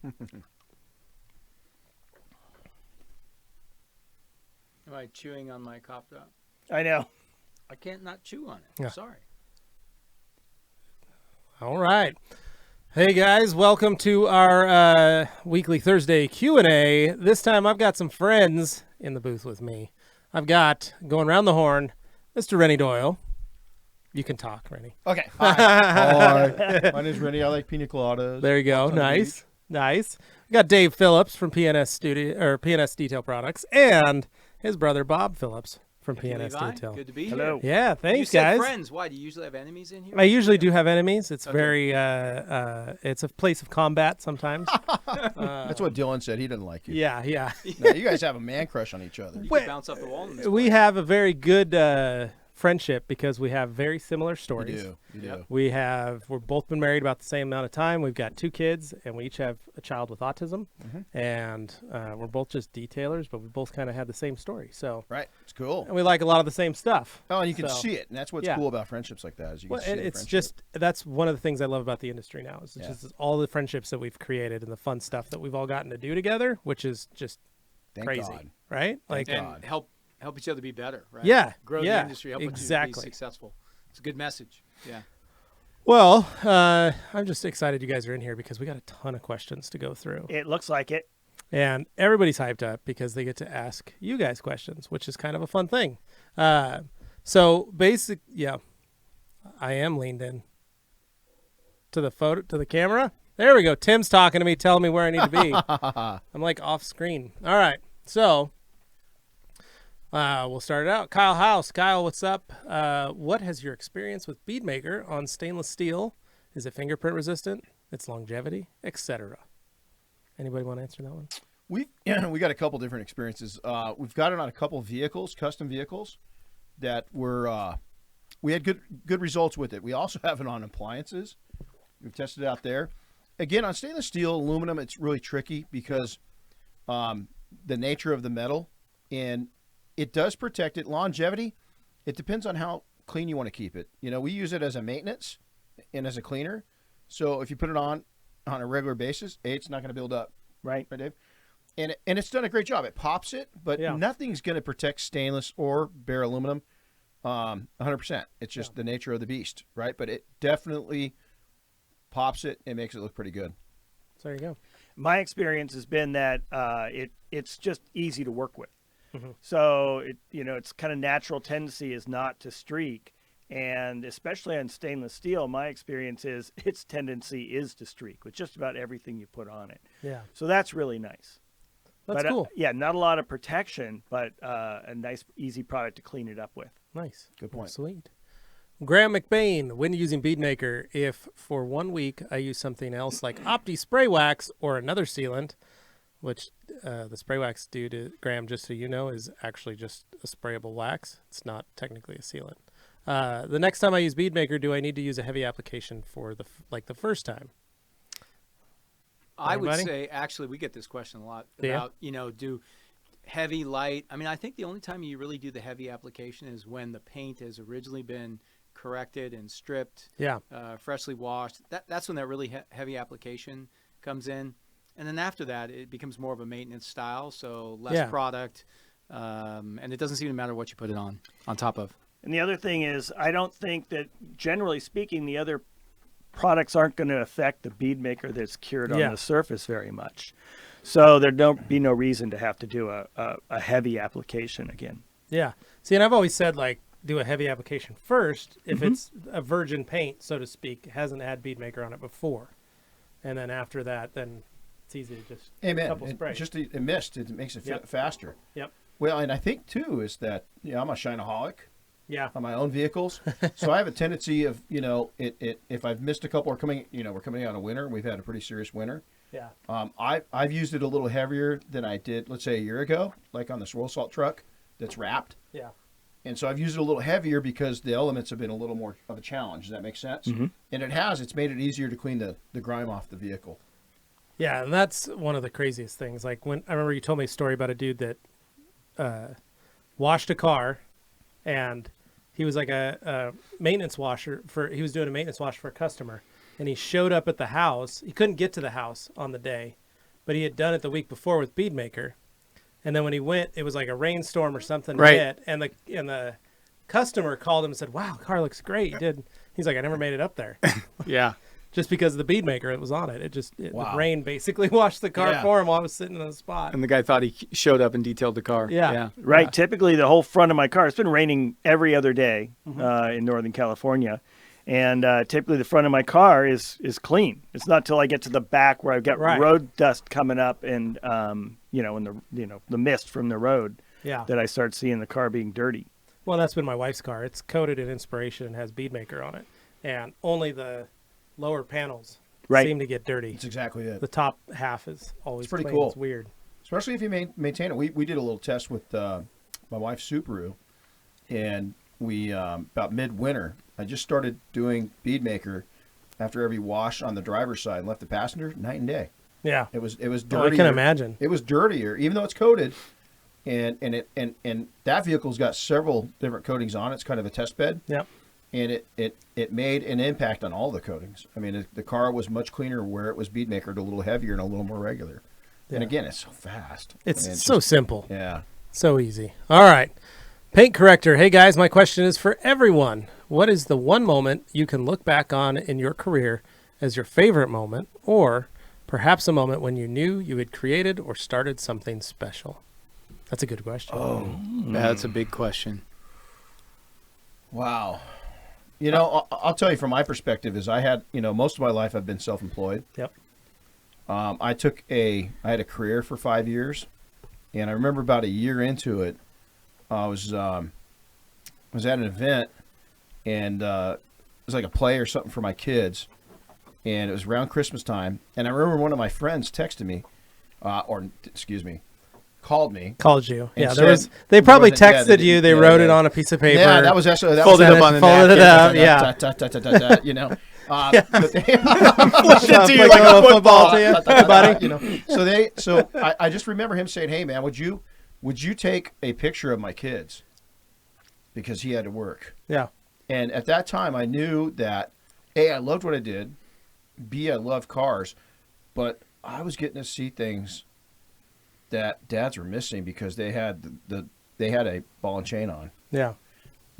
Am I chewing on my cough drop? I know. I can't not chew on it. Yeah. Sorry. All right. Hey guys, welcome to our weekly Thursday Q&A. This time I've got some friends in the booth with me. I've got, going around the horn, Mr. Renny Doyle. You can talk, Renny. Okay. Hi. My name's Renny. I like pina coladas. There you go. Nice. Nice. We got Dave Phillips from PNS Detail Products and his brother Bob Phillips from PNS Levi, Detail. good to be Hello. here. Yeah, You thanks said guys. friends. Why, do you usually have enemies in here? I usually do have enemies. It's Okay. very it's a place of combat sometimes. That's what Dylan said. He didn't like you. Yeah. No, you guys have a man crush on each other. You can bounce off the wall in this We place. have a very good friendship because we have very similar You stories. do. You do. Yep. We've both been married about the same amount of time. We've got 2 kids, and we each have a child with autism. And we're both just detailers, but we both kind of had the same story. So, Right. It's cool. and we like a lot of the same stuff. Oh, and you can So, see it. And that's what's yeah. cool about friendships like that. Is you can Well, see and the it's friendship. just that's one of the things I love about the industry now is Yeah. just all the friendships that we've created and the fun stuff that we've all gotten to do together, which is just Thank crazy, God. right? Like, Thank And God. help each other be better, right? Yeah, Grow yeah, the industry, help exactly. you be successful. It's a good message. Yeah. well, I'm just excited you guys are in here because we got a ton of questions to go through. It looks like it. And everybody's hyped up because they get to ask you guys questions, which is kind of a fun thing. So yeah, I am leaned in to the camera. There we go. Tim's talking to me, telling me where I need to be. I'm like off screen. All right. So we'll start it out. Kyle House. Kyle, what's up? What has your experience with Bead Maker on stainless steel? Is it fingerprint resistant? Its longevity, etc. Anybody want to answer that one? We got a couple different experiences. We've got it on a couple of vehicles, custom vehicles, that were we had good results with it. We also have it on appliances. We've tested it out there. Again, on stainless steel, aluminum, it's really tricky because the nature of the metal, and it does protect it. Longevity, it depends on how clean you want to keep it. You know, we use it as a maintenance and as a cleaner. So if you put it on a regular basis, it's not going to build up. Right. Right, Dave? And it's done a great job. It pops it, but Yeah. nothing's going to protect stainless or bare aluminum 100%. It's just the nature of the beast, right? But it definitely pops it and makes it look pretty good. So there you go. My experience has been that it's just easy to work with. So its kind of natural tendency is not to streak, and especially on stainless steel, my experience is its tendency is to streak with just about everything you put on it. Yeah. So that's really nice. That's But, cool. yeah, not a lot of protection, but a nice, easy product to clean it up with. Nice. Good point. Sweet. Graham McBain, when using Bead Maker, if for 1 week I use something else like Opti Spray Wax or another sealant, which the spray wax, Graham, just so you know, is actually just a sprayable wax. It's not technically a sealant. The next time I use Bead Maker, do I need to use a heavy application for the first time? I would Anybody? say, actually, we get this question a lot Yeah. about, do heavy, light. I mean, I think the only time you really do the heavy application is when the paint has originally been corrected and stripped, Yeah. freshly washed. That's when that really heavy application comes in. And then after that, it becomes more of a maintenance style, so less Yeah. product. And it doesn't seem to matter what you put it on top of. And the other thing is, I don't think that, generally speaking, the other products aren't going to affect the bead maker that's cured on Yeah. the surface very much. So there don't be no reason to have to do a heavy application again. Yeah. See, and I've always said, like, do a heavy application first if it's a virgin paint, so to speak, hasn't had Bead Maker on it before. And then after that, then it's easy to just Amen. couple And sprays. just a mist, it makes it Yep. faster. Yep. Well, and I think, too, is that, I'm a shineaholic Yeah. on my own vehicles. So I have a tendency of, if I've missed a couple, we're coming out of winter. We've had a pretty serious winter. Yeah. I've used it a little heavier than I did, let's say, a year ago, like on this roll salt truck that's wrapped. Yeah. And so I've used it a little heavier because the elements have been a little more of a challenge. Does that make sense? And it's made it easier to clean the grime off the vehicle. Yeah, and that's one of the craziest things. Like, when I remember you told me a story about a dude that washed a car, and he was like a maintenance washer he was doing a maintenance wash for a customer, and he showed up at the house. He couldn't get to the house on the day, but he had done it the week before with Bead Maker. And then when he went, it was like a rainstorm or something Right. hit, and the customer called him and said, "Wow, car looks great. You did." He's like, "I never made it up there." Yeah. Just because of the Bead Maker, it was on it. Wow. The rain basically washed the car Yeah. for him while I was sitting in the spot. And the guy thought he showed up and detailed the car. Yeah. Right. Typically, the whole front of my car, it's been raining every other day in Northern California. And typically, the front of my car is clean. It's not till I get to the back where I've got Right. road dust coming up and, the mist from the road Yeah. that I start seeing the car being dirty. Well, that's been my wife's car. It's coated in Inspiration and has Bead Maker on it. And only the lower panels Right. seem to get dirty. That's exactly it. The top half is always It's pretty clean. cool. It's weird. Especially if you maintain it. We did a little test with my wife's Subaru, and we about midwinter. I just started doing Bead Maker after every wash on the driver's side and left the passenger night and day. Yeah. It was dirtier. Oh, I can imagine. It was dirtier, even though it's coated, and that vehicle's got several different coatings on it. It's kind of a test bed. Yep. And it made an impact on all the coatings. I mean, the car was much cleaner where it was Bead Makered, a little heavier and a little more regular. And Yeah. again, it's so fast. It's I mean, so just- simple. Yeah. So easy. All right. Paint corrector. Hey guys, my question is for everyone. What is the one moment you can look back on in your career as your favorite moment, or perhaps a moment when you knew you had created or started something special? That's a good question. Oh, That's a big question. wow. You know, I'll tell you from my perspective is I had, most of my life I've been self-employed. Yep. I had a career for 5 years, and I remember about a year into it, I was at an event, and it was like a play or something for my kids, and it was around Christmas time, and I remember one of my friends texted me, called me. Called you. And Yeah, said- they probably wasn't- yeah, texted you. They wrote it on a piece of paper. Yeah, that was actually Folded up on the folded napkin. it up. Yeah. you know. But they, Flipped it to you like like a a football football to you, buddy. So I just remember him saying, "Hey man, would you take a picture of my kids?" Because he had to work. Yeah. And at that time, I knew that A, I loved what I did. B, I loved cars, but I was getting to see things that dads were missing because they had they had a ball and chain on. Yeah.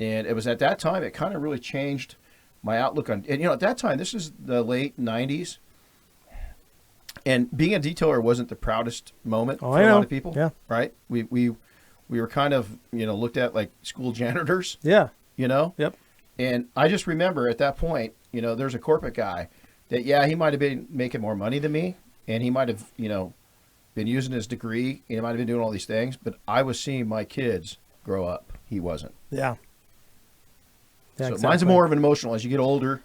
And it was at that time it kind of really changed my outlook on. And at that time, this is the late '90s, and being a detailer wasn't the proudest moment for a lot of people. Yeah. Right. We were kind of looked at like school janitors. Yeah. Yep. And I just remember at that point, there's a corporate guy that, he might have been making more money than me, and he might have, been using his degree, he might have been doing all these things, but I was seeing my kids grow up. He wasn't. Yeah. So exactly. mine's more of an emotional as you get older.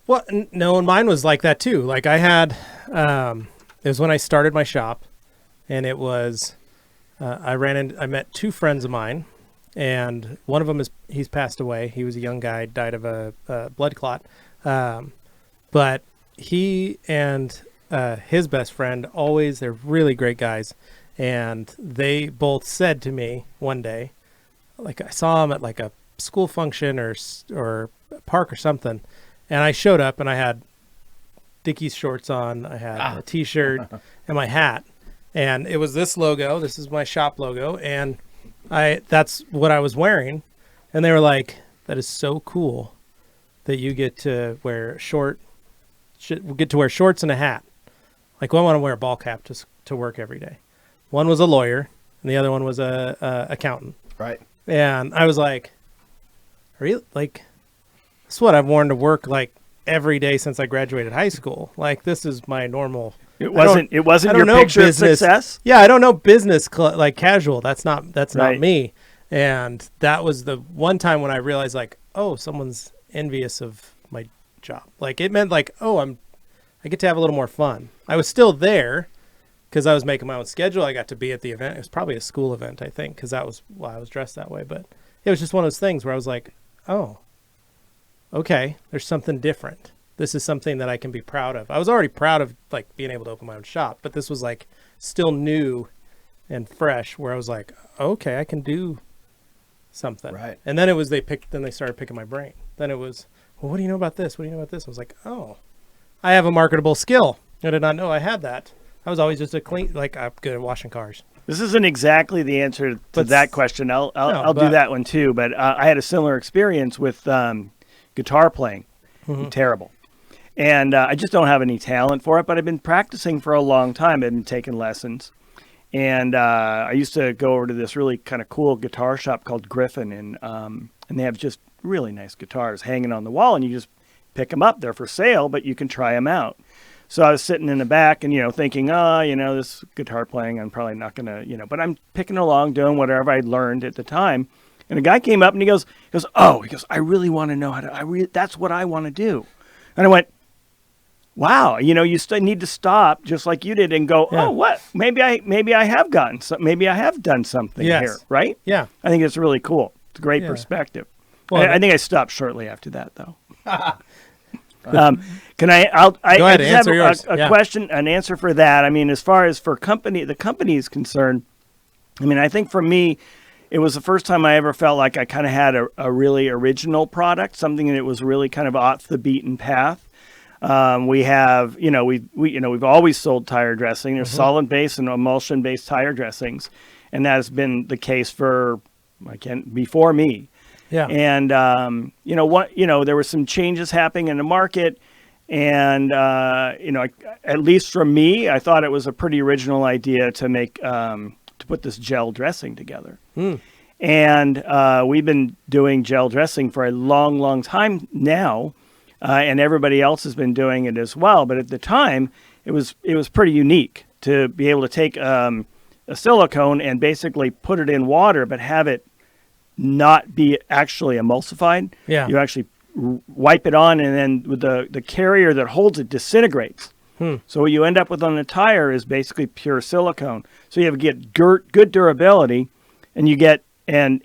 Well, no, and mine was like that too. Like I had, it was when I started my shop, and it was, I met two friends of mine, and one of them he's passed away. He was a young guy, died of a blood clot. But he and his best friend they're really great guys. And they both said to me one day, like I saw him at like a school function or park or something. And I showed up and I had Dickies shorts on. I had a t-shirt and my hat. And it was this logo. This is my shop logo. And that's what I was wearing. And they were like, that is so cool that you get to wear shorts and a hat. Like, I want to wear a ball cap to work every day. One was a lawyer and the other one was a accountant. Right. And I was like, really? Like, this is what I've worn to work like every day since I graduated high school. Like, this is my normal. It wasn't I don't your know picture business. of success? Yeah, I don't know business like casual. That's not Right. me. And that was the one time when I realized like, oh, someone's envious of my job. Like it meant like, oh, I get to have a little more fun. I was still there because I was making my own schedule. I got to be at the event. It was probably a school event, I think, because that was why I was dressed that way. But it was just one of those things where I was like, oh, okay, there's something different. This is something that I can be proud of. I was already proud of like being able to open my own shop, but this was like still new and fresh where I was like, okay, I can do something. Right. And then then they started picking my brain. Then it was, well, what do you know about this? What do you know about this? I was like, oh, I have a marketable skill. I did not know I had that. I was always just a clean, like I'm good at washing cars. This isn't exactly the answer to But that question. I'll do but- that one too. But I had a similar experience with guitar playing. Terrible. And I just don't have any talent for it, but I've been practicing for a long time. I've been taking lessons. And I used to go over to this really kind of cool guitar shop called Griffin. And they have just really nice guitars hanging on the wall. And you just pick them up. They're for sale, but you can try them out. So I was sitting in the back and, thinking, this guitar playing, I'm probably not going to, but I'm picking along, doing whatever I learned at the time. And a guy came up and he goes, I really want to know how to, that's what I want to do. And I went, wow, you still need to stop just like you did and go, oh, what? Maybe I have done something here, right? Yeah. I think it's really cool. It's a great perspective. Well, I think I stopped shortly after that, though. Can I? Go ahead, I answer have yours. a question, an answer for that. I mean, as far as for the company is concerned, I mean, I think for me, it was the first time I ever felt like I kind of had a really original product, something that was really kind of off the beaten path. We have, we've always sold tire dressing. There's solid base and emulsion based tire dressings, and that has been the case for before me. Yeah. And there were some changes happening in the market, and at least for me, I thought it was a pretty original idea to make to put this gel dressing together. And we've been doing gel dressing for a long, long time now, and everybody else has been doing it as well. But at the time, it was pretty unique to be able to take a silicone and basically put it in water, but have it not be actually emulsified. Yeah. You actually wipe it on, and then with the carrier that holds it disintegrates. So what you end up with on the tire is basically pure silicone. So you get good durability, and you get and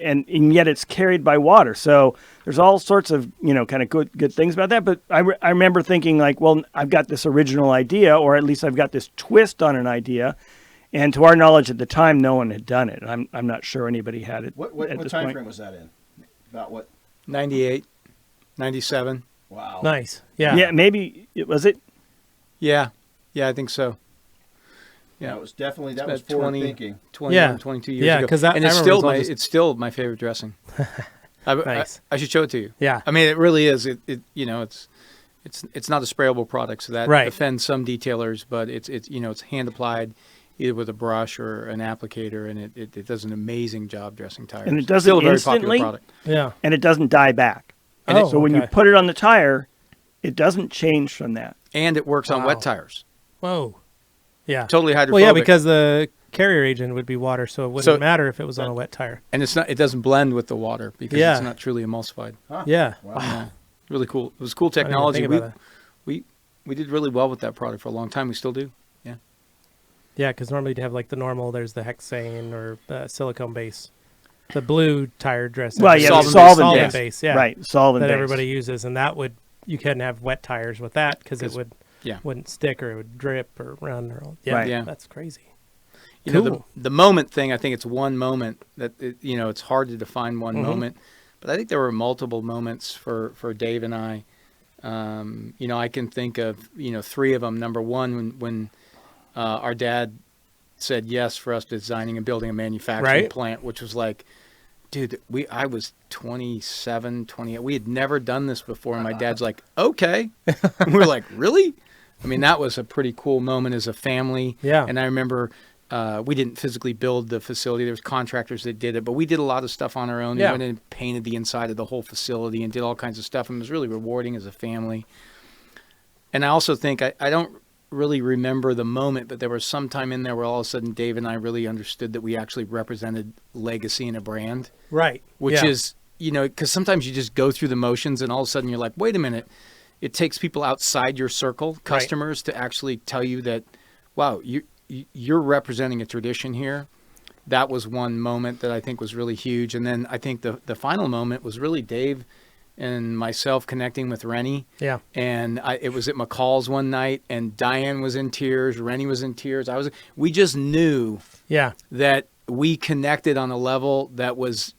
yet it's carried by water. So there's all sorts of kind of good things about that. But I remember thinking like, well, I've got this original idea, or at least I've got this twist on an idea. And to our knowledge at the time, no one had done it. I'm not sure anybody had it. What time frame was that in? About what? 98, 97. Wow. Nice. Yeah. Yeah, maybe was it? Yeah, I think so. Yeah, it was definitely that It's was about forward thinking. 21, 22 years Yeah, ago. 'cause that- and I it's remember still it was all it's still my favorite dressing. Nice. I should show it to you. Yeah. I mean, it really is. It's not a sprayable product, so that Right. offends some detailers, but it's hand applied either with a brush or an applicator, and it does an amazing job dressing tires. And it does still it a very instantly? popular product. Yeah. And it doesn't die back. Oh, So when you okay. put it on the tire, it doesn't change from that. And it works on Wow. wet tires. Whoa. Yeah. Totally hydrophobic. Well, yeah, because the carrier agent would be water, so it wouldn't So- matter if it was on a wet tire. and it doesn't blend with the water because Yeah. it's not truly emulsified. Huh? Yeah. Wow. Yeah. Really cool. It was cool I didn't even technology. think about that. We did really well with that product for a long time. We still do. Yeah. Yeah, because normally you'd have like the normal, there's the hexane or the silicone base. The blue tire dressing. Well, yeah, Solvent base. Yeah. Right, solvent That base. everybody uses, and that you couldn't have wet tires with that because it 'Cause- yeah. wouldn't stick or it would drip or run or yeah, Right. Yeah. that's crazy. You know, Cool. the moment thing, I think it's one moment that, it's hard to define one moment, but I think there were multiple moments for Dave and I. I can think of, three of them. Number one, when our dad said yes for us designing and building a manufacturing Right. plant, which was like, dude, I was 27, 28. We had never done this before. And my dad's like, okay. And we're like, really? I mean, that was a pretty cool moment as a family. Yeah. And I remember we didn't physically build the facility. There was contractors that did it, but we did a lot of stuff on our own. Yeah. We went in and painted the inside of the whole facility and did all kinds of stuff. And it was really rewarding as a family. And I also think, I don't really remember the moment, but there was some time in there where all of a sudden Dave and I really understood that we actually represented legacy in a brand, Right. which Yeah. is, because sometimes you just go through the motions and all of a sudden you're like, wait a minute. It takes people outside your circle, customers, to actually tell you that, wow, you're representing a tradition here. That was one moment that I think was really huge. And then I think the final moment was really Dave and myself connecting with Renny. Yeah. And it was at McCall's one night, and Diane was in tears. Renny was in tears. We just knew Yeah. that we connected on a level that was,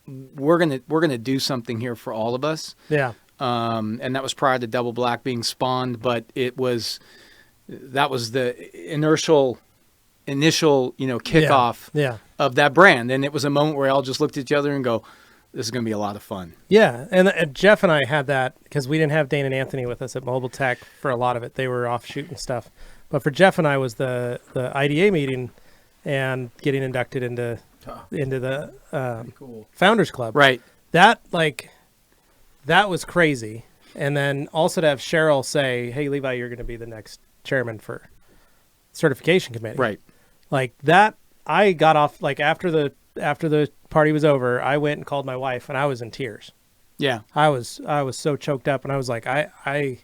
we're gonna do something here for all of us. Yeah. And that was prior to Double Black being spawned, but it was, that was the initial, kickoff Yeah. of that brand. And it was a moment where I all just looked at each other and go, this is going to be a lot of fun. Yeah, and Jeff and I had that because we didn't have Dane and Anthony with us at Mobile Tech for a lot of it. They were off shooting stuff. But for Jeff and I was the IDA meeting and getting inducted into the Cool. Founders Club. Right. That was crazy. And then also to have Cheryl say, "Hey, Levi, you're going to be the next chairman for certification committee." Right. Like that, I got off after the party was over. I went and called my wife, and I was in tears. Yeah. I was so choked up, and I was like, it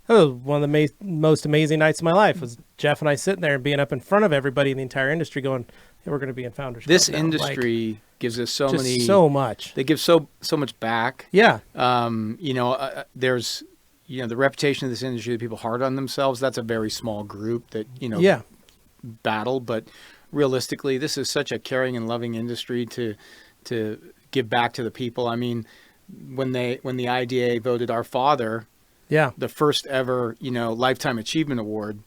was one of the most amazing nights of my life. Was Jeff and I sitting there and being up in front of everybody in the entire industry, going, "Hey, we're going to be in Founders Club This now." industry gives us so Just so much. They give so much back. Yeah, There's, the reputation of this industry that people hard on themselves. That's a very small group that, yeah, battle. But realistically, this is such a caring and loving industry to give back to the people. I mean, when the IDA voted our father yeah. the first ever, Lifetime Achievement Award,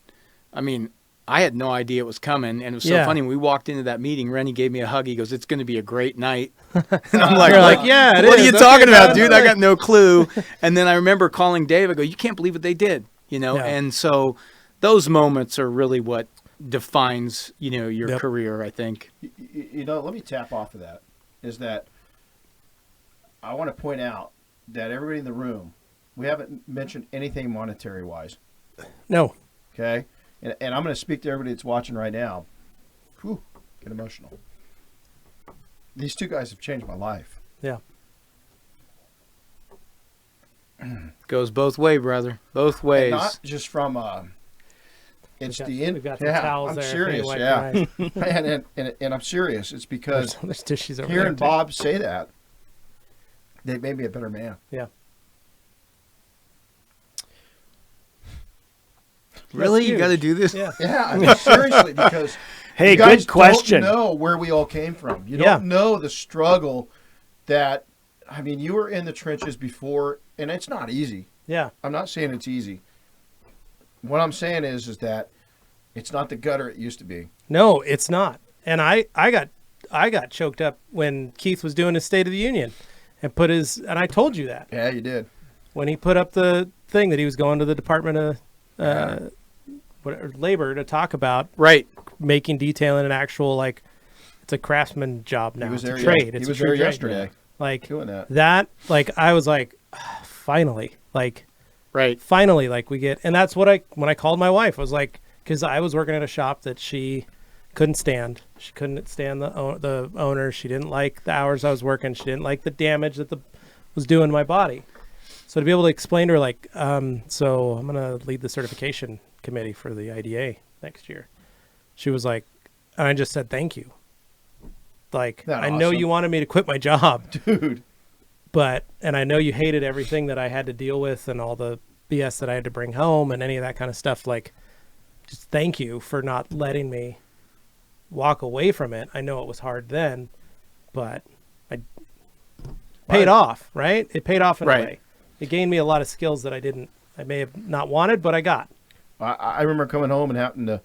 I mean, I had no idea it was coming, and it was so funny. When we walked into that meeting, Renny gave me a hug. He goes, "It's going to be a great night." And I'm like, "Yeah, what are you talking about, dude? I got no clue." And then I remember calling Dave. I go, "You can't believe what they did," Yeah. And so those moments are really what defines, your career, I think. Let me tap off of that. Is that I want to point out that everybody in the room, we haven't mentioned anything monetary wise. No. Okay. And I'm going to speak to everybody that's watching right now. Whew, get emotional. These two guys have changed my life. Yeah. Goes both ways, brother. Both ways. And not just from it's We've got some towels I'm there. serious. Wipe Yeah. your eyes. and I'm serious. It's because There's tissues over hearing there, too. Bob say that, they made me a better man. Yeah. Really? That's You got to huge. do this? Yeah. Yeah, I mean, seriously, because Hey, you guys good question. don't know where we all came from. You Yeah. don't know the struggle that, I mean, you were in the trenches before, and it's not easy. Yeah. I'm not saying it's easy. What I'm saying is that it's not the gutter it used to be. No, it's not. And I got choked up when Keith was doing his State of the Union and and I told you that Yeah, you did. when he put up the thing that he was going to the Department of Labor to talk about Right. making detailing an actual, it's a craftsman job now. He was It's there. a trade. He It's was a true there trade. yesterday doing that. I was like, finally, Right. finally, we get, and that's what when I called my wife, I was like, because I was working at a shop that she couldn't stand. She couldn't stand the owner. She didn't like the hours I was working. She didn't like the damage that was doing to my body. So to be able to explain to her, so I'm going to lead the certification committee for the IDA next year. She was like, and I just said, thank you. I know you wanted me to quit my job. Dude. And I know you hated everything that I had to deal with and all the BS that I had to bring home and any of that kind of stuff. Just thank you for not letting me walk away from it. I know it was hard then, but I paid off, right? It paid off in a way. It gained me a lot of skills that I may have not wanted, but I got. I remember coming home and having to,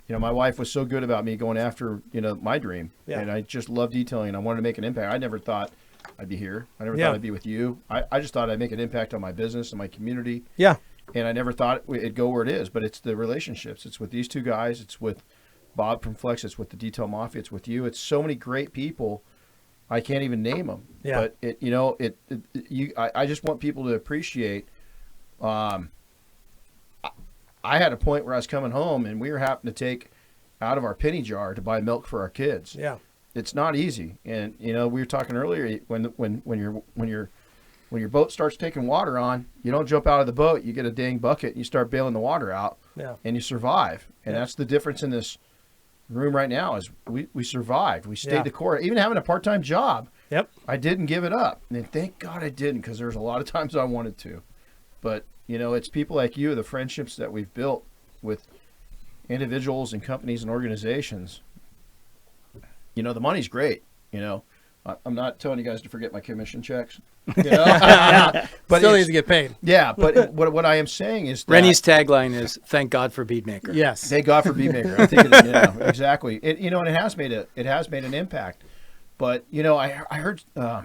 my wife was so good about me going after, my dream. Yeah. And I just love detailing. I wanted to make an impact. I never thought I'd be here. I never thought I'd be with you. I just thought I'd make an impact on my business and my community. Yeah. And I never thought it'd go where it is, but it's the relationships. It's with these two guys. It's with Bob from Flex. It's with the Detail Mafia. It's with you. It's so many great people. I can't even name them. Yeah. But I just want people to appreciate. I had a point where I was coming home and we were having to take out of our penny jar to buy milk for our kids. Yeah. It's not easy. And we were talking earlier when your boat starts taking water on, you don't jump out of the boat. You get a dang bucket and you start bailing the water out. Yeah. And you survive. And that's the difference in this room right now is we survived. We stayed the course. Even having a part-time job, Yep. I didn't give it up. And thank God I didn't, because there's a lot of times I wanted to. But, it's people like you, the friendships that we've built with individuals and companies and organizations. The money's great, I'm not telling you guys to forget my commission checks. You know? But Still it's- needs to get paid. Yeah, but what I am saying is that Rennie's tagline is "Thank God for Bead Maker." Yes. thank God for Bead Maker. I think exactly. And it has made an impact. But I heard I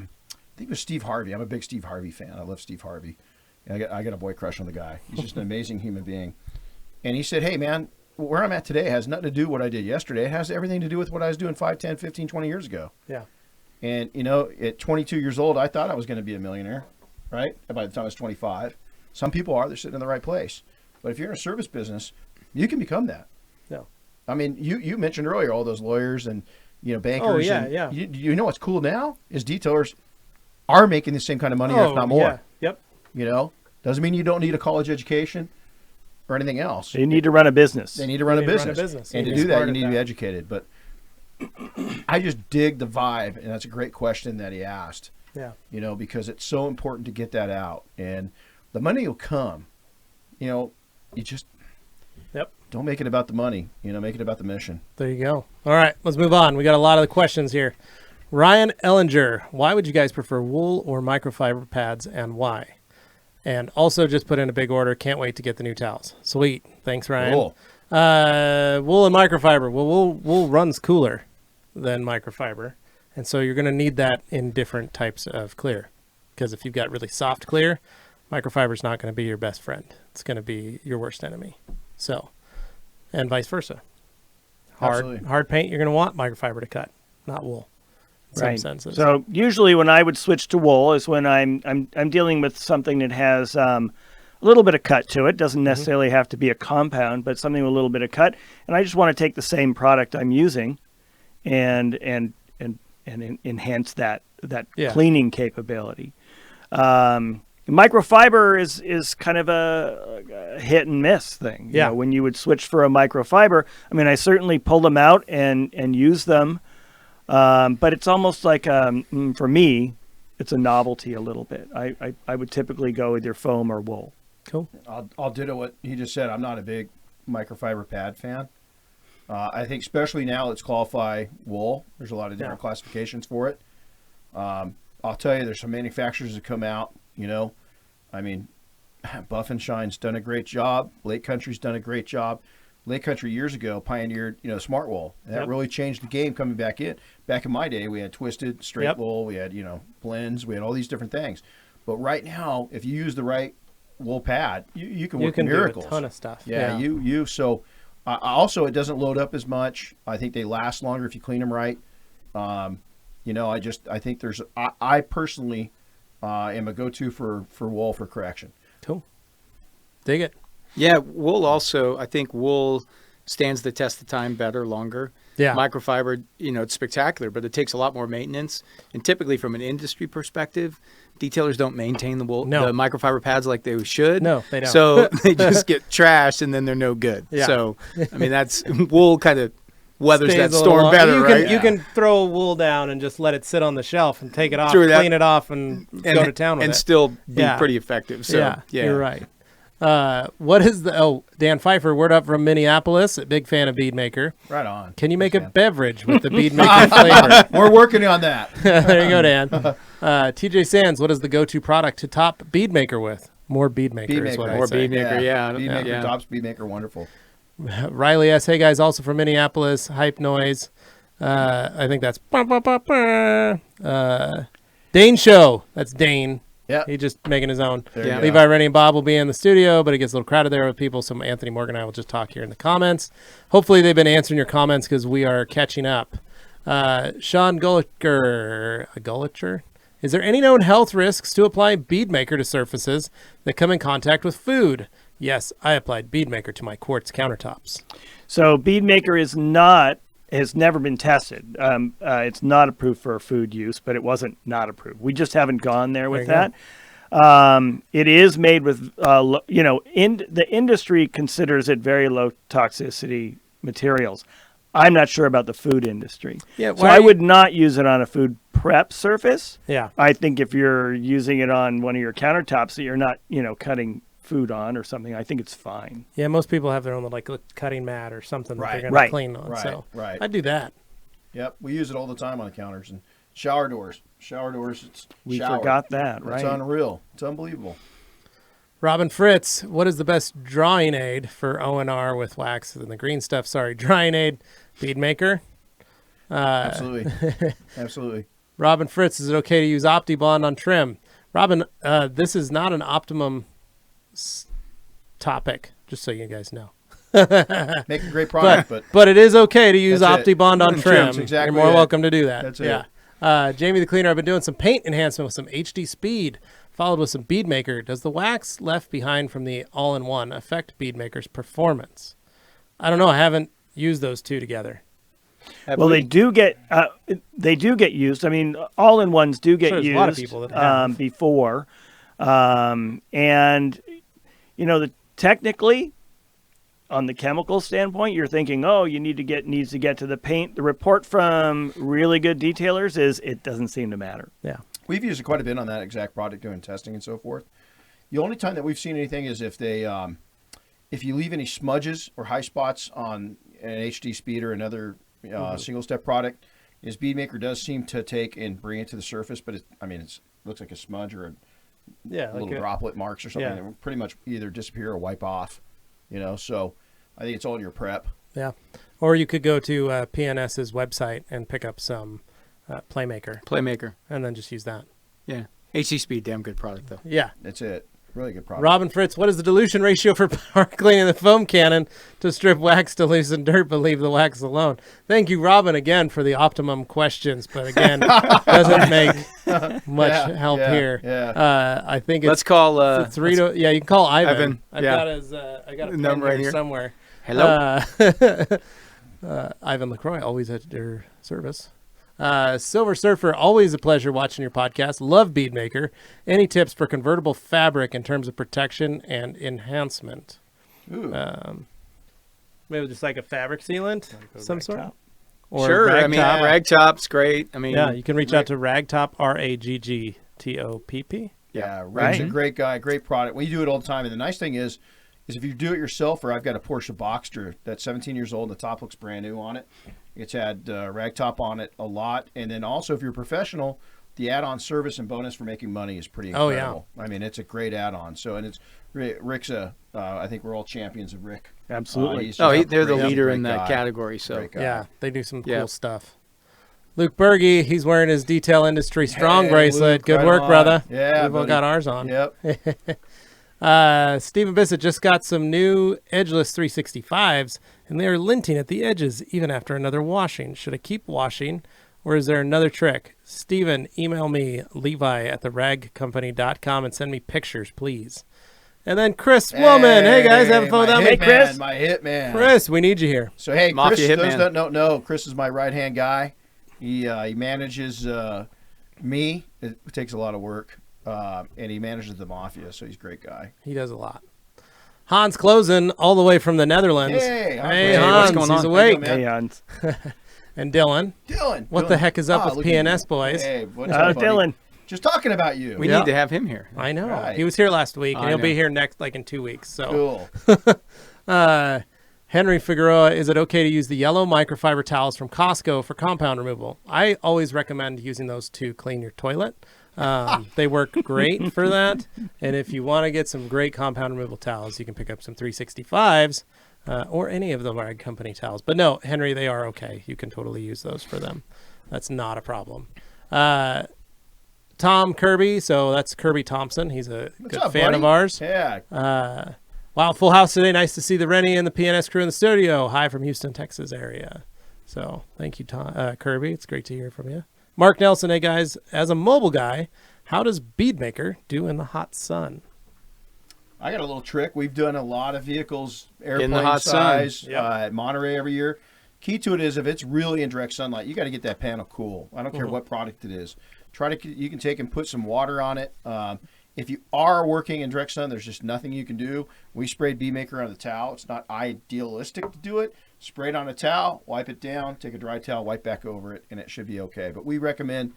think it was Steve Harvey. I'm a big Steve Harvey fan. I love Steve Harvey. And I got a boy crush on the guy. He's just an amazing human being. And he said, "Hey man, where I'm at today has nothing to do with what I did yesterday. It has everything to do with what I was doing 5, 10, 15, 20 years ago." Yeah. And, at 22 years old, I thought I was going to be a millionaire, right? By the time I was 25. Some people are. They're sitting in the right place. But if you're in a service business, you can become that. No. I mean, you mentioned earlier all those lawyers and, bankers. Oh, yeah, and yeah. You know what's cool now is detailers are making the same kind of money, if not more. Yeah. Yep. Doesn't mean you don't need a college education or anything else. They need to run a business. They need to run a need to run a business. business. And You to need do to that, start you at need to be that. educated. But I just dig the vibe, and that's a great question that he asked, Yeah. because it's so important to get that out. And the money will come. You just Yep. don't make it about the money. Make it about the mission. There you go. All right, let's move on. We got a lot of the questions here. Ryan Ellinger, why would you guys prefer wool or microfiber pads and why? And also just put in a big order. Can't wait to get the new towels. Sweet. Thanks, Ryan. Cool. Wool and microfiber. Well, wool runs cooler than microfiber. And so you're going to need that in different types of clear. Because if you've got really soft clear, microfiber is not going to be your best friend. It's going to be your worst enemy. So, and vice versa. Absolutely. Hard paint, you're going to want microfiber to cut, not wool. In some Right. senses. So usually when I would switch to wool is when I'm dealing with something that has a little bit of cut to it. Doesn't necessarily have to be a compound, but something with a little bit of cut. And I just want to take the same product I'm using and enhance that Yeah. cleaning capability. Microfiber is kind of a hit and miss thing. Yeah. When you would switch for a microfiber, I mean, I certainly pull them out and use them. But it's almost like, for me, it's a novelty a little bit. I would typically go with your foam or wool. Cool. I'll ditto what he just said. I'm not a big microfiber pad fan. I think especially now let's qualify wool. There's a lot of different classifications for it. I'll tell you, there's some manufacturers that come out, I mean, Buff and Shine's done a great job. Lake Country's done a great job. Lake Country years ago pioneered, smart wool. And that really changed the game coming back in. Back in my day, we had twisted, straight wool. We had, blends. We had all these different things. But right now, if you use the right wool pad, you can work miracles. Do a ton of stuff. Yeah. So also, it doesn't load up as much. I think they last longer if you clean them right. I think I personally am a go-to for wool for correction. Cool. Dig it. Yeah, wool also, I think wool stands the test of time better, longer. Yeah. Microfiber, it's spectacular, but it takes a lot more maintenance. And typically from an industry perspective, detailers don't maintain the wool, the microfiber pads like they should. No, they don't. So they just get trashed and then they're no good. Yeah. So, I mean, wool kind of weathers Stays that a storm little- better, you right? can, You can throw wool down and just let it sit on the shelf and take it off, True that. clean it off, and go to town with and it. still be Yeah. pretty effective. So, yeah. You're right. What is Dan Pfeiffer, word up from Minneapolis, a big fan of Bead Maker. Right on. Can you make a beverage with the Bead Maker flavor? We're working on that. There you go, Dan. TJ Sands, what is the go-to product to top Bead Maker with? More Bead Maker is what I More say. Bead Maker, yeah. Bead Maker Yeah. tops, Bead Maker, wonderful. Riley S. Hey, guys, also from Minneapolis. Hype Noise. I think that's Dane Show. That's Dane. Yeah. He's just making his own. There you go. Levi, Renny, and Bob will be in the studio, but it gets a little crowded there with people, so Anthony Morgan and I will just talk here in the comments. Hopefully they've been answering your comments because we are catching up. Sean Gullicher, is there any known health risks to applying Bead Maker to surfaces that come in contact with food? Yes, I applied Bead Maker to my quartz countertops. So Bead Maker has never been tested. It's not approved for food use, but it wasn't not approved. We just haven't gone there with that. It is made with, the industry considers it very low toxicity materials. I'm not sure about the food industry. Yeah, so I would not use it on a food prep surface. Yeah. I think if you're using it on one of your countertops that you're not, cutting food on or something, I think it's fine. Yeah, most people have their own cutting mat or something that they're going to Right. clean on. Right. So Right. I'd do that. Yep. We use it all the time on the counters, and Shower doors. It's We shower. forgot that, right? It's unreal. It's unbelievable. Robin Fritz, what is the best drying aid for O&R with wax and the green stuff? Sorry, drying aid, Bead Maker. Absolutely. Absolutely. Robin Fritz, is it okay to use OptiBond on trim? Robin, this is not an optimum topic, just so you guys know. Make a great product, but it is okay to use That's it. OptiBond on trim. Trim's exactly You're more it. welcome to do that. That's yeah. Jamie the Cleaner, I've been doing some paint enhancement with some HD Speed, followed with some Bead Maker. Does the wax left behind from the all-in-one affect Bead Maker's performance? I don't know. I haven't used those two together. Well, they do get used. I mean, all-in-ones do get Sure, there's used a lot of people that have. before, and you know, technically, on the chemical standpoint, you're thinking, oh, needs to get to the paint. The report from really good detailers is it doesn't seem to matter. Yeah. We've used it quite a bit on that exact product doing testing and so forth. The only time that we've seen anything is if they, if you leave any smudges or high spots on an HD Speed or another single step product, is Bead Maker does seem to take and bring it to the surface, but it looks like a smudge or a little droplet marks or something that will pretty much either disappear or wipe off. You know, so I think it's all in your prep. Yeah. Or you could go to PNS's website and pick up some Playmaker, and then just use that. Yeah. HC Speed, damn good product, though. Yeah. That's it. Really good product. Robin Fritz, what is the dilution ratio for power cleaning the foam cannon to strip wax to loosen dirt but leave the wax alone? Thank you, Robin, again for the optimum questions, but again, doesn't make much help here. Yeah. I think it's Let's call you can call Ivan. Ivan, yeah. I got a Number number right here. somewhere. Hello. Ivan LaCroix, always at your service. Silver Surfer, always a pleasure watching your podcast. Love Bead Maker. Any tips for convertible fabric in terms of protection and enhancement? Ooh. Maybe just like a fabric sealant, some sort. Or Sure. I rag mean, top. Ragtop's great. I mean, Yeah, you can reach out to Ragtop, RAGGTOPP. Yeah, Rick's a great guy, great product. We do it all the time. And the nice thing is if you do it yourself, or I've got a Porsche Boxster that's 17 years old and the top looks brand new on it. It's had Ragtop on it a lot. And then also, if you're a professional, the add-on service and bonus for making money is pretty incredible. Oh, yeah. I mean, it's a great add-on. So, and it's Rick's I think we're all champions of Rick. Absolutely. They're the leader great in that guy. category. So Great guy. Yeah, they do some Yeah. cool stuff. Luke Berge, he's wearing his Detail Industry Strong Hey, bracelet. Luke, Good right work, on. brother. Yeah, We've all buddy. got ours on. Yep. Stephen Bissett just got some new edgeless 365s, and they are linting at the edges even after another washing. Should I keep washing, or is there another trick? Stephen, email me, levi@theragcompany.com, and send me pictures, please. And then Chris Woolman. Hey, guys, having fun with my that? hit Hey, Chris. man, my hit man. Chris, we need you here. So hey, Mafia Chris, those hitman. that don't know, Chris is my right-hand guy. He manages me. It takes a lot of work, and he manages the Mafia, so he's a great guy. He does a lot. Hans Klosen, all the way from the Netherlands. Hey, Hans. Hey, Hey, Hans, what's going he's on? awake. How you Hey, Hans. And Dylan. Dylan. What the heck is up with look at PNS you. boys? Hey, what's up, buddy? Dylan. Just talking about you. we Yeah. need to have him here. I know. Right. He was here last week, and I he'll be know. here next, in 2 weeks. So, Cool. Henry Figueroa, is it okay to use the yellow microfiber towels from Costco for compound removal? I always recommend using those to clean your toilet. They work great for that. And if you want to get some great compound removal towels, you can pick up some 365s or any of the Rag Company towels. But no, Henry, they are okay. You can totally use those for them. That's not a problem. Tom Kirby, so that's Kirby Thompson. He's a What's good up, fan buddy? of ours. Yeah. Wow, full house today. Nice to see the Renny and the PNS crew in the studio. Hi from Houston, Texas area. So thank you, Tom, Kirby. It's great to hear from you. Mark Nelson, hey guys, as a mobile guy, how does Bead Maker do in the hot sun? I got a little trick. We've done a lot of vehicles, airplane hot sun. size, Yep. at Monterey every year. Key to it is if it's really in direct sunlight, you got to get that panel cool. I don't care what product it is. You can take and put some water on it. If you are working in direct sun, there's just nothing you can do. We sprayed Bead Maker on the towel. It's not idealistic to do it. Spray it on a towel, wipe it down, take a dry towel, wipe back over it, and it should be okay. But we recommend,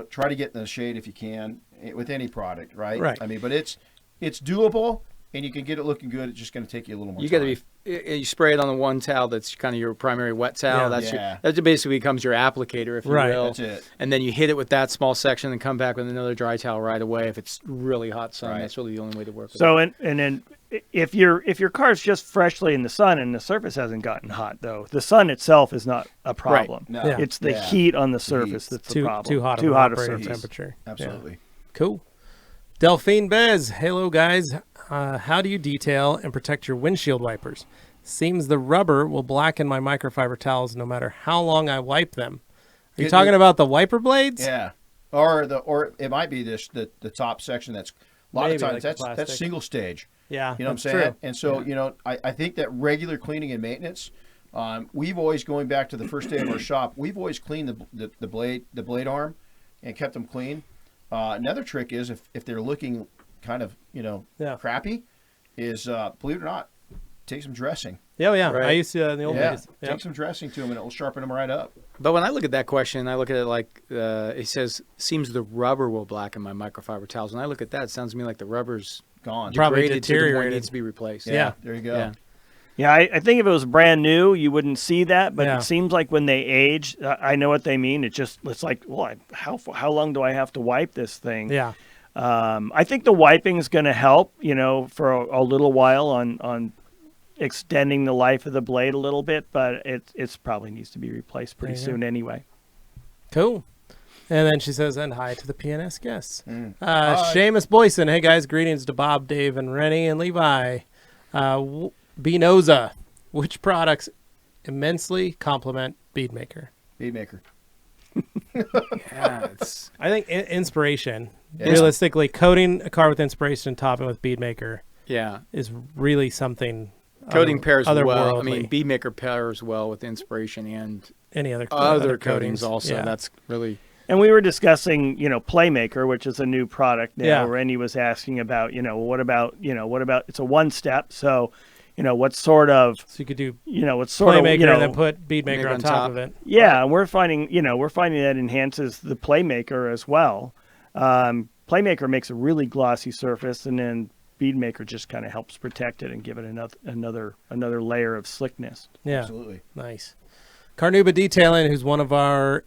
try to get in the shade if you can with any product, right? Right. I mean, but it's doable. and you can get it looking good. It's just going to take you a little more You time. got to be. You spray it on the one towel that's kind of your primary wet towel. Yeah. That basically becomes your applicator, if you Right. will. That's it. And then you hit it with that small section and come back with another dry towel right away. If it's really hot sun, Right. that's really the only way to work with So it. and then if your car's just freshly in the sun and the surface hasn't gotten hot though, the sun itself is not a problem. No. Yeah. It's the Yeah. heat on the surface that's the Too problem. too hot of Too an hot of operating surface. temperature. Absolutely. Yeah. Cool. Delphine Bez, hello guys. How do you detail and protect your windshield wipers? Seems the rubber will blacken my microfiber towels no matter how long I wipe them. Are you talking about the wiper blades? Yeah. Or it might be the top section that's a lot Maybe, of times like the that's plastic. single stage. Yeah, You know what I'm that's saying? true. And so, I think that regular cleaning and maintenance, we've always, going back to the first day of our shop, we've always cleaned the blade arm and kept them clean. Another trick is if they're looking kind of, Yeah. crappy, is, believe it or not, take some dressing. Yeah, yeah. Right. I used to in the old days. Yeah. Take some dressing to them and it'll sharpen them right up. But when I look at that question, I look at it like it says, seems the rubber will blacken my microfiber towels. When I look at that, it sounds to me like the rubber's Gone. Probably degraded to the point it deteriorated. needs to be replaced. Yeah. There you go. Yeah. Yeah, I think if it was brand new, you wouldn't see that. But Yeah. it seems like when they age, I know what they mean. It's like, well, how long do I have to wipe this thing? Yeah. I think the wiping is going to help, for a little while on extending the life of the blade a little bit, but it's probably needs to be replaced pretty There you go. soon anyway. Cool. And then she says, and hi to the PNS guests. Hi. Seamus Boyson. Hey, guys. Greetings to Bob, Dave, and Renny, and Levi. Binoza. Which products immensely complement Bead Maker? Bead Maker. Yeah, it's I think inspiration. Yeah. Realistically, coating a car with inspiration and topping with Bead Maker yeah. is really something Coating pairs well. I otherworldly. mean, Bead Maker pairs well with inspiration and any other coatings also. Yeah. That's really And we were discussing, Playmaker, which is a new product now. Yeah. Rennie was asking about, what about it's a one step. So, what sort of, So you could do what sort of, Playmaker and then put Bead Maker Maker on on top top. of it. yeah, and we're finding that enhances the Playmaker as well. Playmaker makes a really glossy surface, and then Bead Maker just kind of helps protect it and give it another layer of slickness. Yeah. Absolutely. Nice. Carnuba Detailing, who's one of our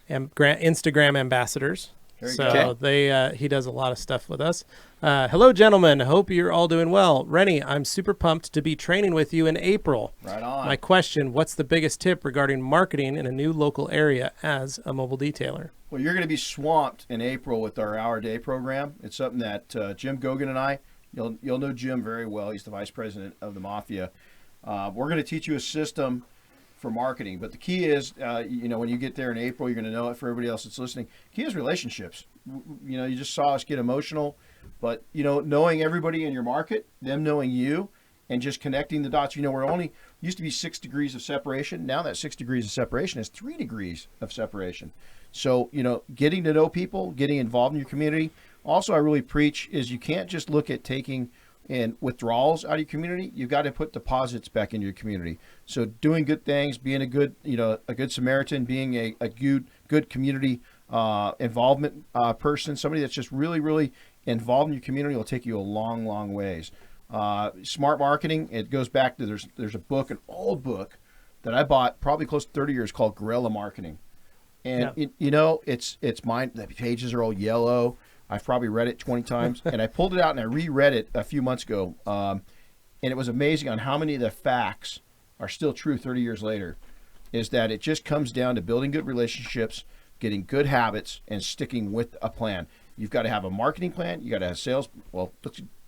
Instagram ambassadors. There you So go. he does a lot of stuff with us. Hello, gentlemen. Hope you're all doing well. Rennie, I'm super pumped to be training with you in April. Right on. My question, what's the biggest tip regarding marketing in a new local area as a mobile detailer? Well, you're going to be swamped in April with our Hour Day program. It's something that Jim Gogan and I, you'll know Jim very well. He's the vice president of the Mafia. We're going to teach you a system for marketing. But the key is, when you get there in April, you're going to know it. For everybody else that's listening, key is relationships. You just saw us get emotional, but knowing everybody in your market, them knowing you, and just connecting the dots. We're only used to be 6 degrees of separation. Now that 6 degrees of separation is 3 degrees of separation. So getting to know people, getting involved in your community. Also, I really preach is you can't just look at taking and withdrawals out of your community. You've got to put deposits back into your community. So doing good things, being a good, a good Samaritan, being a good community involvement person, somebody that's just really, really involved in your community will take you a long, long ways. Smart marketing, it goes back to there's a book, an old book that I bought probably close to 30 years called Guerrilla Marketing. And it's mine. The pages are all yellow. I've probably read it 20 times, and I pulled it out and I reread it a few months ago. And it was amazing on how many of the facts are still true 30 years later. Is that it just comes down to building good relationships, getting good habits, and sticking with a plan. You've got to have a marketing plan. You got to have sales. Well,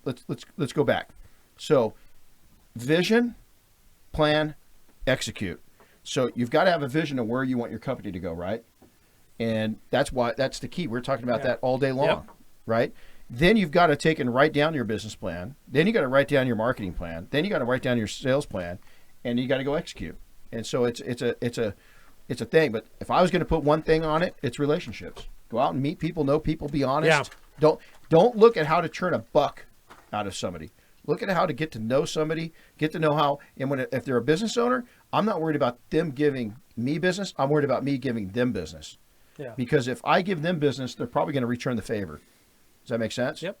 let's go back. So, vision, plan, execute. So you've got to have a vision of where you want your company to go, right? And that's the key. We're talking about that all day long, right? Then you've got to take and write down your business plan. Then you got to write down your marketing plan. Then you got to write down your sales plan, and you got to go execute. And so it's a thing. But if I was going to put one thing on it, it's relationships. Go out and meet people, know people, be honest. Yeah. Don't look at how to turn a buck out of somebody. Look at how to get to know somebody, get to know how. And if they're a business owner, I'm not worried about them giving me business. I'm worried about me giving them business. Yeah. Because if I give them business, they're probably going to return the favor. Does that make sense? Yep.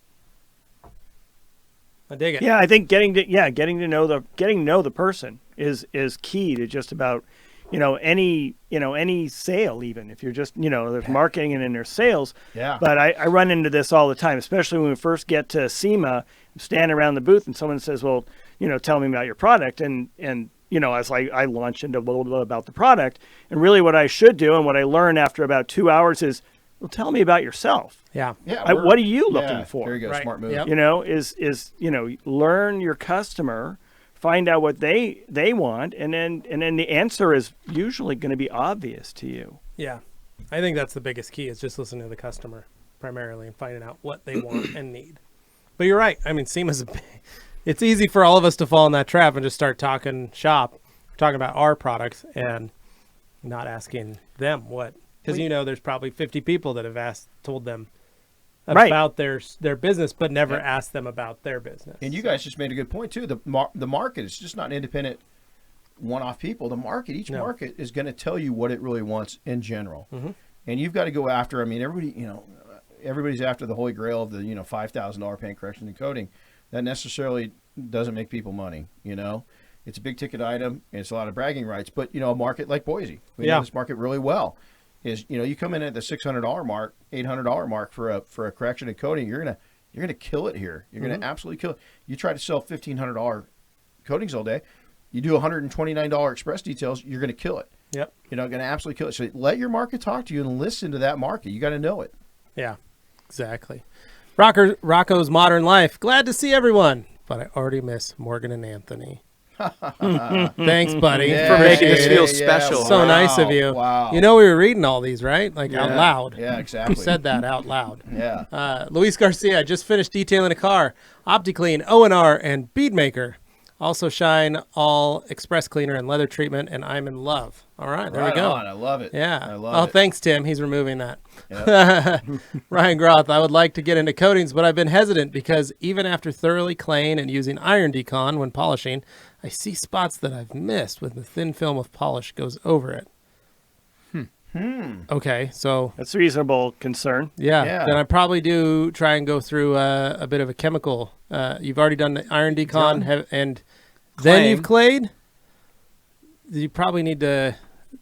I dig it. Yeah, I think getting to know the person is key to just about any sale, even if you're just there's marketing and then there's sales. Yeah. But I run into this all the time, especially when we first get to SEMA, stand around the booth and someone says, well, tell me about your product, and as I launch into a little bit about the product, and really what I should do and what I learn after about 2 hours is, well, tell me about yourself. Yeah. Yeah. What are you looking for? There you go. Right. Smart move. Yep. Learn your customer, find out what they want, and then the answer is usually going to be obvious to you. Yeah. I think that's the biggest key, is just listening to the customer primarily and finding out what they want and need. But you're right. I mean, SEMA's it's easy for all of us to fall in that trap and just start talking shop, talking about our products and not asking them what. Because there's probably 50 people that have told them about their business, but never asked them about their business. And you guys just made a good point too. The market is just not independent, one-off people. The market, each market is going to tell you what it really wants in general, and you've got to go after. I mean, everybody's after the holy grail of the $5,000 paint correction and coating. That necessarily doesn't make people money. It's a big ticket item, and it's a lot of bragging rights. But a market like Boise, we know this market really well. Is you come in at the $600 mark, $800 mark for a correction and coating, you're gonna kill it here. You're gonna absolutely kill it. You try to sell $1,500 coatings all day, you do $129 express details, you're gonna kill it. Yep. You're not gonna absolutely kill it. So let your market talk to you and listen to that market. You got to know it. Yeah, exactly. Rocco's Modern Life. Glad to see everyone, but I already miss Morgan and Anthony. Thanks, buddy, for making us feel special. So nice of you. Wow. We were reading all these, right? Out loud. Yeah, exactly. You said that out loud. Yeah. Luis Garcia just finished detailing a car. OptiClean, O&R, and Bead Maker. Also Shine All Express Cleaner and Leather Treatment, and I'm in love. All right, there we go. On. I love it. Yeah. I love it. Thanks, Tim. He's removing that. Yep. Ryan Groth, I would like to get into coatings, but I've been hesitant because even after thoroughly claying and using iron decon when polishing, I see spots that I've missed when the thin film of polish goes over it. Okay, so That's a reasonable concern. yeah, then I probably do try and go through a bit of a chemical. You've already done the iron decon and then you've clayed. You probably need to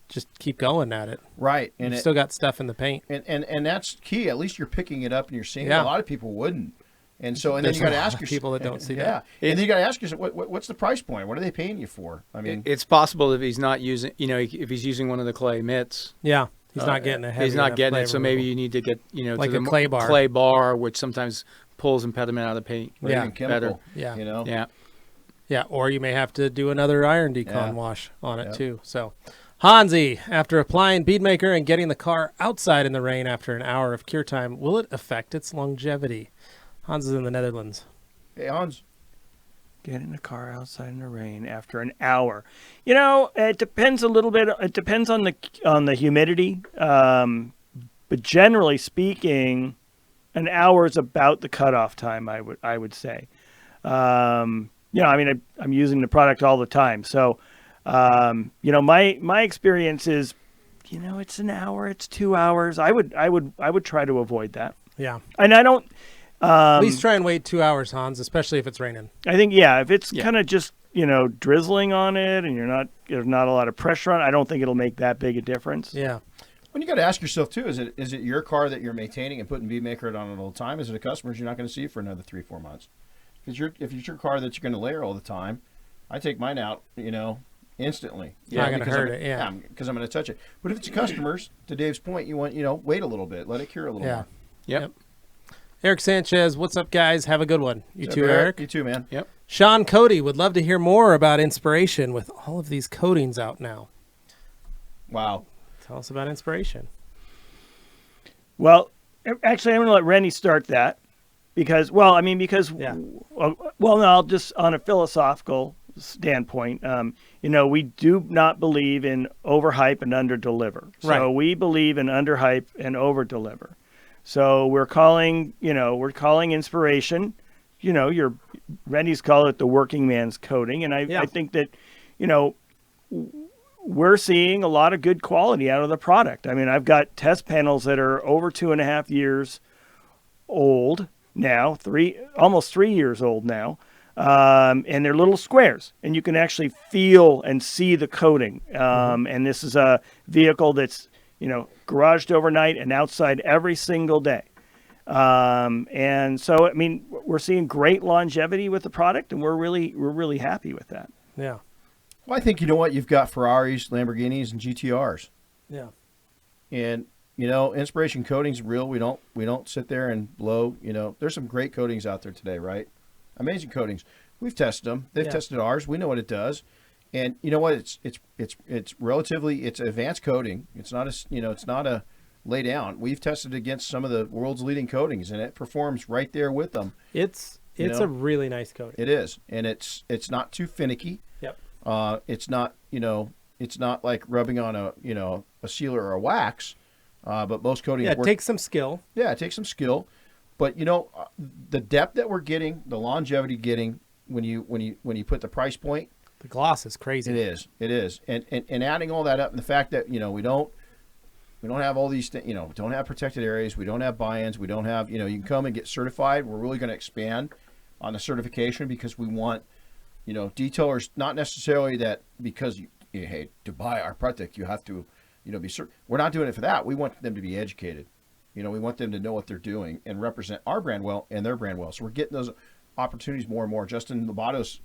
just keep going at it. Right. And you've still got stuff in the paint. And that's key. At least you're picking it up and you're seeing it. Yeah. A lot of people wouldn't. And so, and There's then you got to a lot ask of yourself. people that don't see yeah. that. And then you got to ask yourself, what's the price point? What are they paying you for? I mean, It's possible if he's not using, if he's using one of the clay mitts, Yeah, he's not getting a heavy he's not enough getting clay it. So maybe removal. you need to get, Like to a the clay bar. which sometimes pulls impediment out of the paint. or yeah, even chemical. Yeah. You know? Yeah. Yeah, or you may have to do another iron decon Yeah. wash on it Yeah. too. So, Hansi, after applying Bead Maker and getting the car outside in the rain after an hour of cure time, will it affect its longevity? Hans is in the Netherlands. Hey, Hans. Get in a car outside in the rain after an hour. It depends a little bit. It depends on the humidity. But generally speaking, an hour is about the cutoff time. I would say. I'm using the product all the time. So, my experience is, it's an hour, it's 2 hours. I would try to avoid that. Yeah. And I don't. At least try and wait 2 hours, Hans, especially if it's raining. I think, if it's kind of just, drizzling on it and there's not a lot of pressure on it, I don't think it'll make that big a difference. Yeah. When you got to ask yourself too, is it your car that you're maintaining and putting Beatmaker on it all the time? Is it a customer's you're not going to see for another 3-4 months? If it's your car that you're going to layer all the time, I take mine out, instantly. Not going to hurt it. Yeah. Because I'm going to touch it. But if it's customers, to Dave's point, you want wait a little bit, let it cure a little more. Yep. Eric Sanchez, what's up, guys? Have a good one. You too, Eric. You too, man. Yep. Sean Cody would love to hear more about inspiration with all of these coatings out now. Wow. Tell us about inspiration. Well, actually, I'm going to let Renny start that because I'll just on a philosophical standpoint, we do not believe in overhype and underdeliver. So Right. we believe in underhype and overdeliver. So we're calling inspiration, Rennie's called it the working man's coating. And I think that, we're seeing a lot of good quality out of the product. I mean, I've got test panels that are over 2.5 years old now, almost 3 years old now. And they're little squares, and you can actually feel and see the coating. And this is a vehicle that's, garaged overnight and outside every single day. And so, I mean, we're seeing great longevity with the product, and we're really happy with that. Yeah. Well, I think you know what you've got: Ferraris, Lamborghinis, and GTRs. Yeah. And Inspiration Coating's real. We don't sit there and blow. There's some great coatings out there today, right? Amazing coatings. We've tested them. They've tested ours. We know what it does. And you know what? It's relatively advanced coating. It's not a lay down. We've tested against some of the world's leading coatings, and it performs right there with them. It's a really nice coating. It is, and it's not too finicky. Yep. It's not it's not like rubbing on a sealer or a wax. But most coatings it takes some skill. Yeah, it takes some skill. But the depth that we're getting, the longevity getting when you put the price point. The gloss is crazy. It is, and adding all that up, and the fact that we don't have all these things, don't have protected areas, we don't have buy-ins, we don't have you can come and get certified. We're really going to expand on the certification because we want detailers, not necessarily that because hey, to buy our product you have to be certain. We're not doing it for that. We want them to be educated. We want them to know what they're doing and represent our brand well and their brand well. So we're getting those opportunities more and more. Justin Lobato's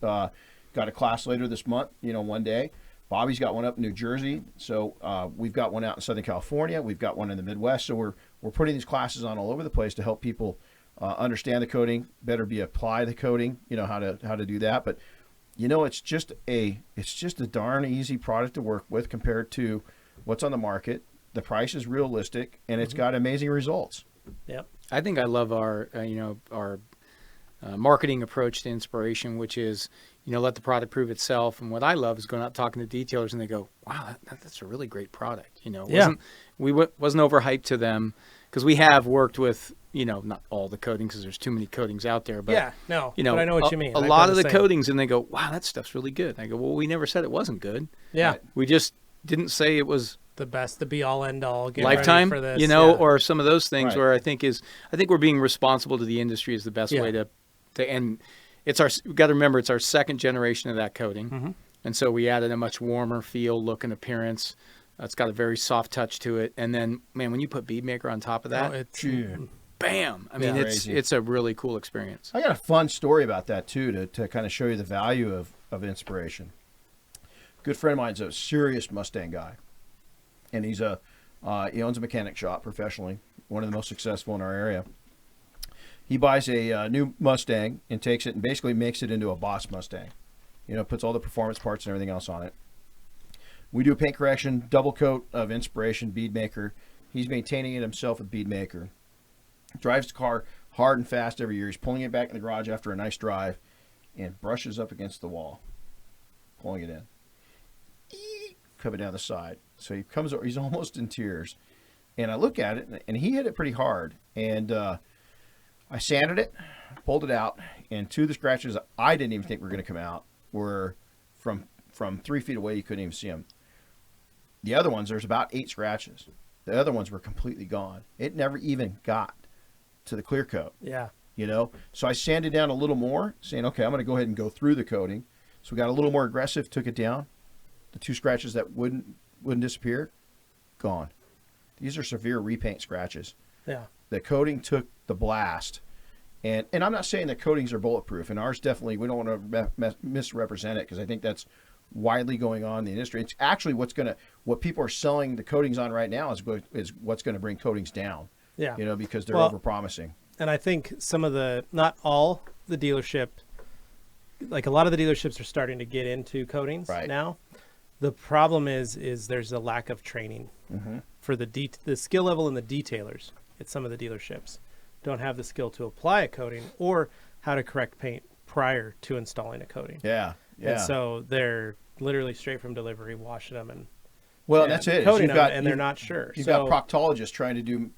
got a class later this month, one day. Bobby's got one up in New Jersey. So we've got one out in Southern California. We've got one in the Midwest. So we're putting these classes on all over the place to help people understand the coating, better apply the coating, how to do that. But it's just a darn easy product to work with compared to what's on the market. The price is realistic, and it's got amazing results. Yep. I think I love our marketing approach to Inspiration, which is, let the product prove itself. And what I love is going out talking to detailers, and they go, "Wow, that's a really great product." Wasn't overhyped to them because we have worked with, not all the coatings because there's too many coatings out there. But but I know what you mean. A lot of the coatings, and they go, "Wow, that stuff's really good." And I go, "Well, we never said it wasn't good. Yeah, we just didn't say it was." The best, the be all end all. Get lifetime ready for this. Or some of those things where I think we're being responsible to the industry is the best way to and we've got to remember it's our second generation of that coating. And so we added a much warmer feel, look, and appearance. It's got a very soft touch to it. And then, man, when you put Bead Maker on top of that, bam! I mean, it's a really cool experience. I got a fun story about that too to kind of show you the value of Inspiration. Good friend of mine's a serious Mustang guy. And he owns a mechanic shop professionally, one of the most successful in our area. He buys a new Mustang and takes it and basically makes it into a boss Mustang. Puts all the performance parts and everything else on it. We do a paint correction, double coat of Inspiration, Bead Maker. He's maintaining it himself with Bead Maker. Drives the car hard and fast every year. He's pulling it back in the garage after a nice drive and brushes up against the wall, pulling it in. Coming down the side. So he comes over, he's almost in tears. And I look at it, and he hit it pretty hard. And I sanded it, pulled it out, and two of the scratches I didn't even think were going to come out were from 3 feet away. You couldn't even see them. The other ones, there's about 8 scratches. The other ones were completely gone. It never even got to the clear coat. Yeah. So I sanded down a little more, saying, okay, I'm going to go ahead and go through the coating. So we got a little more aggressive, took it down. The 2 scratches that wouldn't disappear, gone. These are severe repaint scratches. Yeah. The coating took the blast. And I'm not saying that coatings are bulletproof, and ours definitely, we don't want to misrepresent it because I think that's widely going on in the industry. It's actually what people are selling the coatings on right now is what's going to bring coatings down. Yeah. Because they're overpromising. And I think not all the dealership, like a lot of the dealerships are starting to get into coatings now. The problem is there's a lack of training for the skill level in the detailers at some of the dealerships. Don't have the skill to apply a coating or how to correct paint prior to installing a coating. Yeah. And so they're literally straight from delivery washing them and that's it. Coating them, and they're not sure. You've got proctologists trying to do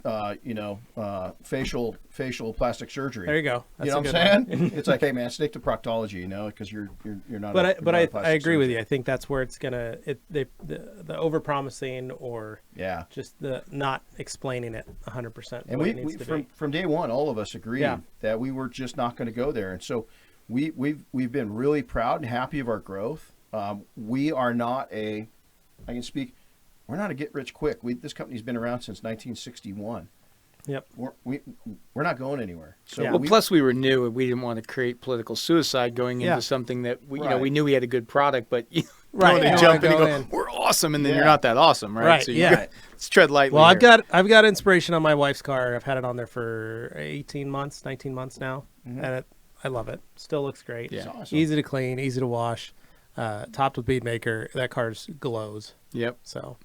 facial plastic surgery. There you go. That's what I'm saying? It's like, hey man, stick to proctology, because you're not. But I agree with you. I think that's where it's gonna the overpromising or just the not explaining it 100%. And we from day one, all of us agreed that we were just not going to go there. And so we've been really proud and happy of our growth. We are not I can speak, we're not a get rich quick. This company's been around since 1961. Yep. We're not going anywhere. So Yeah. Well, plus we were new and we didn't want to create political suicide going into something that we, Right. we knew we had a good product, but Right. they You jump in wanna and go go, we're awesome, and then Yeah. you're not that awesome, right? Right, So yeah. let's tread lightly. Well, here. I've got inspiration on my wife's car. I've had it on there for 18 months, 19 months now, and I love it. Still looks great. Yeah. awesome. Easy to clean, easy to wash. Topped with Bead Maker. That car's glows. Yep. So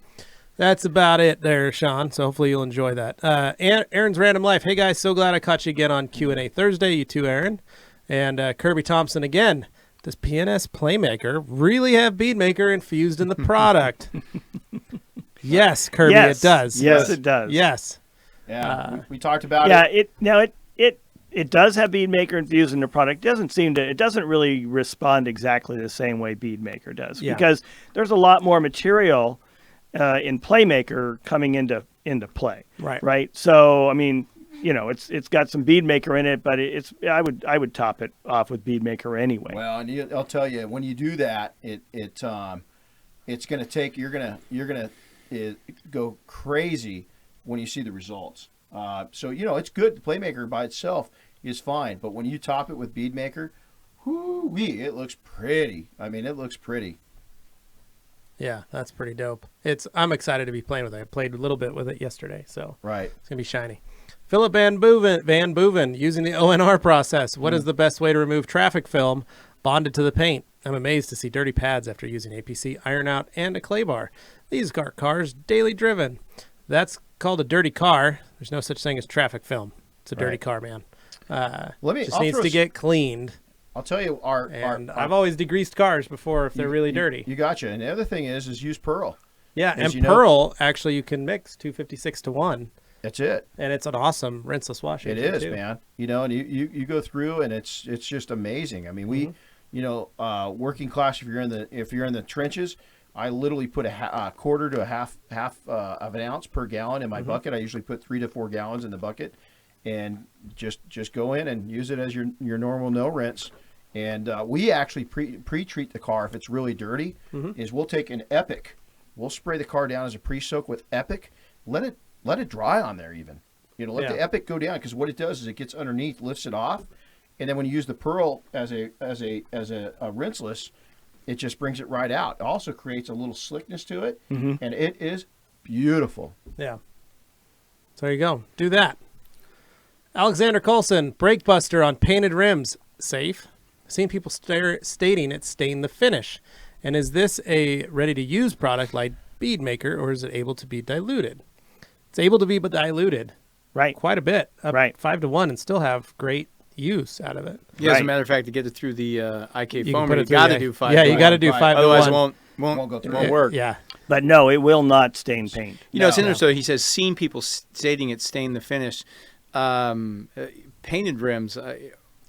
that's about it there, Sean. So hopefully you'll enjoy that. Aaron's Random Life. Hey guys, so glad I caught you again on Q&A Thursday. You too, Aaron. And Kirby Thompson again. Does PNS Playmaker really have Bead Maker infused in the product? Yes, Kirby, Yes. it does. Yes, it does. Yes. Yeah, we talked about Yeah, it. it does have Bead Maker infused in the product. It doesn't really respond exactly the same way Bead Maker does, Yeah. because there's a lot more material in Playmaker coming into play. Right. Right. So I mean, it's got some Bead Maker in it, but I would top it off with Bead Maker anyway. Well, and I'll tell you, when you do that, it's going to take you're gonna go crazy when you see the results. So it's good. The Playmaker by itself is fine, but when you top it with Bead Maker, whoo-wee, it looks pretty. I mean, it looks pretty. Yeah, that's pretty dope. I'm excited to be playing with it. I played a little bit with it yesterday, so Right. it's gonna be shiny. Philip Van Boeven using the ONR process. What is the best way to remove traffic film bonded to the paint? I'm amazed to see dirty pads after using APC, iron out, and a clay bar. These are cars daily driven. That's called a dirty car. There's no such thing as traffic film. It's a dirty Right. car, man. Just Just needs to get cleaned. I'll tell you, And I've always degreased cars before if they're really dirty. You gotcha. And the other thing is use Pearl. Yeah, As and you know- Pearl, actually, you can mix 256 to 1, That's it. and it's an awesome rinseless wash It agent, is, too. man. And you go through, and it's just amazing. I mean, we, working class. If you're in the trenches, I literally put a quarter to a half of an ounce per gallon in my bucket. I usually put 3 to 4 gallons in the bucket, and just go in and use it as your normal no rinse. And we actually pre-treat the car if it's really dirty. Is we'll take an Epic, we'll spray the car down as a pre-soak with Epic, let it dry on there even. Let the Epic go down, because what it does is it gets underneath, lifts it off, and then when you use the Pearl as a rinseless, it just brings it right out. It also creates a little slickness to it, and it is beautiful. Yeah. So there you go. Do that. Alexander Colson, brake buster on painted rims. Safe? I've seen people stating it stained the finish. And is this a ready-to-use product like Bead Maker, or is it able to be diluted? It's able to be diluted Right. quite a bit, up Right. 5 to 1, and still have great use out of it. Yeah, as a Right. matter of fact, to get it through the IK You can foamer, put you it through got to the- do 5 Yeah, to you got to 1. do 5 to Otherwise, 1. it won't go work. Yeah. But no, it will not stain paint. It's No. interesting. He says, seen people stating it stained the finish. Painted rims.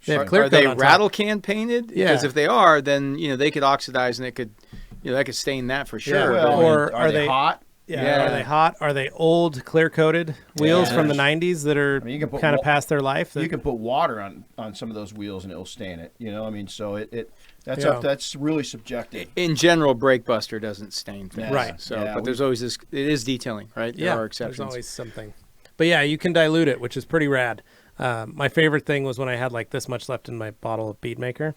They have clear Are they coat on top. rattle can painted? Yeah. Because if they are, then they could oxidize and it could, that could stain that for sure. Yeah, But- or are they hot? Yeah. Are they hot? Are they old clear-coated wheels from the 90s that are you can put kind of past their life? You can put water on some of those wheels and it'll stain it. So that's Yeah. that's really subjective. in general, brake buster doesn't stain things. Right. So, Yeah, but there's always this. It is detailing, right? There are exceptions. There's always something. But yeah, you can dilute it, which is pretty rad. My favorite thing was when I had like this much left in my bottle of Bead Maker,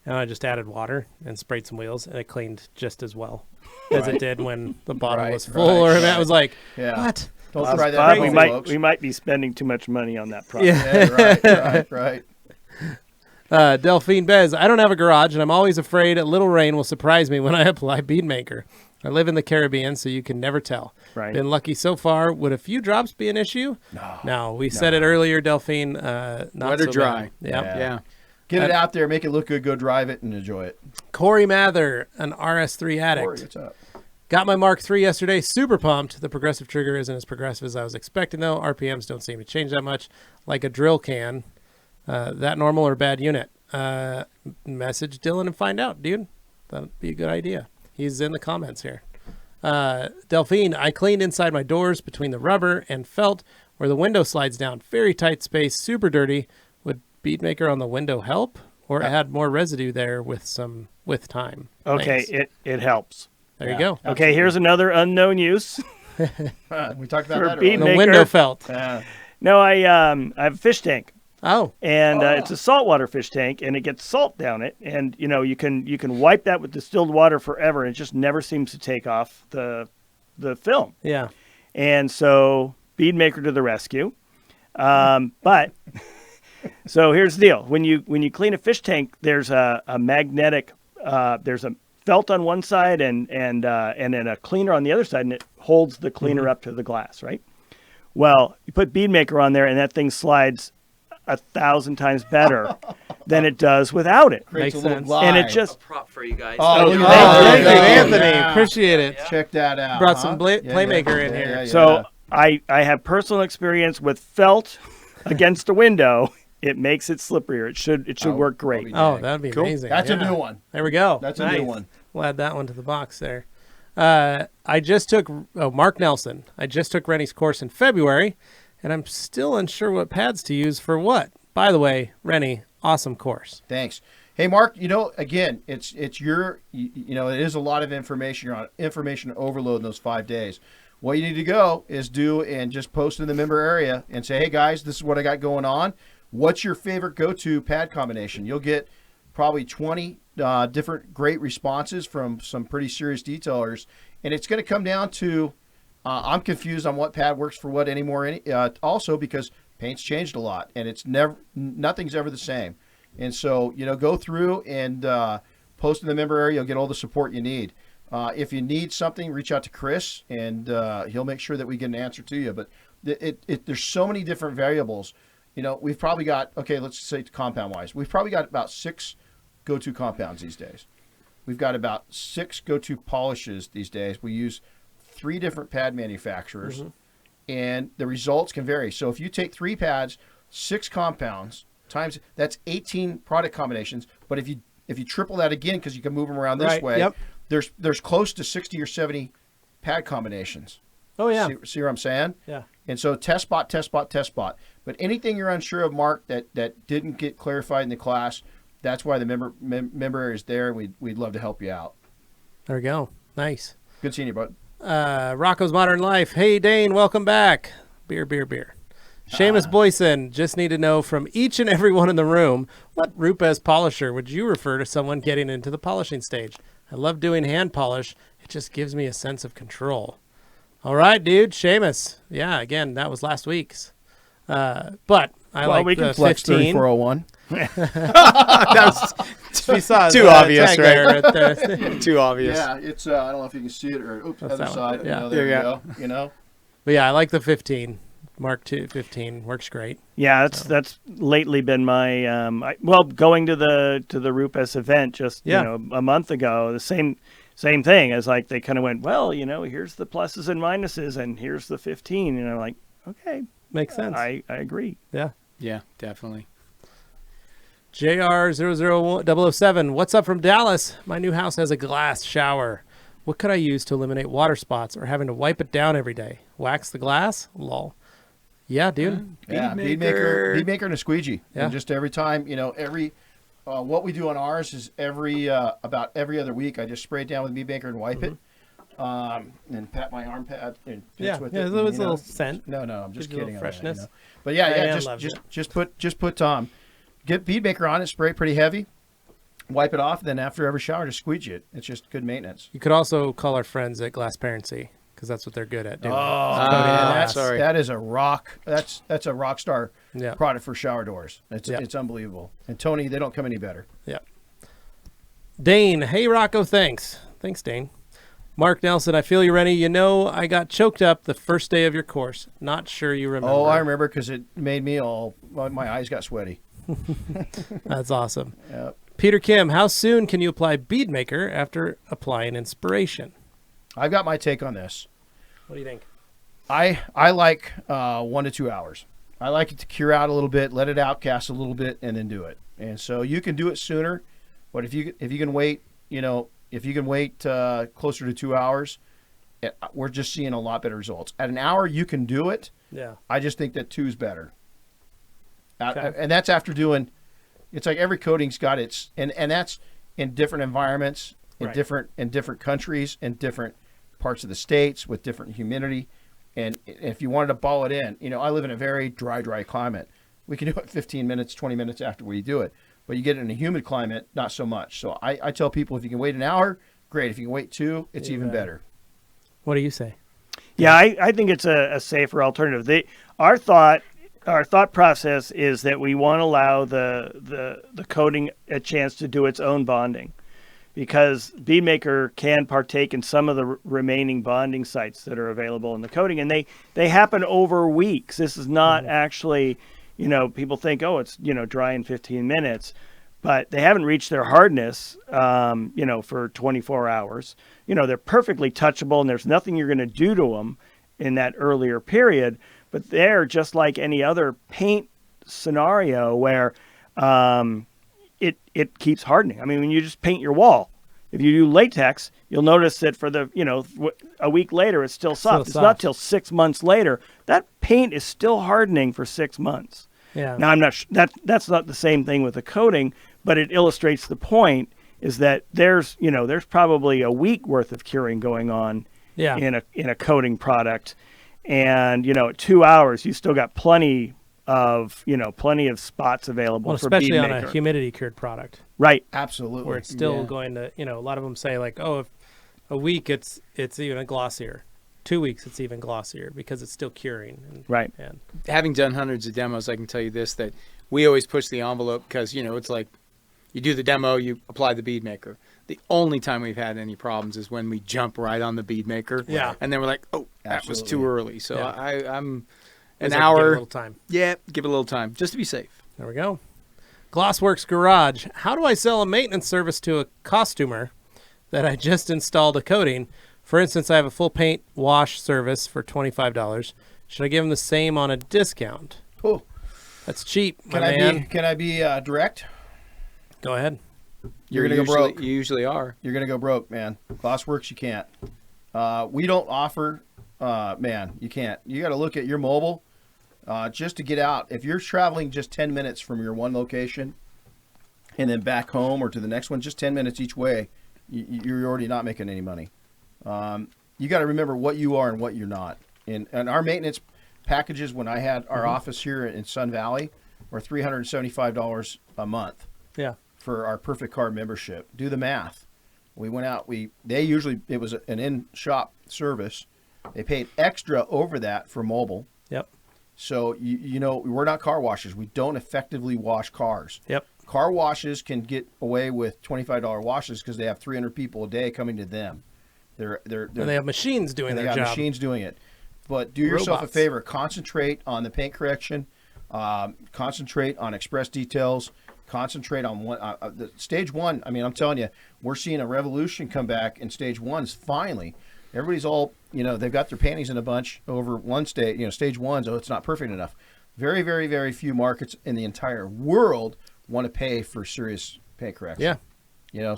and I just added water and sprayed some wheels, and it cleaned just as well as it did when the bottle was full. Or I was like, what? Don't Bob, try that, we folks. might be spending too much money on that product. Yeah. Right. Delphine Bez, I don't have a garage, and I'm always afraid a little rain will surprise me when I apply Bead Maker. I live in the Caribbean, so you can never tell. Right. Been lucky so far. Would a few drops be an issue? No. We said it earlier, Delphine. Not Wet or so dry. bad. Yep. Yeah. Get it out there, make it look good, go drive it, and enjoy it. Corey Mather, an RS3 addict. Corey, what's up? Got my Mark III yesterday. Super pumped. The progressive trigger isn't as progressive as I was expecting, though. RPMs don't seem to change that much. Like a drill can. That normal or bad unit? Message Dylan and find out, dude. That'd be a good idea. He's in the comments here. Delphine, I cleaned inside my doors between the rubber and felt where the window slides down. Very tight space, super dirty. Would Bead Maker on the window help? or it had more residue there with time. Okay, Thanks. it helps. There you go. Okay, here's another unknown use. We talked about For that Bead The earlier. Maker. window felt. No, I have a fish tank. Oh, And it's a saltwater fish tank, and it gets salt down it, and you can wipe that with distilled water forever, and it just never seems to take off the film. yeah. And so Bead Maker to the rescue. But so here's the deal: when you clean a fish tank, there's a magnetic, there's a felt on one side and then a cleaner on the other side, and it holds the cleaner up to the glass, right? Well, you put Bead Maker on there, and that thing slides 1,000 times better than it does without it. Creates Makes a little sense. glide. And it just Prop for you guys. Oh, look at Thank that. you, There Anthony. Yeah. Appreciate it. Check that out. Brought some Playmaker in Yeah, here. yeah, yeah. so I have personal experience with felt against a window. It makes it slipperier. It should work great. Oh, that'd be amazing. That's a Yeah. new one. There we go. That's a Nice. new one. We'll add that one to the box there. I just took Mark Nelson. I just took Rennie's course in February, and I'm still unsure what pads to use for what. By the way, Renny, awesome course. Thanks. Hey, Mark, again, it's your, it is a lot of information. You're on information overload in those 5 days. What you need to go is and just post in the member area and say, hey, guys, this is what I got going on. What's your favorite go-to pad combination? You'll get probably 20 different great responses from some pretty serious detailers. And it's going to come down to, I'm confused on what pad works for what anymore. Also because paint's changed a lot and nothing's ever the same. And so, go through and post in the member area. You'll get all the support you need. If you need something, reach out to Chris and he'll make sure that we get an answer to you. But there's so many different variables. We've probably got, let's say compound wise, we've probably got about 6 go-to compounds these days. We've got about 6 go-to polishes these days. We use 3 different pad manufacturers, and the results can vary. So if you take 3 pads, 6 compounds, times that's 18 product combinations. But if you triple that again, because you can move them around this way, Yep. there's close to 60 or 70 pad combinations. Oh, yeah. See what I'm saying? Yeah. And so test spot. But anything you're unsure of, Mark, that didn't get clarified in the class, that's why the member area is there. We'd love to help you out. There we go. Nice. Good seeing you, bud. Rocco's Modern Life. Hey, Dane, welcome back. Beer. Seamus Boyson, just need to know from each and every one in the room, what Rupes polisher would you refer to someone getting into the polishing stage? I love doing hand polish. It just gives me a sense of control. All right, dude, Seamus. Yeah, again, that was last week's. But I like we the can Flex 15. 3401. That We saw Too the obvious, tag right? there at the- was too obvious. Yeah, it's I don't know if you can see it or other that one. side. Yeah. There There you you go. But yeah, I like the 15. Mark II 15 works great. Yeah, that's lately been my going to the Rupes event just a month ago. The same thing as like they kind of went, well, here's the pluses and minuses, and here's the 15, and I'm like, okay, Makes sense. I agree. Yeah. Yeah, definitely. JR007, what's up from Dallas? My new house has a glass shower. What could I use to eliminate water spots or having to wipe it down every day? Wax the glass? Lol. Yeah, dude. Yeah, Bead Bead Maker and a squeegee. Yeah. And just every time, what we do on ours is about every other week, I just spray it down with Bead Maker and wipe it. And pat my arm pad and Yeah, pitch with yeah, it. there was and, a little scent. No, I'm just Gives you a kidding. little on that, freshness. But yeah, Diane loves just put get Bead Maker on it, spray it pretty heavy, wipe it off, then after every shower, just squeegee it. It's just good maintenance. You could also call our friends at Glassparency because that's what they're good at doing. Sorry. That is a rock. That's a rock star Yeah. product for shower doors. It's unbelievable. And Tony, they don't come any better. Yeah. Dane, hey Rocco, thanks. Thanks, Dane. Mark Nelson, I feel you, Renny. I got choked up the first day of your course. Not sure you remember. Oh, I remember because it made me my eyes got sweaty. That's awesome. Yep. Peter Kim, how soon can you apply Bead Maker after applying Inspiration? I've got my take on this. What do you think? I like 1 to 2 hours. I like it to cure out a little bit, let it outcast a little bit, and then do it. And so you can do it sooner, but if you can wait, closer to 2 hours, we're just seeing a lot better results. At an hour, you can do it. Yeah. I just think that 2 is better. Okay. And that's after doing, It's like every coating's got its, and that's in different environments, in Right. different countries, in different parts of the states with different humidity. And if you wanted to ball it in, I live in a very dry climate. We can do it 15 minutes, 20 minutes after we do it. But you get it in a humid climate, not so much. So I tell people if you can wait an hour, great. If you can wait 2, it's even better. What do you say? Yeah, I think it's a safer alternative. Our thought process is that we want to allow the coating a chance to do its own bonding, because Bead Maker can partake in some of the remaining bonding sites that are available in the coating, and they happen over weeks. This is not actually, people think, oh, it's dry in 15 minutes, but they haven't reached their hardness, for 24 hours. They're perfectly touchable, and there's nothing you're going to do to them in that earlier period. But they're just like any other paint scenario where it keeps hardening. I mean, when you just paint your wall, if you do latex, you'll notice that for a week later, it's still soft. It's not till 6 months later. That paint is still hardening for 6 months. Yeah. Now, I'm not that's not the same thing with the coating, but it illustrates the point is that there's probably a week worth of curing going on in a coating product. And, at 2 hours, you still got plenty of spots available for Bead especially Maker. on a humidity cured product. Right. Absolutely. Where it's still going to, a lot of them say like, oh, if a week it's even glossier. 2 weeks it's even glossier because it's still curing. Right. And Having done hundreds of demos, I can tell you this, that we always push the envelope because, it's like you do the demo, you apply the Bead Maker. The only time we've had any problems is when we jump right on the Bead Maker. Yeah. And then we're like, oh, that was too early. So Yeah. I'm It's an like, hour. give it a little time. Yeah, give it a little time just to be safe. There we go. Glossworks Garage. How do I sell a maintenance service to a costumer that I just installed a coating? For instance, I have a full paint wash service for $25. Should I give them the same on a discount? Oh, That's cheap, my can man. I be direct? Go ahead. You're gonna go broke. You usually are. You're gonna go broke, man. Glossworks, you can't. We don't offer. Man, you can't. You got to look at your mobile just to get out. If you're traveling just 10 minutes from your one location and then back home or to the next one, just 10 minutes each way, you're already not making any money. You got to remember what you are and what you're not. And our maintenance packages, when I had our office here in Sun Valley, were $375 a month. Yeah. For our Perfect Car membership. Do the math. We went out. It was an in-shop service. They paid extra over that for mobile. Yep. So we're not car washers. We don't effectively wash cars. Yep. Car washes can get away with $25 washes because they have 300 people a day coming to them. And they have machines doing their got job. machines doing it. But do yourself a Robots. favor. Concentrate on the paint correction. Concentrate on express details. Concentrate on the stage one. I mean, I'm telling you, we're seeing a revolution come back in stage ones. Finally, everybody's all, they've got their panties in a bunch over one stage, stage one. So it's not perfect enough. Very, very, very few markets in the entire world want to pay for serious paint correction. Yeah.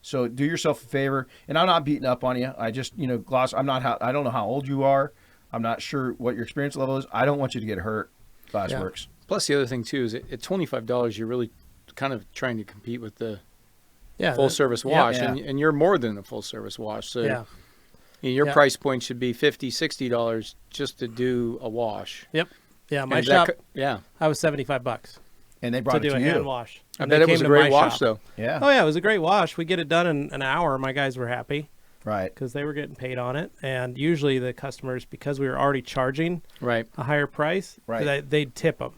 So do yourself a favor. And I'm not beating up on you. I just, Gloss, I don't know how old you are. I'm not sure what your experience level is. I don't want you to get hurt. Glassworks. Plus, the other thing, too, is at $25, you're really kind of trying to compete with the Yeah. full-service yeah, wash, and you're more than a full-service wash. So your Yeah. price point should be $50, $60 just to do a wash. Yep. Yeah. My And shop, I was $75 And they to brought do it a to hand you. wash. I And bet they it was came a to great my wash, shop. though. Yeah. Oh, yeah. It was a great wash. We get it done in an hour. My guys were happy Right. because they were getting paid on it. And usually the customers, because we were already charging Right. a higher price, Right. they'd tip them.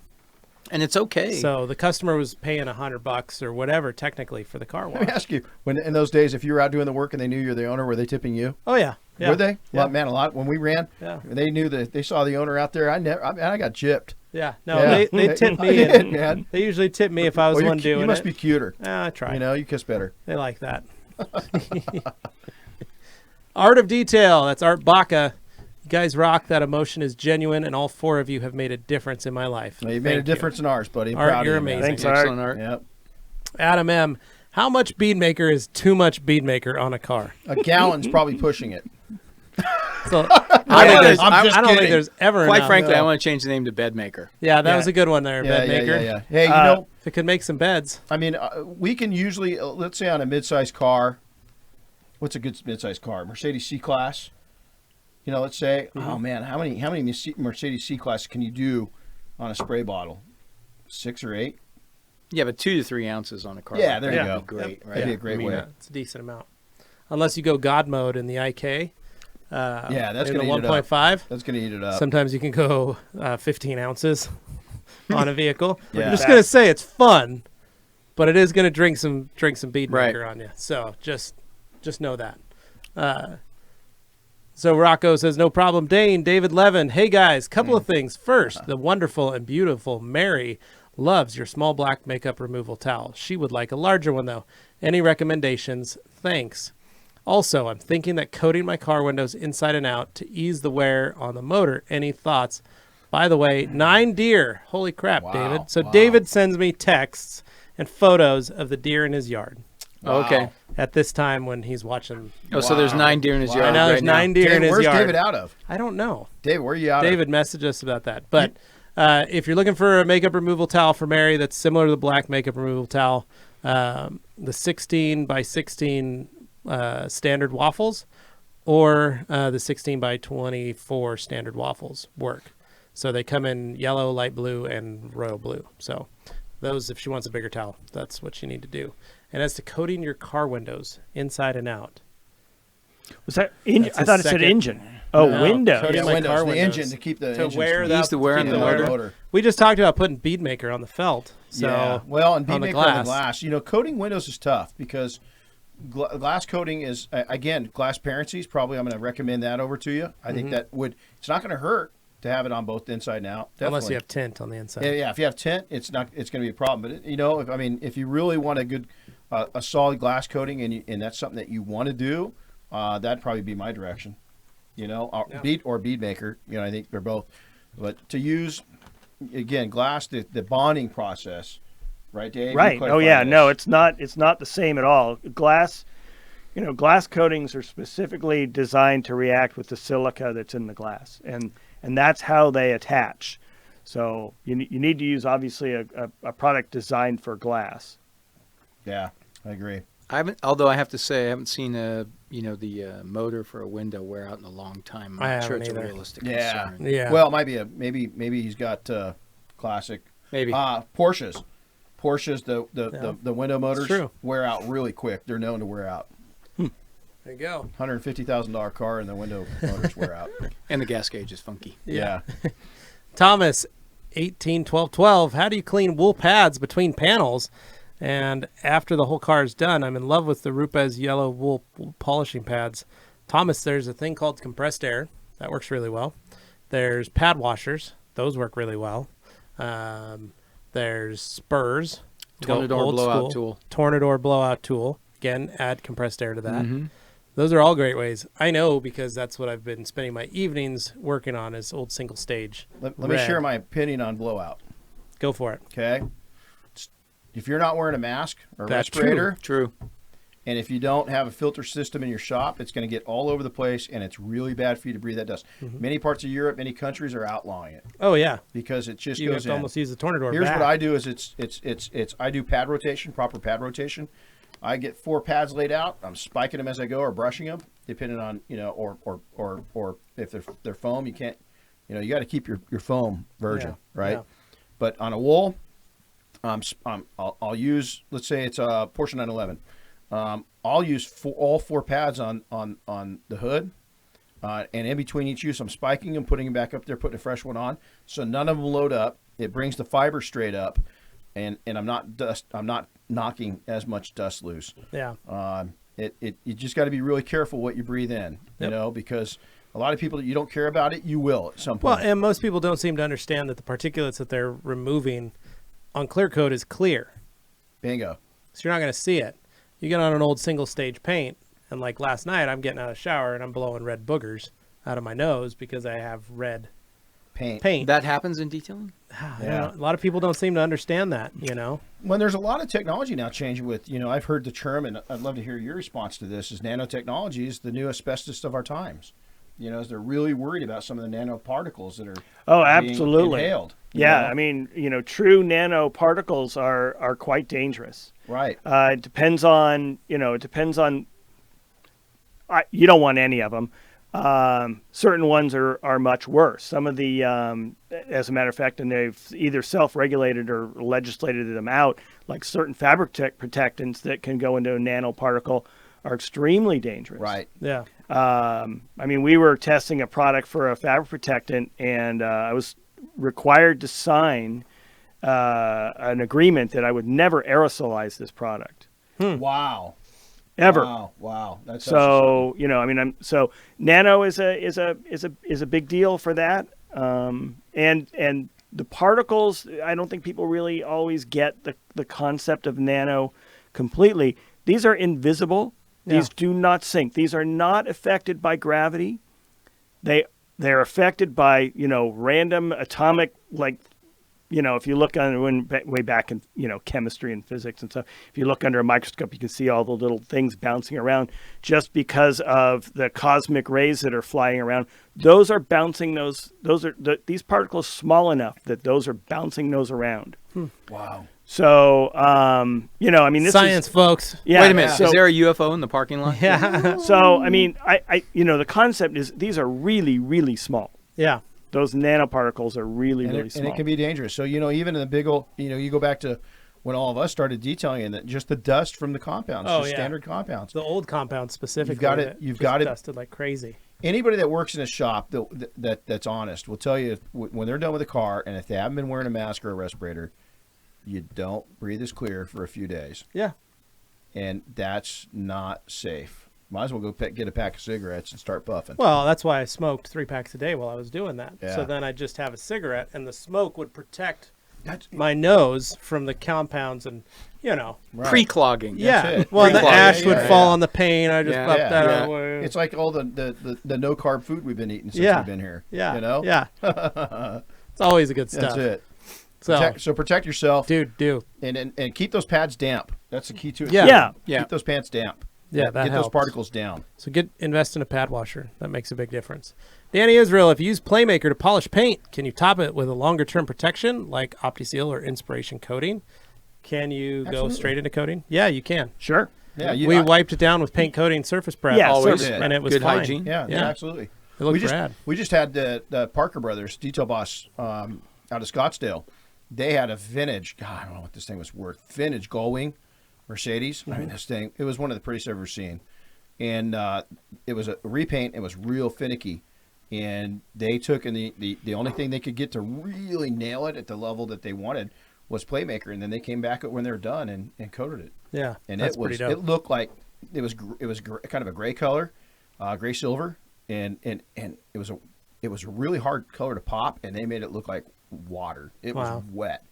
And it's okay. So the customer was paying $100 or whatever technically for the car Let me wash. ask you, when in those days, if you were out doing the work and they knew you're the owner, were they tipping you? Oh yeah, yeah. Were they? Yeah. Man, a lot. When we ran, Yeah. they knew that they saw the owner out there. I got gypped. Yeah. No, Yeah. they tipped me. They did, And man. they usually tip me if I was Well, the one doing you must it. be cuter. I try. You kiss better. They like that. Art of Detail. That's Art Baca. You guys rock. That emotion is genuine, and all four of you have made a difference in my life. Well, you made a Thank you. different in ours, buddy. I'm Art, proud you're of you, man. amazing. Thanks, Art. Excellent art. Yep. Adam M. How much Bead Maker is too much Bead Maker on a car? A gallon's probably pushing it. So I don't I'm just I don't think kidding. there's ever Quite enough. frankly, I want to change the name to Bed Maker. Yeah, that Yeah. was a good one there, Bed Maker. Yeah. Hey, you know, If it could make some beds. I mean, we can usually, let's say on a mid-sized car, what's a good mid-sized car? Mercedes C-Class. You know, let's say, oh man, how many Mercedes C-Class can you do on a spray bottle? 6 or 8? Yeah, but 2 to 3 ounces on a car. Yeah, like there that you would go. be great, right? That'd be a great way. It's a decent amount. Unless you go God mode in the IK. Yeah, that's in going the to eat it up. 1.5. That's going to eat it up. Sometimes you can go 15 ounces on a vehicle. Yeah. I'm just going to say it's fun, but it is going to drink some Bead Right. Maker on you. So just know that. So Rocco says, no problem. Dane, David Levin. Hey, guys, couple of things. First, the wonderful and beautiful Mary loves your small black makeup removal towel. She would like a larger one, though. Any recommendations? Thanks. Also, I'm thinking that coating my car windows inside and out to ease the wear on the motor. Any thoughts? By the way, 9 deer. Holy crap, Wow, David. So wow. David sends me texts and photos of the deer in his yard Oh, okay. at this time when he's watching. Oh, so there's 9 deer in his Wow. yard I know there's right now. 9 deer in his Where's yard. David out of? I don't know. David, where are you out of? David messaged us about that. But if you're looking for a makeup removal towel for Mary that's similar to the black makeup removal towel, the 16 by 16 standard waffles or the 16 by 24 standard waffles work. So they come in yellow, light blue, and royal blue. So those, if she wants a bigger towel, that's what you need to do. And as to coating your car windows inside and out. Was that That's I his thought it said second- engine. Oh, No, window. coating Yeah, my windows, car the windows. engine to keep the To engine wear smooth. that- Ease the wear on keep the the motor. We just talked about putting Bead Maker on the felt. So yeah. Well, and on Bead the Maker on the glass. glass. You know, coating windows is tough because glass coating is, again, glass parencies. Probably I'm going to recommend that over to you. I think that would, it's not going to hurt to have it on both inside and out. Definitely. unless you have tint on the inside. Yeah, if you have tint, it's going to be a problem. But you know, if you really want a good, a solid glass coating, and that's something that you want to do, that'd probably be my direction. You know, Bead Maker. You know, I think they're both. But to use, again, glass, the bonding process, right, Dave? You Right. clarify Oh yeah. this. No, it's not the same at all. Glass, glass coatings are specifically designed to react with the silica that's in the glass, and that's how they attach. So you need to use obviously a product designed for glass. Yeah, I agree. Although I have to say, I haven't seen the motor for a window wear out in a long time. I I'm not sure haven't it's a either. realistic Yeah. concern. Yeah. Well, it might be maybe he's got classic. Maybe. Porsches, the window motors true. wear out really quick. They're known to wear out. There you go. $150,000 car and the window motors wear out. And the gas gauge is funky. Yeah. Thomas, 181212. How do you clean wool pads between panels? And after the whole car is done, I'm in love with the Rupes yellow wool polishing pads. Thomas, there's a thing called compressed air. That works really well. There's pad washers. Those work really well. There's spurs. Go Tornador old blowout school. tool. Tornador blowout tool. Again, add compressed air to that. Mhm. Those are all great ways. I know because that's what I've been spending my evenings working on is old single stage. Let me share my opinion on blowout. Go for it. Okay. If you're not wearing a mask or a That's respirator, True. and if you don't have a filter system in your shop, it's going to get all over the place, and it's really bad for you to breathe that dust. Many parts of Europe, many countries are outlawing it Oh, yeah. because it just You have goes to in. almost use the Tornador Here's back. what I do: is it's I do pad rotation, proper pad rotation. I get 4 pads laid out. I'm spiking them as I go or brushing them, depending on or if they're foam, you can't. You got to keep your foam virgin, Yeah, right? yeah. But on a wool, I'll use, let's say it's a Porsche 911. I'll use all 4 pads on the hood, and in between each use, I'm spiking them, putting them back up there, putting a fresh one on, so none of them load up. It brings the fiber straight up, and I'm not knocking as much dust loose. Yeah. You just got to be really careful what you breathe in, Yep. because a lot of people that you don't care about it, you will at some Well, point. and most people don't seem to understand that the particulates that they're removing on clear coat is clear. Bingo. So you're not going to see it. You get on an old single stage paint, and like last night, I'm getting out of the shower and I'm blowing red boogers out of my nose because I have red paint. That happens in detailing? A lot of people don't seem to understand that, When there's a lot of technology now changing with, I've heard the term, and I'd love to hear your response to this, is nanotechnology is the new asbestos of our times. You know, as they're really worried about some of the nanoparticles that are Oh, being absolutely. inhaled. you Yeah, know? I mean, true nanoparticles are quite dangerous. Right. It depends on, you don't want any of them. Certain ones are much worse. Some of the, as a matter of fact, and they've either self-regulated or legislated them out, like certain fabric protectants that can go into a nanoparticle are extremely dangerous. Right. Yeah. I mean, we were testing a product for a fabric protectant, and I was required to sign an agreement that I would never aerosolize this product. Wow. Ever. Wow. That's So so nano is a big deal for that, and the particles. I don't think people really always get the concept of nano completely. These are invisible. These do not sink. These are not affected by gravity. They're affected by random atomic, like, if you look way back in chemistry and physics and stuff, if you look under a microscope, you can see all the little things bouncing around just because of the cosmic rays that are flying around. Those are bouncing these particles small enough that those are bouncing those around. Wow. So, I mean, this Science, is, folks. yeah. Wait a minute. So, Is there a UFO in the parking lot? Yeah. so I mean, the concept is these are really, really small. Yeah. Those nanoparticles are really, really small. And it can be dangerous. So, even in the big old, you go back to when all of us started detailing and that just the dust from the compounds, just standard compounds. The old compound specifically. You've got it. Dusted like crazy. Anybody that works in a shop that's honest will tell you when they're done with a car and if they haven't been wearing a mask or a respirator, you don't breathe as clear for a few days. Yeah. And that's not safe. Might as well go get a pack of cigarettes and start puffing. Well, that's why I smoked 3 packs a day while I was doing that. Yeah. So then I just have a cigarette, and the smoke would protect my nose from the compounds, and Right. Pre-clogging. yeah. it. Well, and the Pre-clogging. ash would fall on the paint. I just Yeah. buffed Yeah. that Yeah. away. It's like all the no carb food we've been eating since Yeah. we've been here. Yeah. You know? Yeah. It's always a good stuff. That's it. So, Protect yourself dude, do. and keep those pads damp. That's the key to it. Yeah. Yeah. Keep those pants damp. Yeah, that Get helps. those particles down. So invest in a pad washer. That makes a big difference. Danny Israel, if you use Playmaker to polish paint, can you top it with a longer term protection like OptiSeal or Inspiration coating? Can you go Absolutely. straight into coating? Yeah, you can. Sure. Yeah. We wiped it down with paint coating surface prep. Yeah, Always. surface and it was Good fine. hygiene. Yeah, Yeah. absolutely. It looked rad. We just had the Parker Brothers detail boss out of Scottsdale. They had a vintage. God, I don't know what this thing was worth. Vintage Gullwing Mercedes. I mean, this thing. It was one of the prettiest I've ever seen, and it was a repaint. It was real finicky, and they took and the only thing they could get to really nail it at the level that they wanted was Playmaker, and then they came back when they were done and coated it. Yeah, And that's it was pretty dope. it looked like it was kind of a gray color, gray silver, and it was a really hard color to pop, and they made it look like water. It Wow. was wet.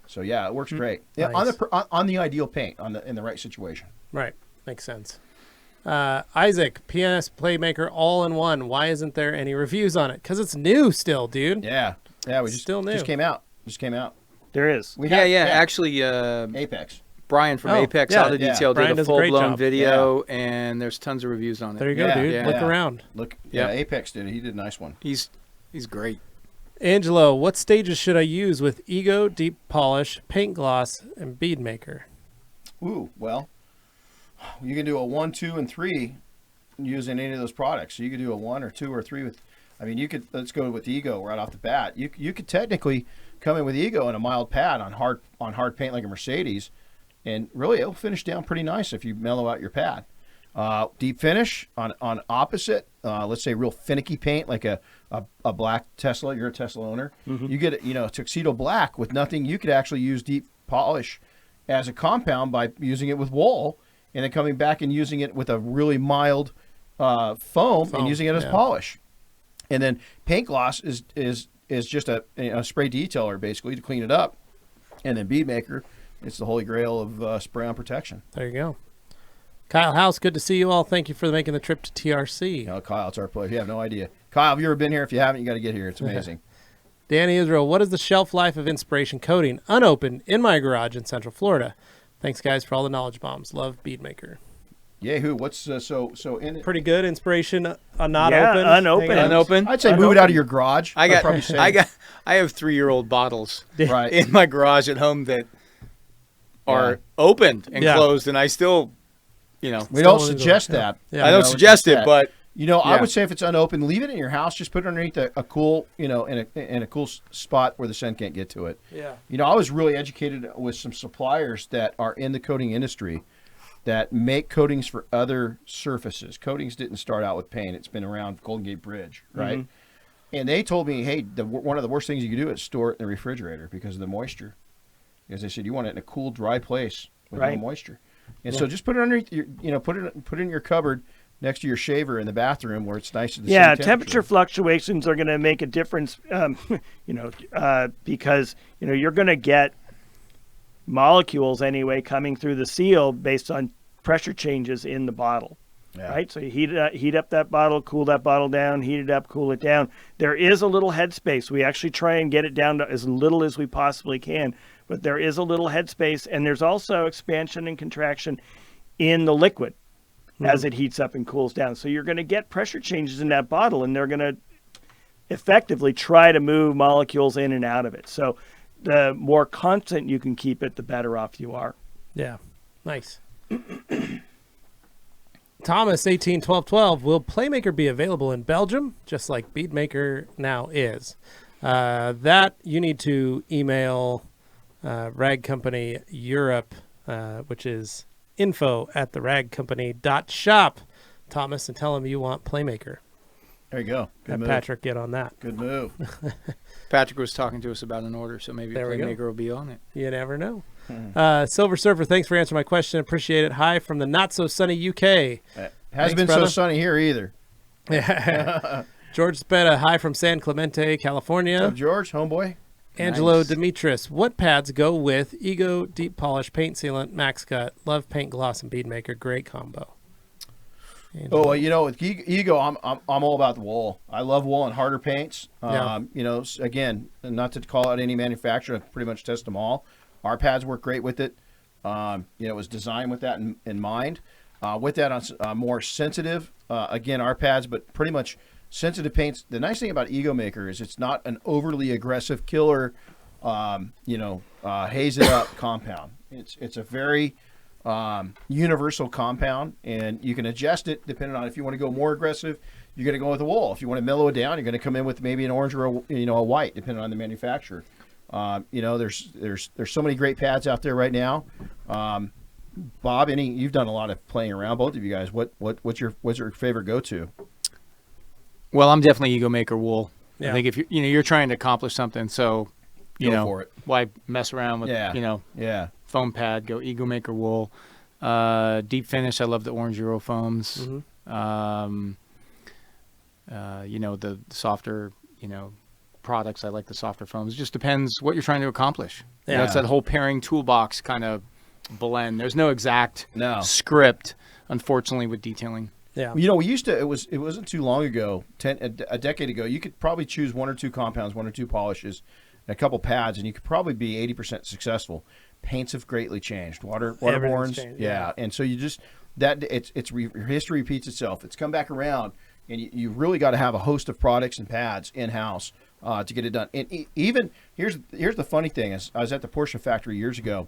So yeah, it works great. Yeah, Nice. on the ideal paint, in the right situation. Right. Makes sense. Isaac, PNS Playmaker all-in-one. Why isn't there any reviews on it? Because it's new still, dude. Yeah, we Still new. just came out. There is. We Yeah, had- Actually, Apex. Brian from Oh, Apex yeah. Auto Yeah. Detail Brian did a does a great full-blown job. video, and there's tons of reviews on it. There you go, Yeah, dude. yeah. Look around. Look, Yeah. Apex did it. He did a nice one. He's great. Angelo, what stages should I use with Ego, Deep Polish, Paint Gloss, and Bead Maker? Ooh, well, you can do a 1, 2, and 3 using any of those products. So you could do a 1 or 2 or 3 with. I mean, you could. Let's go with Ego right off the bat. You could technically come in with Ego and a mild pad on hard paint like a Mercedes, and really it'll finish down pretty nice if you mellow out your pad. Deep finish on opposite. Let's say real finicky paint like a black Tesla. You're a Tesla owner. You get a tuxedo black with nothing. You could actually use deep polish as a compound by using it with wool, and then coming back and using it with a really mild foam and using it as polish. And then paint gloss is just a spray detailer basically to clean it up, and then Bead Maker, it's the holy grail of spray on protection. There you go. Kyle House, good to see you all. Thank you for making the trip to TRC. Kyle, it's our pleasure. You have no idea. Kyle, have you ever been here? If you haven't, you got to get here. It's amazing. Danny Israel, what is the shelf life of Inspiration coating? Unopened in my garage in Central Florida. Thanks, guys, for all the knowledge bombs. Love Bead Maker. Yahoo! What's so in it? Pretty good inspiration. Not Yeah, open. unopened. Hanging out. Unopened. I'd say move it out of your garage. I I'd probably say. I have 3-year-old bottles Right. in my garage at home that are Yeah. opened and Yeah. closed, and I still, We Still don't illegal. suggest Yeah. that. Yeah. I don't suggest it, but I Yeah. would say if it's unopened, leave it in your house. Just put it underneath a cool, in a cool spot where the sun can't get to it. Yeah. I was really educated with some suppliers that are in the coating industry that make coatings for other surfaces. Coatings didn't start out with paint. It's been around Golden Gate Bridge, right? And they told me, hey, one of the worst things you can do is store it in the refrigerator because of the moisture. Because they said you want it in a cool, dry place with no moisture. And so just put it underneath your, put it in your cupboard next to your shaver in the bathroom where it's nice to the Yeah, same temperature fluctuations are going to make a difference, because you're going to get molecules anyway coming through the seal based on pressure changes in the bottle. Yeah. Right, so you heat up that bottle, cool that bottle down, heat it up, cool it down. There is a little headspace. We actually try and get it down to as little as we possibly can, but there is a little headspace, and there's also expansion and contraction in the liquid as it heats up and cools down. So you're going to get pressure changes in that bottle, and they're going to effectively try to move molecules in and out of it. So the more constant you can keep it, the better off you are. Yeah. Nice. Thomas 181212, will Playmaker be available in Belgium just like Beadmaker now is? That you need to email Rag Company Europe, which is info@theragcompany.shop, Thomas, and tell them you want Playmaker. There you go. Good Have move. Patrick get on that. Good move. Patrick was talking to us about an order, so maybe There we go. Playmaker will be on it. You never know. Silver Surfer, thanks for answering my question. Appreciate it. Hi from the not so sunny UK. Hasn't Thanks, been brother. so sunny here either. George Spetta, hi from San Clemente, California. So George, homeboy. Angelo Nice. Demetris, what pads go with Ego Deep Polish Paint Sealant Max Cut? Love Paint Gloss and Beadmaker. Great combo. Oh, well, with Ego, I'm all about the wool. I love wool and harder paints. Yeah. Again, not to call out any manufacturer, I pretty much test them all. Our pads work great with it. It was designed with that in mind. With that on more sensitive, again, our pads, but pretty much sensitive paints. The nice thing about Ego Maker is it's not an overly aggressive killer, haze it up compound. It's a very universal compound, and you can adjust it depending on if you want to go more aggressive, you're going to go with a wool. If you want to mellow it down, you're going to come in with maybe an orange or a white, depending on the manufacturer. There's so many great pads out there right now. Bob, you've done a lot of playing around, both of you guys. What's your favorite go-to? Well, I'm definitely Ego Maker wool. Yeah. I think if you're trying to accomplish something, so Go for it. why mess around with Yeah. foam pad? Go Ego Maker wool. Deep finish. I love the orange Euro foams. The softer products. I like the softer foams. It just depends what you're trying to accomplish. Yeah. It's that whole pairing toolbox kind of blend. There's no exact No. script, unfortunately, with detailing. Yeah. We used to. It wasn't too long ago, a decade ago. You could probably choose one or two compounds, one or two polishes, and a couple pads, and you could probably be 80% successful. Paints have greatly changed. Waterborns, changed, yeah. And so you just history repeats itself. It's come back around, and you really got to have a host of products and pads in house to get it done. And even here's the funny thing: is I was at the Porsche factory years ago,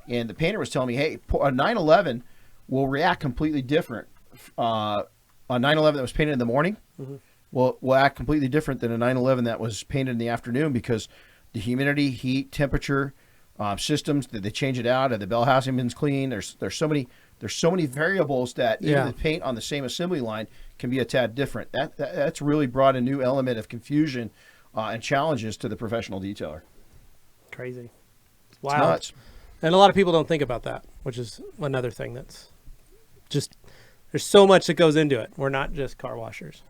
and the painter was telling me, hey, a 911 will react completely different. A 911 that was painted in the morning will act completely different than a 911 that was painted in the afternoon, because the humidity, heat, temperature, systems, did they change it out? Are the bell housing bins clean? There's so many variables that even the paint on the same assembly line can be a tad different. That's really brought a new element of confusion and challenges to the professional detailer. Crazy. It's Wow. nuts. And a lot of people don't think about that, which is another thing that's just, there's so much that goes into it. We're not just car washers.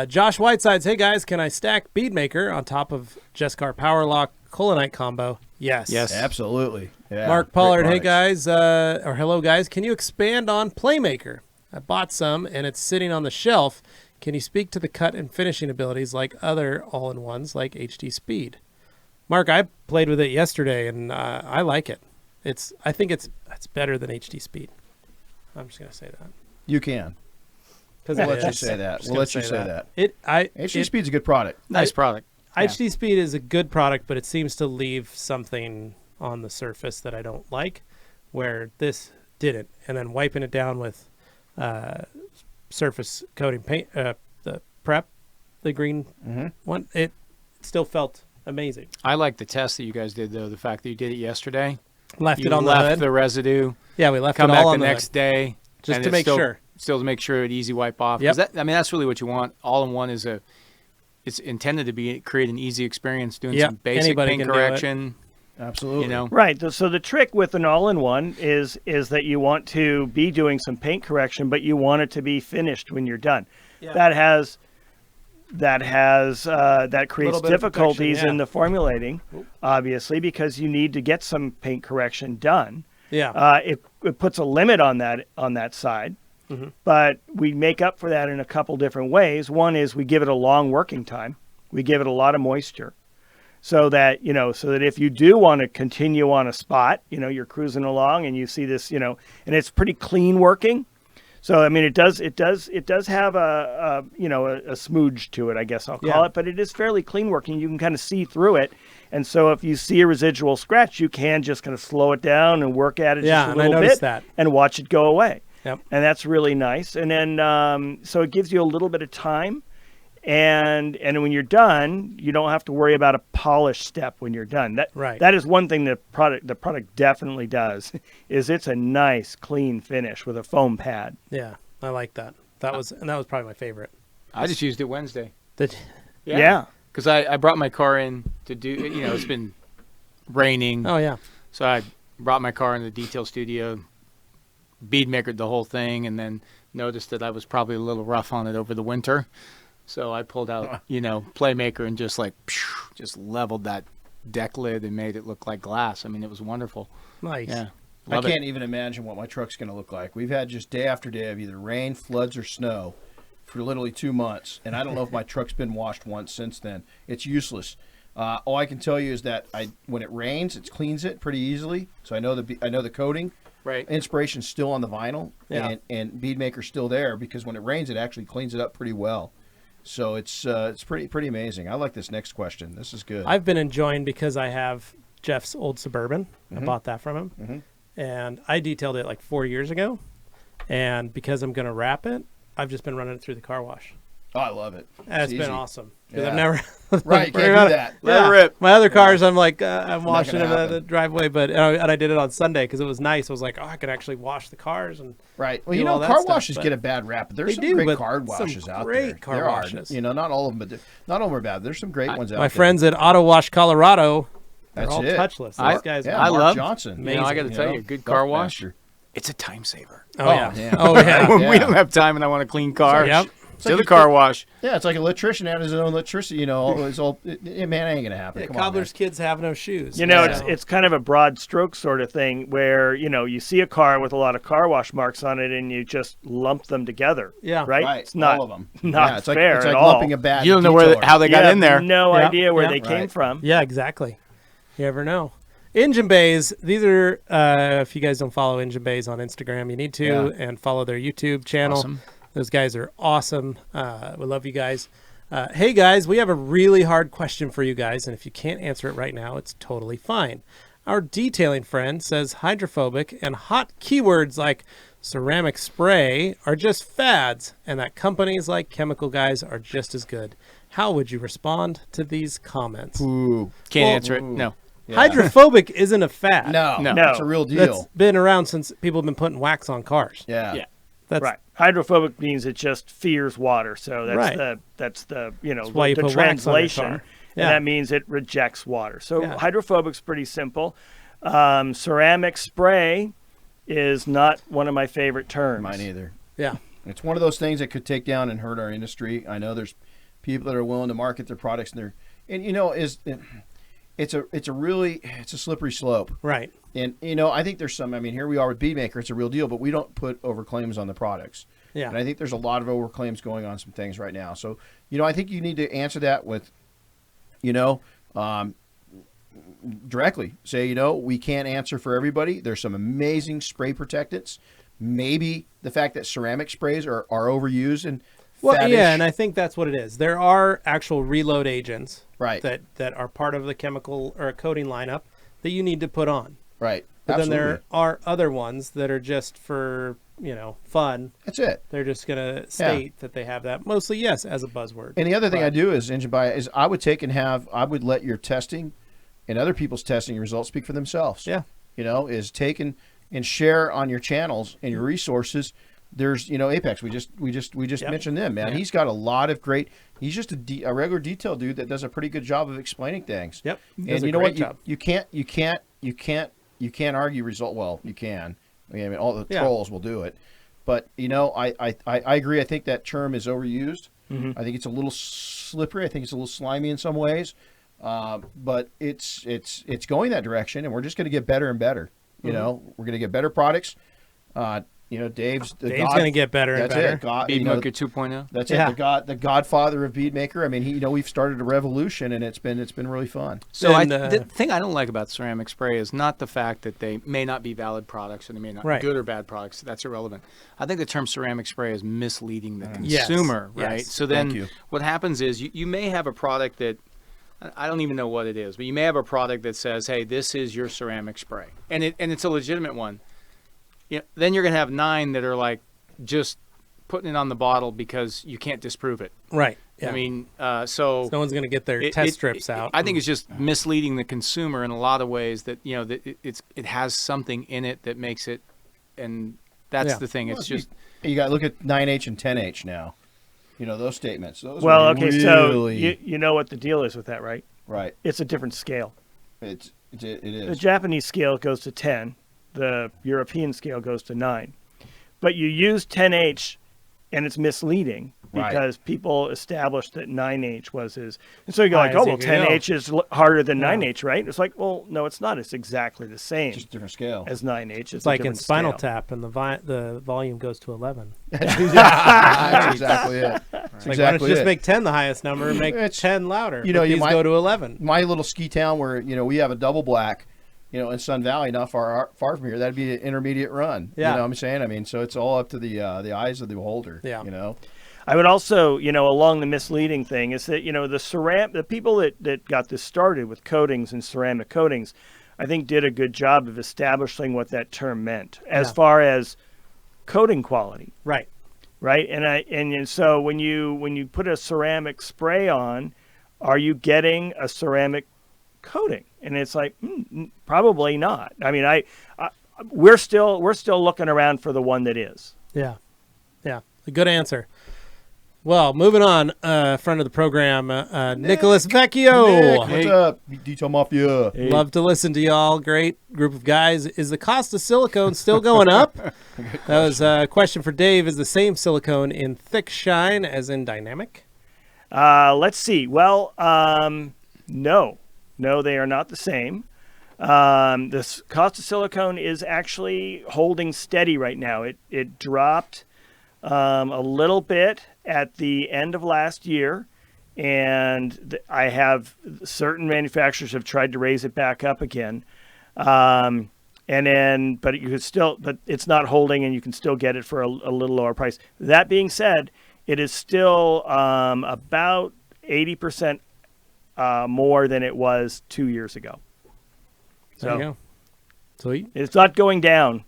Josh Whitesides, hey guys, can I stack Beadmaker on top of Jesscar Power Lock Colinite combo? Yes. Absolutely. Yeah, Mark great Pollard, hey products. guys, or hello guys, can you expand on Playmaker? I bought some and it's sitting on the shelf. Can you speak to the cut and finishing abilities like other all-in-ones like HD Speed? Mark, I played with it yesterday and I like it. I think it's better than HD Speed. I'm just gonna say that You can. because We'll let you say that. We'll let you say that. HD Speed's a good product. Nice product. HD Speed is a good product, but it seems to leave something on the surface that I don't like, where this didn't. And then wiping it down with surface coating paint, the prep, the green one, it still felt amazing. I like the test that you guys did, though. The fact that you did it yesterday. Left You it on the left hood. the residue. Yeah, we left Come it back all the on the next day. just and to it's make still, sure. Still to make sure it easy wipe off. Yep. That's really what you want. All in one is it's intended to create an easy experience doing Yep. some basic Anybody paint can do it. correction. Absolutely. You know, Right. So the trick with an all-in-one is that you want to be doing some paint correction, but you want it to be finished when you're done. Yeah. That creates Little bit of difficulties protection, yeah. in the formulating, obviously, because you need to get some paint correction done. Yeah. It puts a limit on that side, but we make up for that in a couple different ways. One is we give it a long working time. We give it a lot of moisture. So that if you do want to continue on a spot, you're cruising along and you see this, and it's pretty clean working. So I mean, it does have a smooge to it, I guess I'll call it, but it is fairly clean working. You can kind of see through it, and so if you see a residual scratch, you can just kind of slow it down and work at it just a little bit, and watch it go away. Yep. And that's really nice. And then so it gives you a little bit of time. And when you're done, you don't have to worry about a polish step when you're done. That is one thing the product definitely does, is it's a nice clean finish with a foam pad. Yeah, I like that. That was probably my favorite. I just used it Wednesday. Yeah. Because I brought my car in to do. It's been raining. Oh yeah. So I brought my car in the detail studio, bead makered the whole thing, and then noticed that I was probably a little rough on it over the winter. So I pulled out, Playmaker and just leveled that deck lid and made it look like glass. I mean, it was wonderful. Nice. Yeah. I can't even imagine what my truck's going to look like. We've had just day after day of either rain, floods, or snow for literally 2 months. And I don't know if my truck's been washed once since then. It's useless. All I can tell you is that when it rains, it cleans it pretty easily. So I know the coating. Right. Inspiration's still on the vinyl. Yeah. And Bead Maker's still there, because when it rains, it actually cleans it up pretty well. So it's pretty amazing. I like this next question. This is good. I've been enjoying, because I have Jeff's old Suburban. I bought that from him, and I detailed it like 4 years ago. And because I'm going to wrap it, I've just been running it through the car wash. Oh, I love it. It's been awesome, because Yeah. I've never Right, you can't do that. Let it rip. My other cars, I'm like, I'm washing gonna them at happen. the driveway, but and I did it on Sunday because it was nice. I was like, I could actually wash the cars and Right. Well, do all that car stuff, washes but get a bad rap, but there's they some do, great but car some washes out great there. car There washes. are. Not all of them, but not all of them are bad. There's some great ones out there. my friends at Auto Wash Colorado, they're That's all it. touchless. I- Those guys, Yeah, I Mark love- Johnson. I got to tell you, a good car wash, Buckmaster. it's a time saver. oh yeah, yeah. oh yeah, When we Yeah. don't have time and I want a clean car, Yep. to like the you- car wash. Yeah, it's like an electrician having his own electricity. Man, ain't gonna happen. Yeah, Come on, cobbler's kids have no shoes. It's kind of a broad stroke sort of thing where, you see a car with a lot of car wash marks on it and you just lump them together. Yeah. Right? Right, It's not, all of them. not Yeah, it's fair like, it's at like all. lumping a bad. You don't know detailer. how they got You in have there. no Yep, idea where yep. they came Right. from. Yeah, exactly. You never know. Engine Bays, these are, if you guys don't follow Engine Bays on Instagram, you need to, and follow their YouTube channel. Awesome. Those guys are awesome. We love you guys. Hey guys, we have a really hard question for you guys, and if you can't answer it right now, it's totally fine. Our detailing friend says hydrophobic and hot keywords like ceramic spray are just fads, and that companies like Chemical Guys are just as good. How would you respond to these comments? Ooh. Can't Well- answer it. No. Yeah. Hydrophobic isn't a fad. No, No. it's a real That's deal. been around since people have been putting wax on cars. Yeah. Yeah. That's Right. Hydrophobic means it just fears water. So that's Right. that's the why you the put wax on your translation. car. And Yeah. that means it rejects water. So Yeah. hydrophobic's pretty simple. Ceramic spray is not one of my favorite terms. Mine either. Yeah. It's one of those things that could take down and hurt our industry. I know there's people that are willing to market their products, and it's a slippery slope. Right. And I think there's some. I mean, here we are with Bead Maker. It's a real deal, but we don't put overclaims on the products. Yeah. And I think there's a lot of overclaims going on some things right now. So I think you need to answer that with, directly. Say, we can't answer for everybody. There's some amazing spray protectants, maybe the fact that ceramic sprays are overused and Well, faddish. yeah, and I think that's what it is. There are actual reload agents Right. that are part of the chemical or coating lineup that you need to put on. Right. But Absolutely. then there are other ones that are just for, fun. That's it. They're just going to state that they have that. Mostly, yes, as a buzzword. And the other thing I do is engine buy is I would I would let your testing and other people's testing results speak for themselves. Yeah. Is take and share on your channels and your resources. There's, Apex. We just mentioned them, man. Yeah. He's got a lot of great. He's just a regular detail dude that does a pretty good job of explaining things. Yep. And you know what? You can't argue result. Well, you can. I mean, all the trolls will do it. But I agree. I think that term is overused. Mm-hmm. I think it's a little slippery. I think it's a little slimy in some ways. But it's going that direction, and we're just going to get better and better. We're going to get better products. Dave's going to get better and better. Beatmaker 2.0. That's it. The godfather of Bead Maker. I mean, we've started a revolution, and it's been really fun. So And, the thing I don't like about ceramic spray is not the fact that they may not be valid products or they may not be good or bad products. That's irrelevant. I think the term ceramic spray is misleading the consumer, right? Yes. So then what happens is you may have a product that, I don't even know what it is, but you may have a product that says, hey, this is your ceramic spray. And it's a legitimate one. Then you're going to have 9 that are like just putting it on the bottle because you can't disprove it. Right. Yeah. I mean, so no one's going to get their test strips out. I think it's just misleading the consumer in a lot of ways that, that it has something in it that makes it, and that's the thing. It's just. You got to look at 9H and 10H now. Those statements. Those so you know what the deal is with that, right? Right. It's a different scale. It is. The Japanese scale goes to 10. The European scale goes to 9. But you use 10H, and it's misleading because people established that 9H was his. And so you go like, 10H is harder than 9H, right? It's like, well, no, it's not. It's exactly the same. Just a different scale. As 9H. It's like in Spinal Tap, and the volume goes to 11. That's exactly it. That's why don't you just make 10 the highest number and make 10 louder? These go to 11. My little ski town where, we have a double black, in Sun Valley, not far from here, that'd be an intermediate run. Yeah. You know what I'm saying? I mean, so it's all up to the eyes of the beholder. Yeah. I would also, along the misleading thing is that, the people that got this started with coatings and ceramic coatings, I think did a good job of establishing what that term meant as far as coating quality. Right. Right. And so when you put a ceramic spray on, are you getting a ceramic coating? And it's like, probably not. I mean, we're still looking around for the one that is. Yeah. Yeah. A good answer. Well, moving on, friend of the program, Nicholas Vecchio. Nick, what's up? Detail Mafia. Hey. Love to listen to y'all. Great group of guys. Is the cost of silicone still going up? That was a question for Dave. Is the same silicone in thick shine as in dynamic? Let's see. Well, no. No, they are not the same. The cost of silicone is actually holding steady right now. It dropped a little bit at the end of last year, and I have certain manufacturers have tried to raise it back up again. But you could still, but it's not holding, and you can still get it for a little lower price. That being said, it is still about 80% more than it was 2 years ago. There you go. Sweet. It's not going down.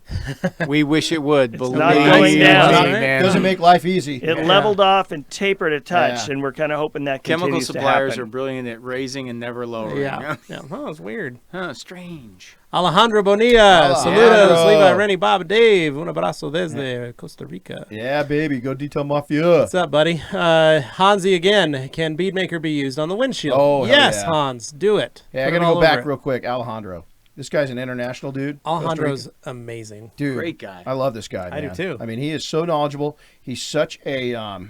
We wish it would. It's not going down. It doesn't make life easy. It leveled off and tapered a touch, and we're kind of hoping that chemical continues suppliers to are brilliant at raising and never lowering. Yeah. Oh, it's weird. Strange. Alejandro Bonilla. Saludos. Levi, Renny, Bob, Dave. Un abrazo desde Costa Rica. Yeah, baby. Go Detail Mafia. What's up, buddy? Hansi again. Can Beadmaker be used on the windshield? Oh, yes, Hans. Do it. Yeah, I got to go back real quick. Alejandro. This guy's an international dude. Alejandro's amazing. Dude. Great guy. I love this guy, man. I do too. I mean, he is so knowledgeable. He's such a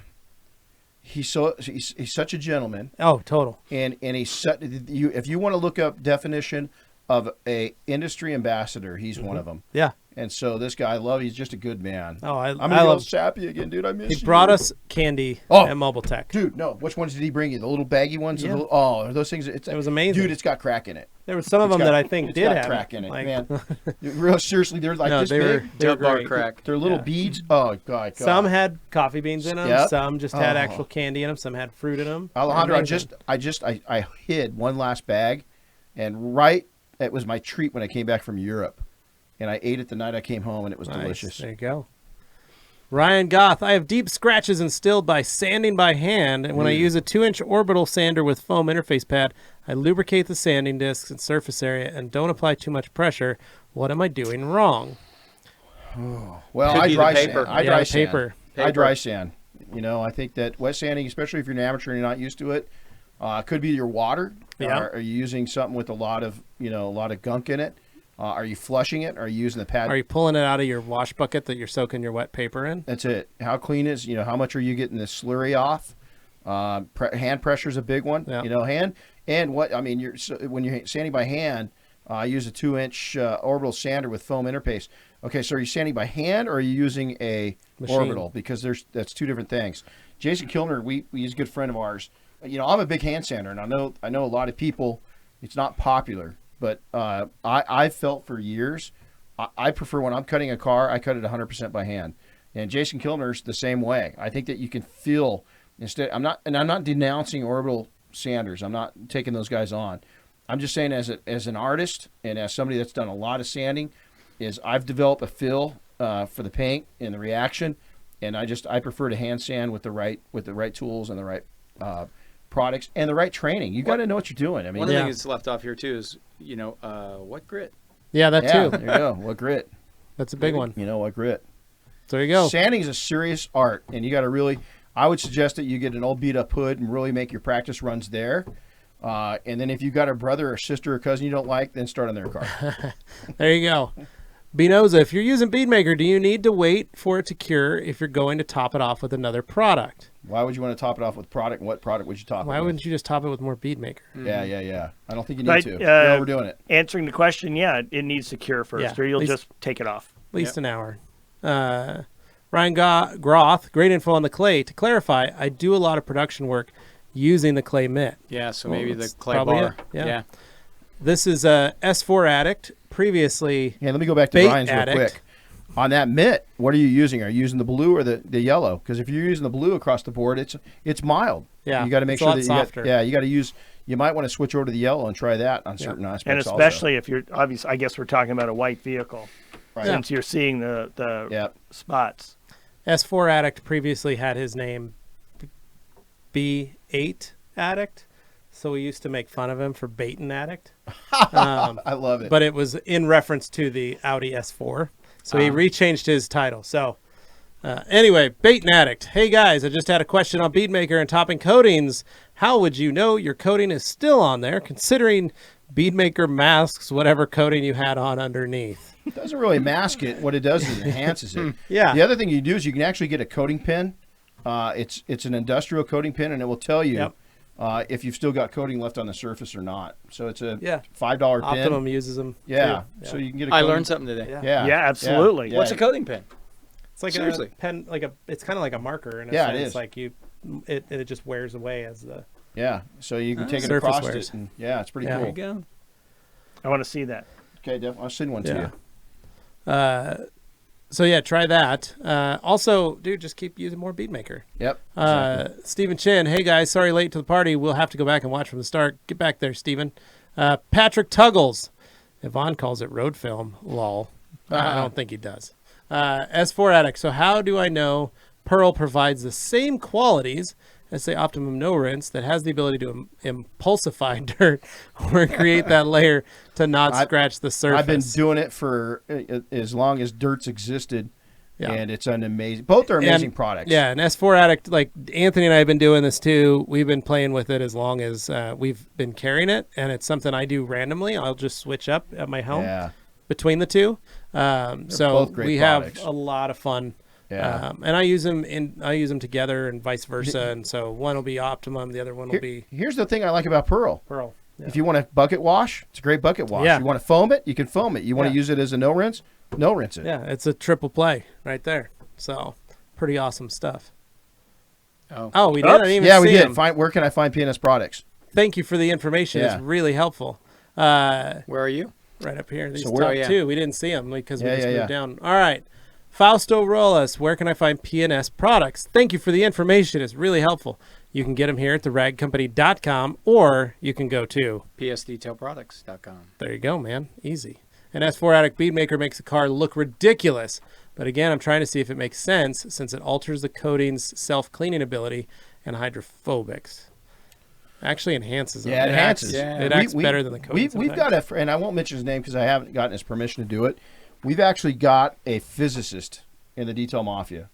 he's such a gentleman. Oh, total. And he's if you want to look up definition of a industry ambassador, he's one of them. Yeah. And so this guy, I love. He's just a good man. Oh, I'm gonna go sappy again, dude. I miss you. He brought us candy at Mobile Tech. Dude, no. Which ones did he bring you? The little baggy ones? Yeah. Are those things? It was amazing. Dude, it's got crack in it. There were some of them that I think did have crack in it, like, man. Real seriously, they're like this they big. were Bar great. crack. They're little beads. Oh, God. Some had coffee beans in them. Yep. Some just had actual candy in them. Some had fruit in them. Alejandro, I hid one last bag, and it was my treat when I came back from Europe. And I ate it the night I came home, and it was delicious. There you go. Ryan Goth, I have deep scratches instilled by sanding by hand, and when I use a 2-inch orbital sander with foam interface pad, I lubricate the sanding discs and surface area and don't apply too much pressure. What am I doing wrong? Well, Could I be the dry paper. sand. I dry sand. Paper. I dry sand. You know, I think that wet sanding, especially if you're an amateur and you're not used to it, could be your water. Yeah. Are you using something with a lot of gunk in it? Are you flushing it? Are you using the pad? Are you pulling it out of your wash bucket that you're soaking your wet paper in? That's it. How clean is, how much are you getting the slurry off? Hand pressure is a big one. Yeah. Hand. And when you're sanding by hand, I use a 2-inch orbital sander with foam interface. Okay, so are you sanding by hand or are you using a orbital? Because that's two different things. Jason Kilner, he's a good friend of ours. I'm a big hand sander, and I know a lot of people, it's not popular. But I felt for years, I prefer when I'm cutting a car, I cut it 100% by hand. And Jason Kilner's the same way. I think that you can feel I'm not denouncing orbital sanders. I'm not taking those guys on. I'm just saying as an artist and as somebody that's done a lot of sanding, is I've developed a feel for the paint and the reaction, and I prefer to hand sand with the right tools and the right products and the right training. You got to know what you're doing. I mean, one of the things that's left off here too is what grit? Yeah, that too. There you go. What grit? That's a big one. What grit? There you go. Sanding is a serious art, and you got to really. I would suggest that you get an old beat up hood and really make your practice runs there. And then if you got a brother or sister or cousin you don't like, then start on their car. There you go. Binoza, if you're using Bead Maker, do you need to wait for it to cure if you're going to top it off with another product? Why would you want to top it off with product? And what product would you top it with? Why wouldn't you just top it with more Bead Maker? Yeah. I don't think you need to. You're overdoing it. Answering the question, yeah, it needs to cure first, or you'll just take it off. At least an hour. Ryan Groth, great info on the clay. To clarify, I do a lot of production work using the clay mitt. Yeah, so maybe the that's clay probably bar. it. Yeah. This is a S4 Addict. Previously, let me go back to Ryan's real quick. On that mitt, what are you using? Are you using the blue or the yellow? Because if you're using the blue across the board, it's mild. Yeah, you got to make sure that softer. you got to use. You might want to switch over to the yellow and try that on certain aspects. And especially if you're obviously, I guess we're talking about a white vehicle, right? Since you're seeing the spots. S4 Addict previously had his name B8 Addict. So we used to make fun of him for Baitin' Addict. I love it. But it was in reference to the Audi S4. So he rechanged his title. So anyway, Baitin' Addict. Hey guys, I just had a question on Bead Maker and topping coatings. How would you know your coating is still on there, considering Bead Maker masks whatever coating you had on underneath? It doesn't really mask it. What it does is it enhances it. Yeah. The other thing you do is you can actually get a coating pin. It's an industrial coating pin, and it will tell you if you've still got coating left on the surface or not. So it's a $5 pin. Optimum uses them. Yeah. Too. So you can get a I coating. learned something today. Yeah, absolutely. Yeah. What's a coating pin? It's like Seriously. a pen, it's kind of like a marker in a Yeah, sense. it is. Like it just wears away as the Yeah. So you can take it surface across wears. it. And, it's pretty Yeah. cool. There you go. I want to see that. Okay, I'll send one to you. So yeah, try that. Also, dude, just keep using more Bead Maker. Yep. Exactly. Stephen Chin, hey guys, sorry late to the party. We'll have to go back and watch from the start. Get back there, Stephen. Patrick Tuggles, Yvonne calls it road film. Lol. I don't think he does. S4 Addict. So how do I know Pearl provides the same qualities as say Optimum No Rinse that has the ability to impulsify dirt or create that layer to not scratch the surface? I've been doing it for as long as dirt's existed, Yeah. and it's an amazing. Both are amazing products. Yeah, and S4 Addict, like Anthony and I have been doing this too. We've been playing with it as long as we've been carrying it, and it's something I do randomly. I'll just switch up at my home between the two. So both great we products. have a lot of fun. Yeah. And I use them together and vice versa, and so one will be Optimum, the other one will be Here's the thing I like about Pearl. If you want to bucket wash, it's a great bucket wash. Yeah. You want to foam it, you can foam it. You want Yeah. to use it as a no rinse it. Yeah, it's a triple play right there. So pretty awesome stuff. Oh, we did. I didn't even Yeah, we see did. him. Where can I find PNS products? Thank you for the information. Yeah. It's really helpful. Where are you? Right up here. These So top where- yeah. two. We didn't see them because we Yeah, just yeah, moved yeah. down. All right. Fausto Rolas, where can I find PNS products? Thank you for the information. It's really helpful. You can get them here at theragcompany.com, or you can go to psdetailproducts.com. There you go, man. Easy. An S4 Addict Bead Maker makes a car look ridiculous. But again, I'm trying to see if it makes sense since it alters the coating's self-cleaning ability and hydrophobics. Actually enhances them. Yeah, it enhances. It acts better than the coating. We've got and I won't mention his name because I haven't gotten his permission to do it. We've actually got a physicist in the Detail Mafia,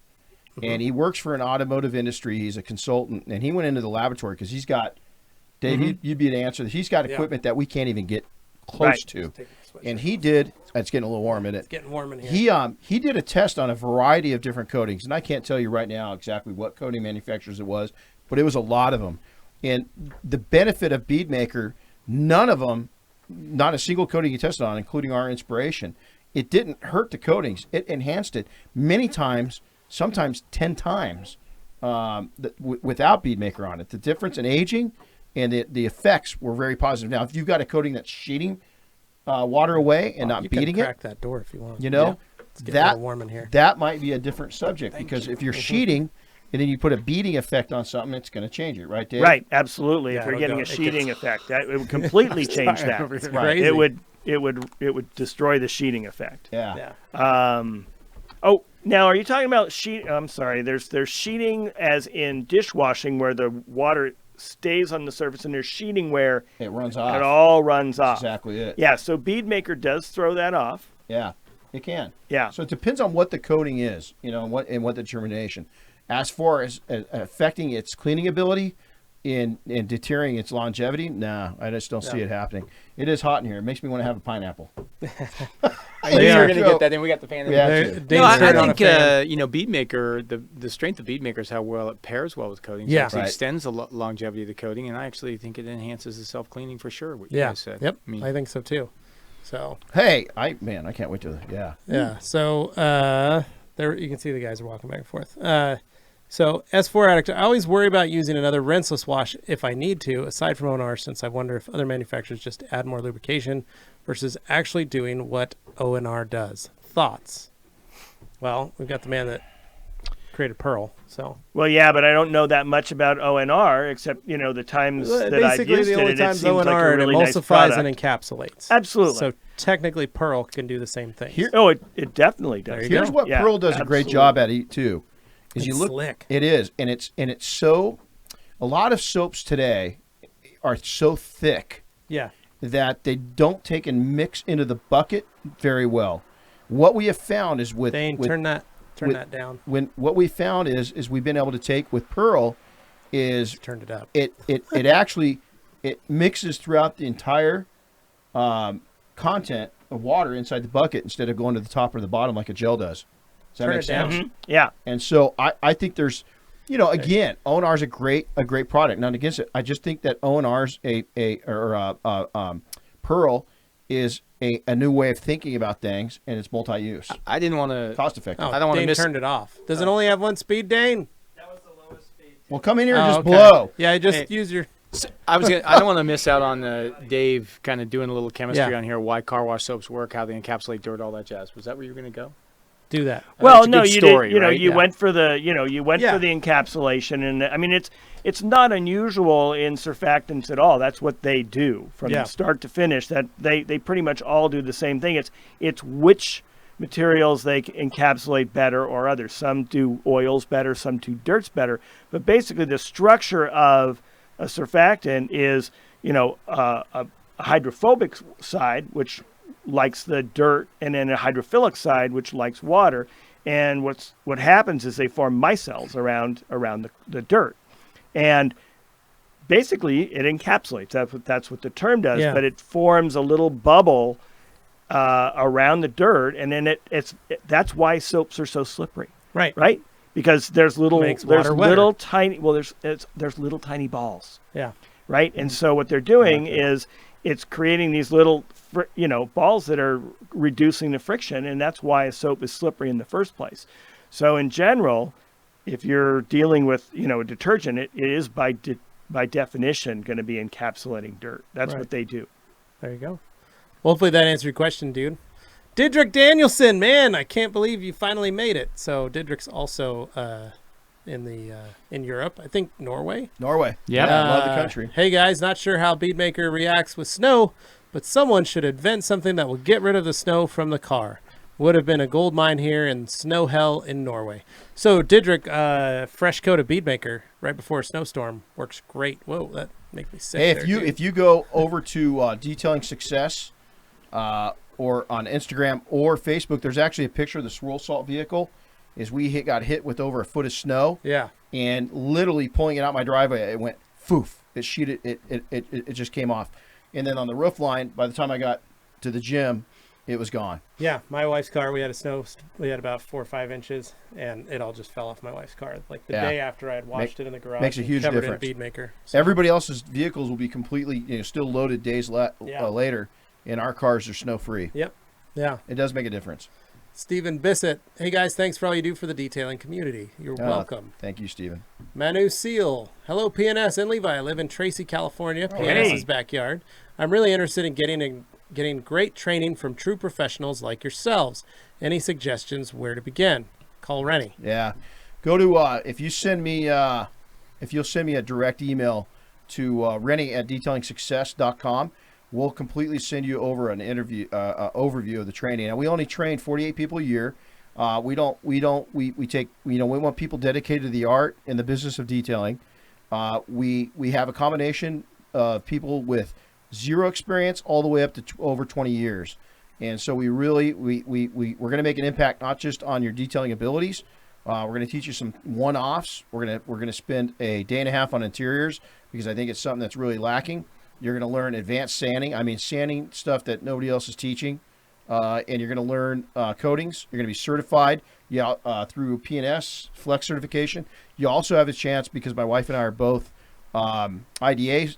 and he works for an automotive industry. He's a consultant, and he went into the laboratory because he's got, Dave, you'd be the answer. He's got equipment that we can't even get close to. And he did, it's getting a little warm in it. It's getting warm in here. He did a test on a variety of different coatings, and I can't tell you right now exactly what coating manufacturers it was, but it was a lot of them. And the benefit of Bead Maker, none of them, not a single coating he tested on, including our inspiration, it didn't hurt the coatings. It enhanced it many times, sometimes 10 times without Bead Maker on it. The difference in aging and the effects were very positive. Now, if you've got a coating that's sheeting water away and not you beating can crack it, that door if you want. you know, It's getting a little warm in here. that might be a different subject because if you're sheeting and then you put a beading effect on something, it's going to change it, right, Dave? Right, absolutely. Yeah, if you're it'll getting go- a it sheeting gets- effect, that it would completely change that. It's Right. crazy. It would destroy the sheeting effect. Yeah. Yeah. Oh, now are you talking about sheet? I'm sorry. There's sheeting as in dishwashing where the water stays on the surface, and there's sheeting where It runs off. it all runs off. Exactly it. Yeah. So Bead Maker does throw that off. Yeah, it can. Yeah. So it depends on what the coating is, you know, and what the determination. As far as affecting its cleaning ability and deterring its longevity, nah, I just don't see it happening. It is hot in here. It makes me want to have a pineapple. I knew you are. were going to get that. Then we got the fan. Yeah. Dane's No, I turning on a think fan. you know, Bead Maker. The strength of Bead Maker is how well it pairs well with coatings. Yeah. It actually Right. extends the longevity of the coating, and I actually think it enhances the self cleaning for sure. What you Yeah. guys said. Yep. I mean, I think so too. So Hey, I can't wait to, yeah. yeah. So there you can see the guys are walking back and forth. So S4 Addict, I always worry about using another rinseless wash if I need to, aside from ONR, since I wonder if other manufacturers just add more lubrication versus actually doing what ONR does. Thoughts? Well, we've got the man that created Pearl, so Well, yeah, but I don't know that much about ONR except the times that I've basically used the only it times seems like ONR a really it nice emulsifies product. and encapsulates. Absolutely. So technically, Pearl can do the same thing. Oh, it definitely does. There you Here's go. what Yeah, Pearl does a great absolutely. job at too. Is It's you look slick. It is, and it's so. A lot of soaps today are so thick Yeah. that they don't take and mix into the bucket very well. What we have found is Dane, turn that down. what we found is we've been able to take with Pearl is Turned it up. it actually it mixes throughout the entire content of water inside the bucket instead of going to the top or the bottom like a gel does. Does that Turn make it down. sense? Mhm. Yeah. And so I think there's, again, ONR is a great product. Not against it. I just think that ONR's Pearl is a new way of thinking about things, and it's multi-use, I didn't want to. cost effective. Oh, I don't wanna Dane miss- turned it off. Does it only have one speed, Dane? Well, come in here and Oh, just okay. blow. Yeah, just Hey. use your. I don't want to miss out on Dave kind of doing a little chemistry Yeah. on here. Why car wash soaps work, how they encapsulate dirt, all that jazz. Was that where you were going to go? Do that. Well, it's a no, good you story, did. right? You Yeah. went for the Yeah. for the encapsulation, and I mean it's not unusual in surfactants at all. That's what they do from Yeah. start to finish. That they pretty much all do the same thing. It's which materials they encapsulate better or others. Some do oils better, some do dirts better. But basically, the structure of a surfactant is a hydrophobic side, which likes the dirt, and then a hydrophilic side, which likes water. And what happens is they form micelles around the dirt, and basically it encapsulates. That's what the term does. Yeah. But it forms a little bubble around the dirt, and then that's why soaps are so slippery, Right. right? Because there's little Makes water wetter. tiny little tiny balls. Yeah. right? And so what they're doing is it's creating these little, balls that are reducing the friction, and that's why a soap is slippery in the first place. So in general, if you're dealing with, a detergent, it is by definition going to be encapsulating dirt. That's Right. what they do. There you go. Well, hopefully that answered your question, dude. Didrik Danielson, man, I can't believe you finally made it. So Didrik's also in Europe, I think Norway. Norway. Yep. Yeah, I love the country. Hey guys, not sure how Beadmaker reacts with snow, but someone should invent something that will get rid of the snow from the car. Would have been a gold mine here in snow hell in Norway. So Didrik, fresh coat of Beadmaker right before a snowstorm works great. Whoa, that makes me sick. Hey, there, if you go over to Detailing Success or on Instagram or Facebook, there's actually a picture of the swirl salt vehicle. Got hit with over a foot of snow. Yeah. And literally pulling it out my driveway, it went foof. It sheeted. It just came off. And then on the roof line, by the time I got to the gym, it was gone. Yeah, my wife's car, we had about 4 or 5 inches, and it all just fell off my wife's car. Like the day after I had washed it in the garage. Makes a huge covered difference. In Beadmaker. So, Everybody else's vehicles will be completely, still loaded days later, and our cars are snow free. Yep. Yeah. It does make a difference. Stephen Bissett. Hey guys, thanks for all you do for the detailing community. You're welcome. Thank you, Stephen. Manu Seal. Hello, PNS and Levi. I live in Tracy, California, PNS's hey. backyard. I'm really interested in getting great training from true professionals like yourselves. Any suggestions where to begin? Call Renny. Yeah, go to if you'll send me a direct email to Renny@detailingsuccess.com. We'll completely send you over an overview of the training. And we only train 48 people a year. We want people dedicated to the art and the business of detailing. We have a combination of people with zero experience all the way up to over 20 years. And so we're going to make an impact not just on your detailing abilities. We're going to teach you some one-offs. We're going to spend a day and a half on interiors because I think it's something that's really lacking. You're going to learn advanced sanding. I mean, sanding stuff that nobody else is teaching. And you're going to learn coatings. You're going to be certified through PNS Flex certification. You also have a chance, because my wife and I are both IDA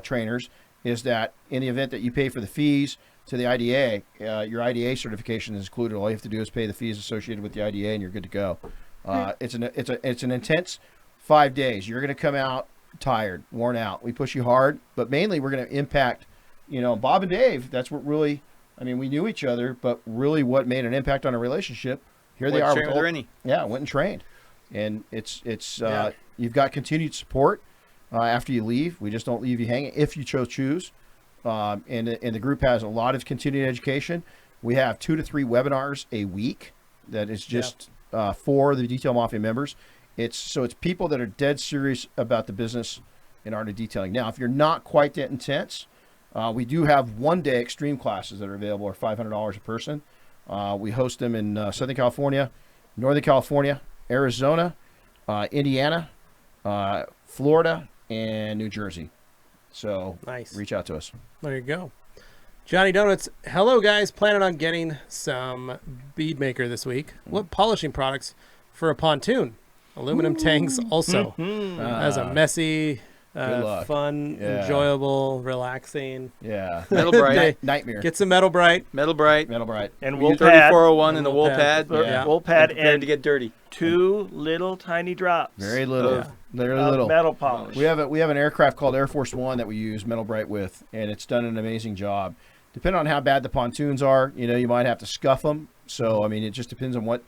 trainers, is that in the event that you pay for the fees to the IDA, your IDA certification is included. All you have to do is pay the fees associated with the IDA, and you're good to go. It's an intense 5 days. You're going to come out tired, worn out. We push you hard, but mainly we're going to impact, Bob and Dave. That's what really, we knew each other, but really what made an impact on a relationship. Here they are. With Renny. Yeah, went and trained, and it's you've got continued support after you leave. We just don't leave you hanging if you choose. And the group has a lot of continuing education. We have 2 to 3 webinars a week that is just for the Detail Mafia members. It's people that are dead serious about the business and art of detailing. Now, if you're not quite that intense, we do have one-day extreme classes that are available, are $500 a person. We host them in Southern California, Northern California, Arizona, Indiana, Florida, and New Jersey. So Nice. Reach out to us. There you go. Johnny Donuts. Hello, guys. Planning on getting some Beadmaker this week. What polishing products for a pontoon? Aluminum tanks also. As a messy, fun, enjoyable, relaxing. Yeah. Metal Bright. Nightmare. Get some Metal Bright. Metal Bright. And Wool wool pad. pad. 3401 and the wool pad. Yeah. Wool pad And and to get dirty. 2 little tiny drops. Very little. Yeah. Very of little. metal polish. We have an aircraft called Air Force One that we use Metal Bright with, and it's done an amazing job. Depending on how bad the pontoons are, you might have to scuff them. So it just depends on what,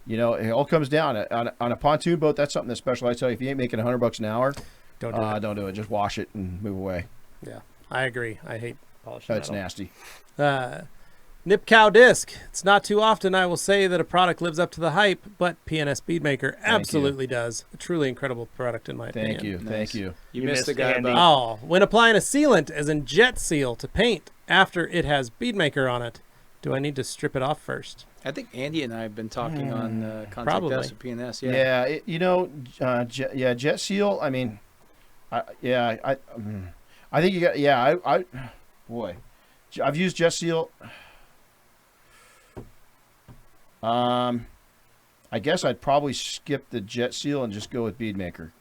it all comes down on a pontoon boat. That's something that's special. I tell you, if you ain't making $100 an hour, don't do it. Just wash it and move away. Yeah, I agree. I hate polishing That's metal. nasty. Nip Cow Disc. It's not too often I will say that a product lives up to the hype, but PNS Beadmaker absolutely does. A truly incredible product in my opinion. Thank you. Thank you. You You missed the missed guy Andy. about... Oh, when applying a sealant, as in Jetseal, to paint after it has Beadmaker on it, do I need to strip it off first? I think Andy and I have been talking on Contact Probably. Us at PNS. Yeah. Jet Seal. I think you got. Boy, I've used Jet Seal. I guess I'd probably skip the Jet Seal and just go with Beadmaker.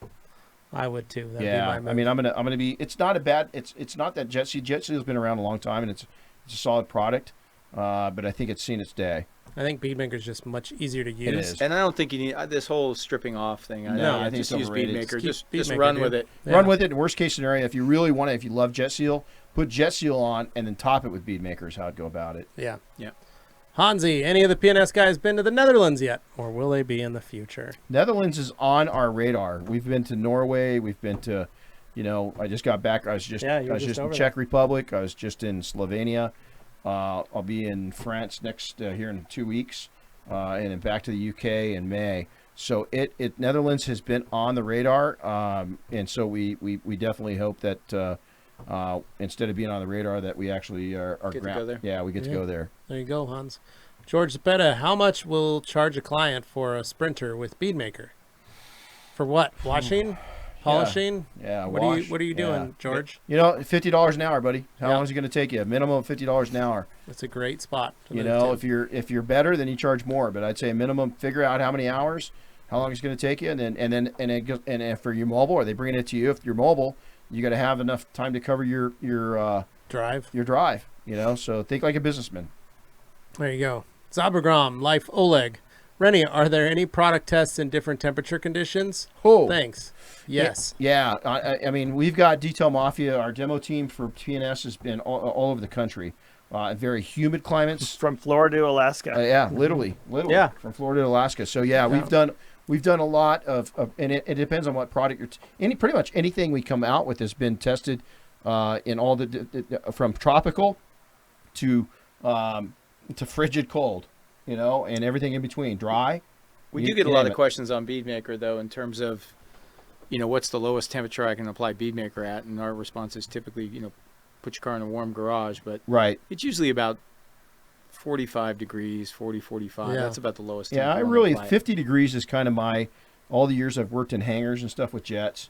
I would too. That'd be Yeah, my I move. mean, I'm gonna be. It's not a bad. It's not that Jetseal's been around a long time, and it's a solid product. But I think it's seen its day. I think Beadmaker is just much easier to use. is. And I don't think you need this whole stripping off thing. No, I think just it's use overrated. Beadmaker. Just Just Beadmaker, run dude. with it. Yeah. Run with it. In worst case scenario, if you really want it, if you love Jetseal, put Jetseal on and then top it with Beadmaker is how I'd go about it. Yeah. Yeah. Hansi, any of the PNS guys been to the Netherlands yet, or will they be in the future? Netherlands is on our radar. We've been to Norway. We've been to, I just got back. I was just you were in just over Czech Republic. I was just in Slovenia. I'll be in France next here in 2 weeks, and then back to the UK in May. So Netherlands has been on the radar, and so we definitely hope that instead of being on the radar, that we actually are Get to go there. Yeah, we get to go there. There you go, Hans. George Zapeta, how much will charge a client for a Sprinter with Beadmaker? For what? Washing? Polishing? Yeah. What are you doing, George? $50 an hour, buddy. How Yeah. long is it going to take you? A minimum of $50 an hour. That's a great spot. to You move know, to. if you're better, then you charge more. But I'd say a minimum. Figure out how many hours, how long it's going to take you, and if for your mobile, are they bringing it to you? If you're mobile, you got to have enough time to cover your drive. drive. So think like a businessman. There you go. Zabergrom, Life Oleg. Renny, are there any product tests in different temperature conditions? Oh, Thanks. Yes. Yeah. I mean, we've got Detail Mafia. Our demo team for PNS has been all over the country. Very humid climates. From Florida to Alaska. Yeah, literally, Yeah. from Florida to Alaska. So yeah, we've done a lot of and it depends on what product pretty much anything we come out with has been tested in all from tropical to frigid cold, and everything in between, dry. We do get a lot of questions on Beadmaker, though, in terms of, what's the lowest temperature I can apply Beadmaker at? And our response is typically, put your car in a warm garage, but Right. it's usually about 45 degrees, 40, 45. Yeah. That's about the lowest. Yeah, temperature to apply it. 50 degrees is kind of all the years I've worked in hangars and stuff with jets.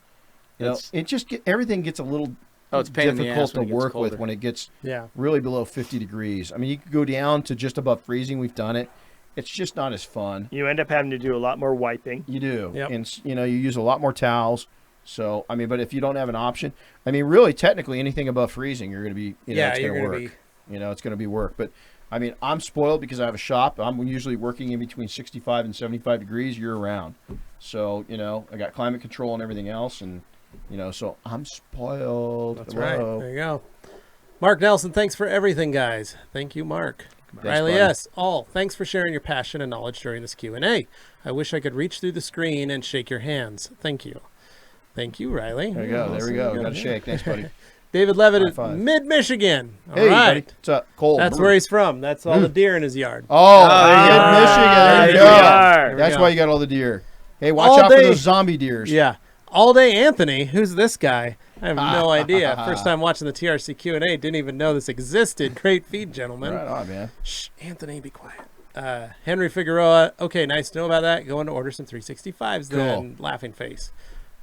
It's- It just everything gets a little it's a pain in the difficult ass when to it gets work with colder. when it gets Yeah. really below 50 degrees. I mean, you could go down to just above freezing. We've done it. It's just not as fun. You end up having to do a lot more wiping. You do. Yep. And, you use a lot more towels. So, I mean, but if you don't have an option, I mean, really, technically, anything above freezing, you're going to be, it's you're going to gonna work. It's going to be work. But, I mean, I'm spoiled because I have a shop. I'm usually working in between 65 and 75 degrees year round. So, I got climate control and everything else. And, so I'm spoiled. That's Hello. right. There you go. Mark Nelson, thanks for everything, guys. Thank you, Mark. Thanks, Riley buddy. S. All, thanks for sharing your passion and knowledge during this Q&A. I wish I could reach through the screen and shake your hands. Thank you. Thank you, Riley. There you go. There we go. Got to shake. Thanks, buddy. David Levitt High at five. Mid-Michigan. All Hey, right. buddy. What's up? Cold. That's where he's from. That's all the deer in his yard. Oh, there you go. Michigan. There There you we go. are. There we That's go. why you got all the deer. Hey, watch All out for day- those zombie deers. Yeah. All Day Anthony, who's this guy? I have no idea. First time watching the TRC Q&A, didn't even know this existed. Great feed, gentlemen. Right on, man. Shh, Anthony, be quiet. Henry Figueroa, okay, nice to know about that. Going to order some 365s then. Laughing face.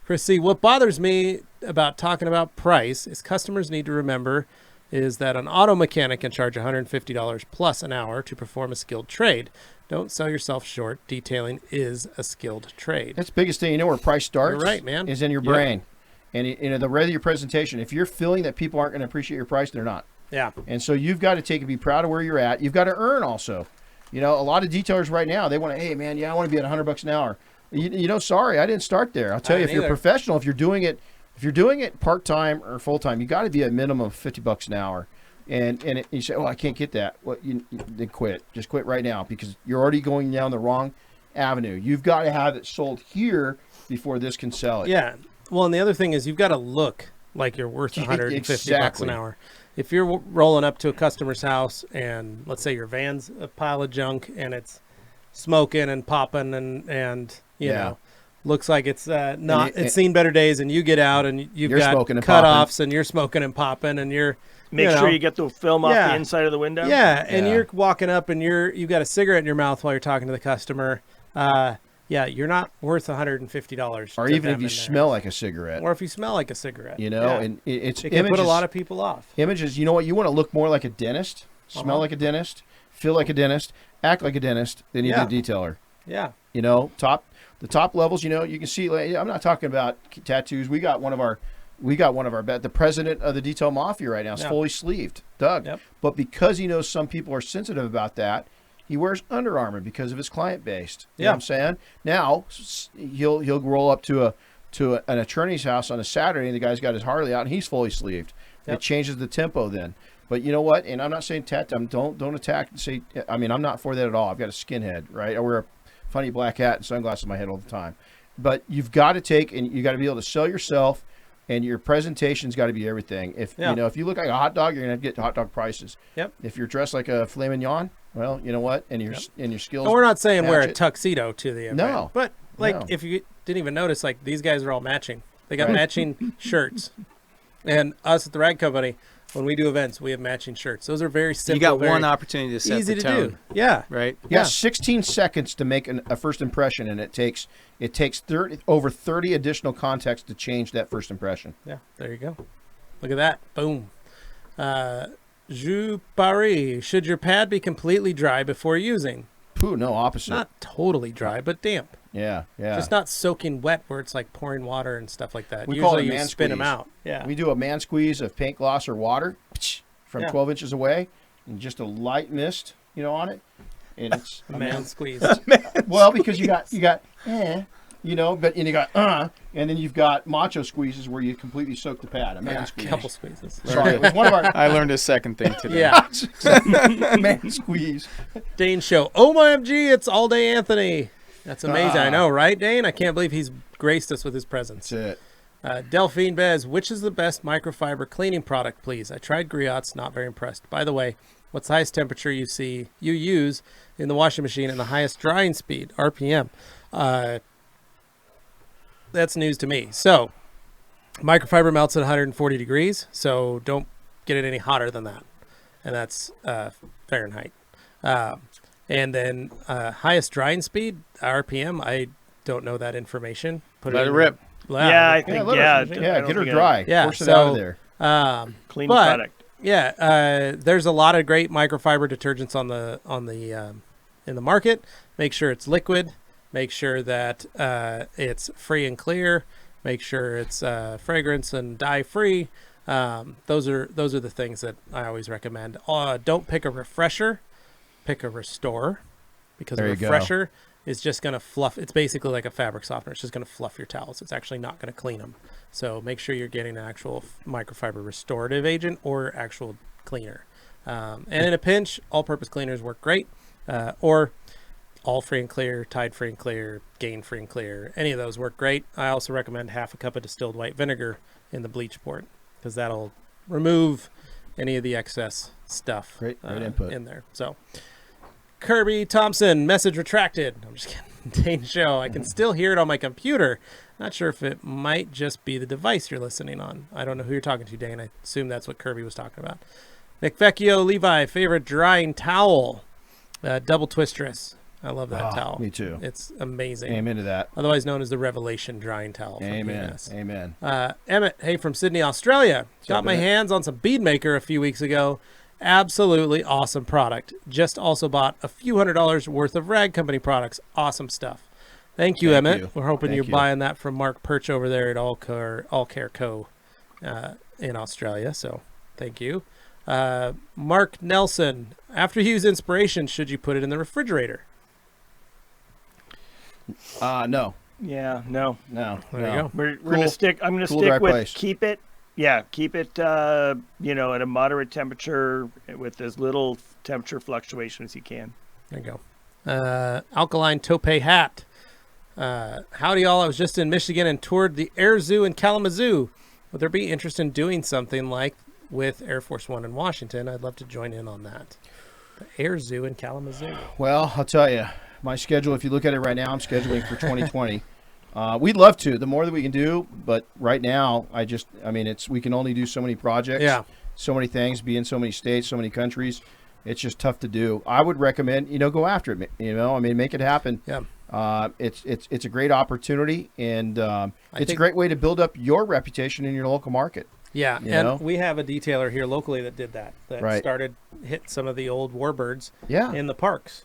Chris C, what bothers me about talking about price is customers need to remember is that an auto mechanic can charge $150 plus an hour to perform a skilled trade. Don't sell yourself short. Detailing is a skilled trade. That's the biggest thing. You know where price starts? You're right, man. Is in your Yep. brain. And the rest of your presentation, if you're feeling that people aren't going to appreciate your price, they're not. Yeah. And so you've got to take and be proud of where you're at. You've got to earn also. A lot of detailers right now, they want to, hey, man, I want to be at $100 an hour. Sorry, I didn't start there. I'll tell you, if you're either. professional, if you're doing it part-time or full-time, you got to be at a minimum of $50 an hour. And you say, oh, I can't get that. Well, then quit. Just quit right now because you're already going down the wrong avenue. You've got to have it sold here before this can sell it. Yeah. Well, and the other thing is you've got to look like you're worth $150 Exactly. an hour. If you're rolling up to a customer's house and let's say your van's a pile of junk and it's smoking and popping and you Yeah. know, looks like it's it- it's seen better days, and you get out and you've You're got smoking and cutoffs and you're smoking and popping and you're Make you sure know, you get the film off Yeah. the inside of the window. yeah, and Yeah. you're walking up and you've got a cigarette in your mouth while you're talking to the customer. Yeah, you're not worth $150. Or to even them if you in there. smell like a cigarette. or if you smell like a cigarette. Yeah. Yeah. And it's It can put a images- lot of people off. Images, you know what? You want to look more like a dentist, smell like a dentist, feel like a dentist, act like a dentist than you Yeah. do a detailer. Yeah. The top levels, you can see. Like, I'm not talking about tattoos. We got one of our the president of the Detail Mafia right now is fully sleeved, Doug. Yep. But because he knows some people are sensitive about that, he wears Under Armour because of his client base. You know what I'm saying? Now he'll roll up to an attorney's house on a Saturday, and the guy's got his Harley out, and he's fully sleeved. It changes the tempo then. But you know what? And I'm not saying don't attack and say. I mean, I'm not for that at all. I've got a skinhead, right? I wear a funny black hat and sunglasses on my head all the time. But you've got to take, and you got to be able to sell yourself, and your presentation's got to be everything. If if you look like a hot dog, you're gonna get hot dog prices. Yep. If you're dressed like a filet mignon, well, you know what? And your skills. And we're not saying wear a it. tuxedo to the event. No. But if you didn't even notice, like these guys are all matching. They got matching shirts. And us at the Rag Company, when we do events, we have matching shirts. Those are very simple. You got one opportunity to set easy the to tone. do. Yeah. Right? Yeah, 16 seconds to make a first impression, and it takes over 30 additional contexts to change that first impression. Yeah, there you go. Look at that. Boom. Jus Paris. Should your pad be completely dry before using? Pooh, no, opposite. Not totally dry, but damp. Yeah. Just not soaking wet where it's like pouring water and stuff like that. We Usually call it you man spin them squeeze. out. Yeah. We do a man squeeze of paint gloss or water from 12 inches away, and just a light mist, on it. And it's a man squeeze. Well, because you got and you got and then you've got macho squeezes where you completely soak the pad. A man squeeze. A couple squeezes. Sorry, it was one of our I learned a second thing today. Yeah. man squeeze. Dane show. OMG, it's all day Anthony. That's amazing. I know, right, Dane? I can't believe he's graced us with his presence. That's it. Delphine Bez, which is the best microfiber cleaning product, please? I tried Griot's, not very impressed. By the way, what's the highest temperature you use in the washing machine and the highest drying speed, RPM? That's news to me. So, microfiber melts at 140 degrees, so don't get it any hotter than that. And that's Fahrenheit. And then highest drying speed, RPM, I don't know that information. Let it rip. Yeah, I think, get her dry. Yeah, Force it out of there. Clean product. Yeah, there's a lot of great microfiber detergents in the market. Make sure it's liquid. Make sure that it's free and clear. Make sure it's fragrance and dye free. Those are the things that I always recommend. Don't pick a refresher. Pick a restore, because a refresher is just going to fluff. It's basically like a fabric softener. It's just going to fluff your towels. It's actually not going to clean them. So make sure you're getting an actual microfiber restorative agent or actual cleaner. And in a pinch, all-purpose cleaners work great. Or all free and clear, Tide free and clear, Gain free and clear. Any of those work great. I also recommend half a cup of distilled white vinegar in the bleach port, because that'll remove any of the excess stuff Great input in there. So Kirby Thompson, message retracted. I'm just kidding. Dane show. I can still hear it on my computer. Not sure if it might just be the device you're listening on. I don't know who you're talking to, Dane. I assume that's what Kirby was talking about. Nick Vecchio, Levi, favorite drying towel. Double twistress. I love that towel. Me too. It's amazing. Amen to that. Otherwise known as the Revelation drying towel. Amen. PNS. Amen. Emmett, hey, from Sydney, Australia. Got my hands on some Bead Maker a few weeks ago. Absolutely awesome product. Just also bought a few $100s worth of Rag Company products. Awesome stuff. Thank you, Emmett. We're hoping you're buying that from Mark Perch over there at All Care Co. In Australia. So thank you. Mark Nelson, after you use inspiration, should you put it in the refrigerator? No. No. There you go. We're gonna stick. I'm gonna stick with keep it. Yeah, keep it. At a moderate temperature with as little temperature fluctuation as you can. There you go. Alkaline Tope hat. Howdy, y'all. I was just in Michigan and toured the Air Zoo in Kalamazoo. Would there be interest in doing something like with Air Force One in Washington? I'd love to join in on that. The Air Zoo in Kalamazoo. Well, I'll tell you, my schedule, if you look at it right now, I'm scheduling for 2020. We'd love to, the more that we can do, but right now, we can only do so many projects, so many things, be in so many states, so many countries. It's just tough to do. I would recommend, go after it, make it happen. Yeah. It's a great opportunity, and it's a great way to build up your reputation in your local market. Yeah, and we have a detailer here locally that did that. Started hit some of the old warbirds in the parks.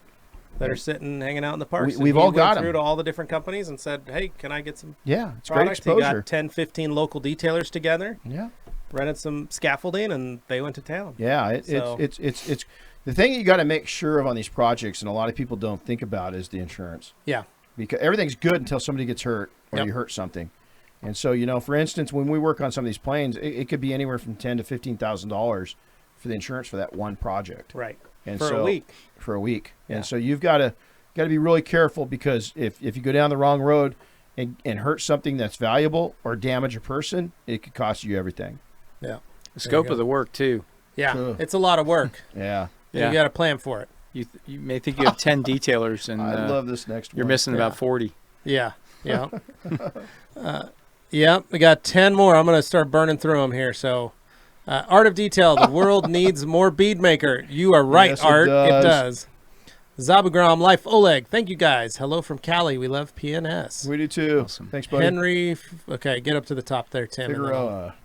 that are sitting, hanging out in the parks. We've And he all got went through 'em. to all the different companies and said, hey, can I get some Yeah, it's great product? He exposure. got 10, 15 local detailers together, Yeah. rented some scaffolding, and they went to town. Yeah, So- it's the thing you got to make sure of on these projects, and a lot of people don't think about, is the insurance. Yeah. Because everything's good until somebody gets hurt or Yep. you hurt something. And so, you know, for instance, when we work on some of these planes, it could be anywhere from $10,000 to $15,000 for the insurance for that one project. Right. And For a so, week. For a week. Yeah. And so you've got to be really careful, because if you go down the wrong road and hurt something that's valuable or damage a person, it could cost you everything. Yeah. The scope of the work too. Yeah. Ugh. It's a lot of work. Yeah. Yeah. You got to plan for it. You may think you have 10 detailers, and I love this next you're one. missing about 40. Yeah. Yeah. Yeah. We got 10 more. I'm going to start burning through them here. So, Art of Detail. The world needs more Bead Maker. You are right, Yes, it Art. It does. does. Zabagram, Life Oleg. Thank you guys. Hello from Cali. We love PNS. We do too. Awesome. Thanks, buddy. Henry. Okay, get up to the top there, Tim. and then I'll- Figueroa.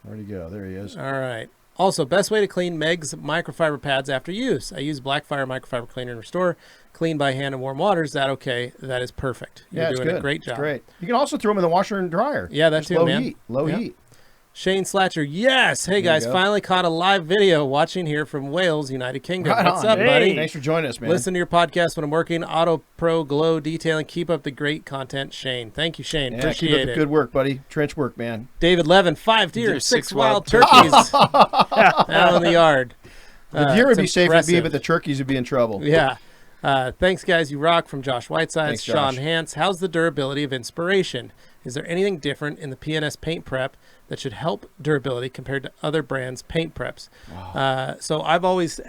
Where'd he go? There he is. All right. Also, best way to clean Meg's microfiber pads after use. I use Blackfire microfiber cleaner and restore. Clean by hand in warm water. Is that okay? That is perfect. You're Yeah, it's doing good. a great It's job. great. You can also throw them in the washer and dryer. Yeah, that Just too, low man. heat. Low Yeah. heat. Shane Slatcher. Yes. Hey, There you guys. go. Finally caught a live video watching here from Wales, United Kingdom. Right What's on. up, Hey. buddy? Thanks for joining us, man. Listen to your podcast when I'm working. Auto Pro Glow Detailing. Keep up the great content, Shane. Thank you, Shane. Yeah, Appreciate keep up it. the good work, buddy. Trench work, man. David Levin. 5 deer, There's 6 6 wild wild turkeys out in the yard. The deer would it's be safe with me, impressive. but the turkeys would be in trouble. Yeah. Thanks, guys. You rock. From Josh Whitesides. Thanks, Sean Josh. Hance. How's the durability of Inspiration? Is there anything different in the PNS paint prep that should help durability compared to other brands' paint preps? So I've always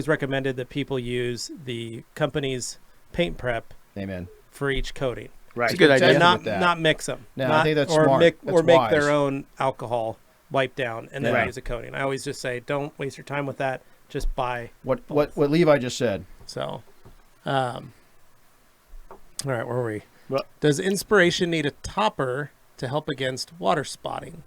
recommended that people use the company's paint prep Amen. for each coating. Right. It's a good idea. And With not that. not mix them. No, I think that's or smart. Make, That's or make wise. their own alcohol wipe down and then Yeah. use a coating. I always just say, don't waste your time with that. Just buy. What Levi just said. So, all right, where were we? Well- Does Inspiration need a topper to help against water spotting?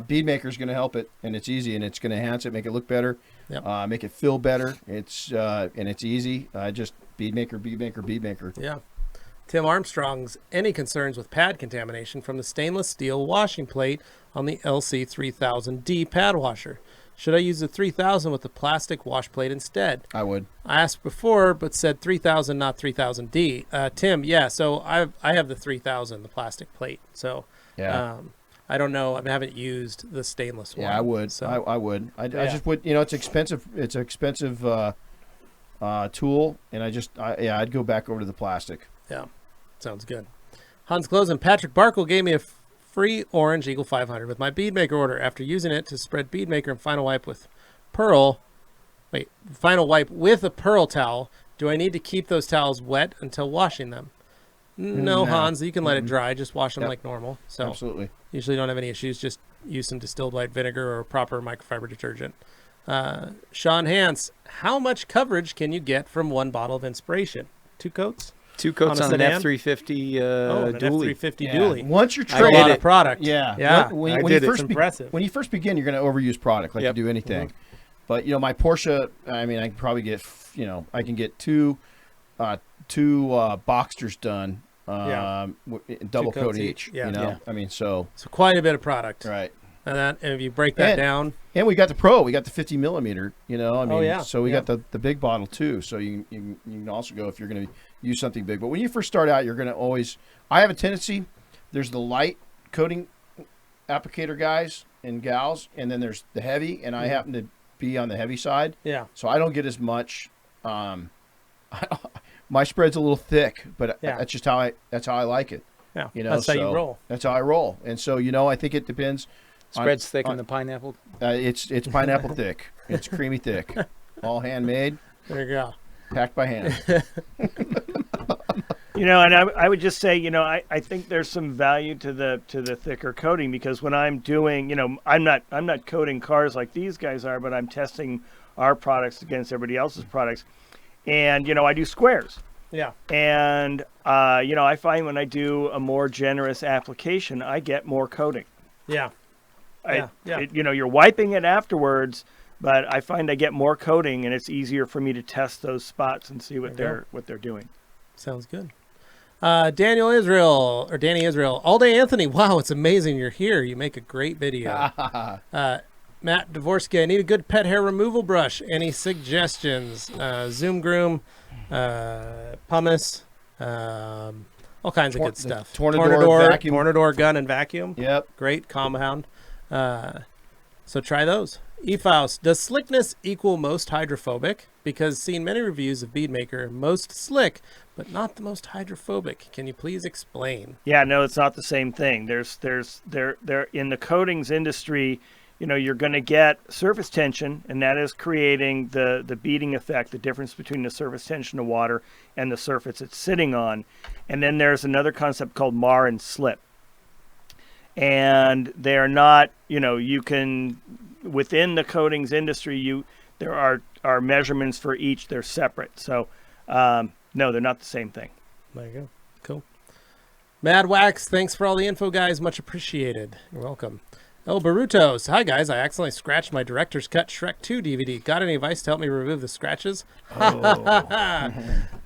Bead Maker is going to help it, and it's easy, and it's going to enhance it, make it look better, Yep. make it feel better. It's and it's easy. Just Bead Maker, Bead Maker, Bead Maker. Yeah. Tim Armstrong's any concerns with pad contamination from the stainless steel washing plate on the LC3000D pad washer? Should I use the 3000 with the plastic wash plate instead? I would. I asked before, but said 3000, not 3000D. Tim, yeah. So I have the 3000, the plastic plate. So Yeah. I don't know. I haven't used the stainless one. Yeah, I would. So I would. I Yeah. just would. You know, it's expensive. It's an expensive tool, and I'd go back over to the plastic. yeah, sounds good. Hans Close and Patrick Barkle gave me a free orange Eagle 500 with my Beadmaker order after using it to spread Beadmaker and final wipe with pearl. Wait, final wipe with a pearl towel. Do I need to keep those towels wet until washing them? No, No. Hans, you can let it dry. Just wash them Yep. like normal. So Absolutely. usually don't have any issues. Just use some distilled white vinegar or proper microfiber detergent. Sean Hance, how much coverage can you get from one bottle of Inspiration? 2 coats? 2 coats On a on an sedan? F350 Oh, an dually. F350 Yeah. dually. Once you're I A did lot trained, of product. yeah, Yeah. When, I when did you it. first It's impressive. when you first begin, you're going to overuse product like Yep. you do anything. But you know, my Porsche. I mean, I can probably get. You know, I can get two Boxsters done. Yeah. Double Two coats coat each. each. Yeah. You know, Yeah. I mean, so So quite a bit of product. right. And if you break that And- down, And we got the Pro. We got the 50 millimeter. You know, I mean, yeah. so we Yeah. got the big bottle too. So you can also go if you're going to use something big. But when you first start out, you're going to always. I have a tendency. There's the light coating applicator guys and gals, and then there's the heavy, and I happen to be on the heavy side, yeah. so I don't get as much. My spread's a little thick, but Yeah. that's just how I like it. Yeah. You know, That's how you so roll. That's how I roll, and so you know, I think it depends. Spreads thick on- in the pineapple. It's pineapple thick. It's creamy thick. All handmade, There you go. packed by hand. You know, and I would just say, you know, I think there's some value to the thicker coating, because when I'm doing, you know, I'm not coating cars like these guys are, but I'm testing our products against everybody else's products, and you know, I do squares, Yeah. and you know, I find when I do a more generous application, I get more coating. Yeah. Yeah. You know, you're wiping it afterwards, but I find I get more coating, and it's easier for me to test those spots and see what they're doing. Sounds good. Danny Israel, All Day Anthony. Wow, it's amazing you're here. You make a great video. Matt Dvorsky, I need a good pet hair removal brush. Any suggestions? Zoom Groom, pumice, all kinds of good stuff. Tornador gun and vacuum. Yep. Great compound. So try those. eFaust, does slickness equal most hydrophobic? Because seen many reviews of Bead Maker, most slick, but not the most hydrophobic. Can you please explain? Yeah, no, it's not the same thing. There's in the coatings industry, you know, you're going to get surface tension, and that is creating the beading effect, the difference between the surface tension of water and the surface it's sitting on. And then there's another concept called mar and slip. And they're not, you know, you can, within the coatings industry, there are measurements for each. They're separate. So, no, they're not the same thing. There you go. Cool. Mad Wax, thanks for all the info, guys. Much appreciated. You're welcome. Oh, Barutos. Hi, guys. I accidentally scratched my Director's Cut Shrek 2 DVD. Got any advice to help me remove the scratches? That's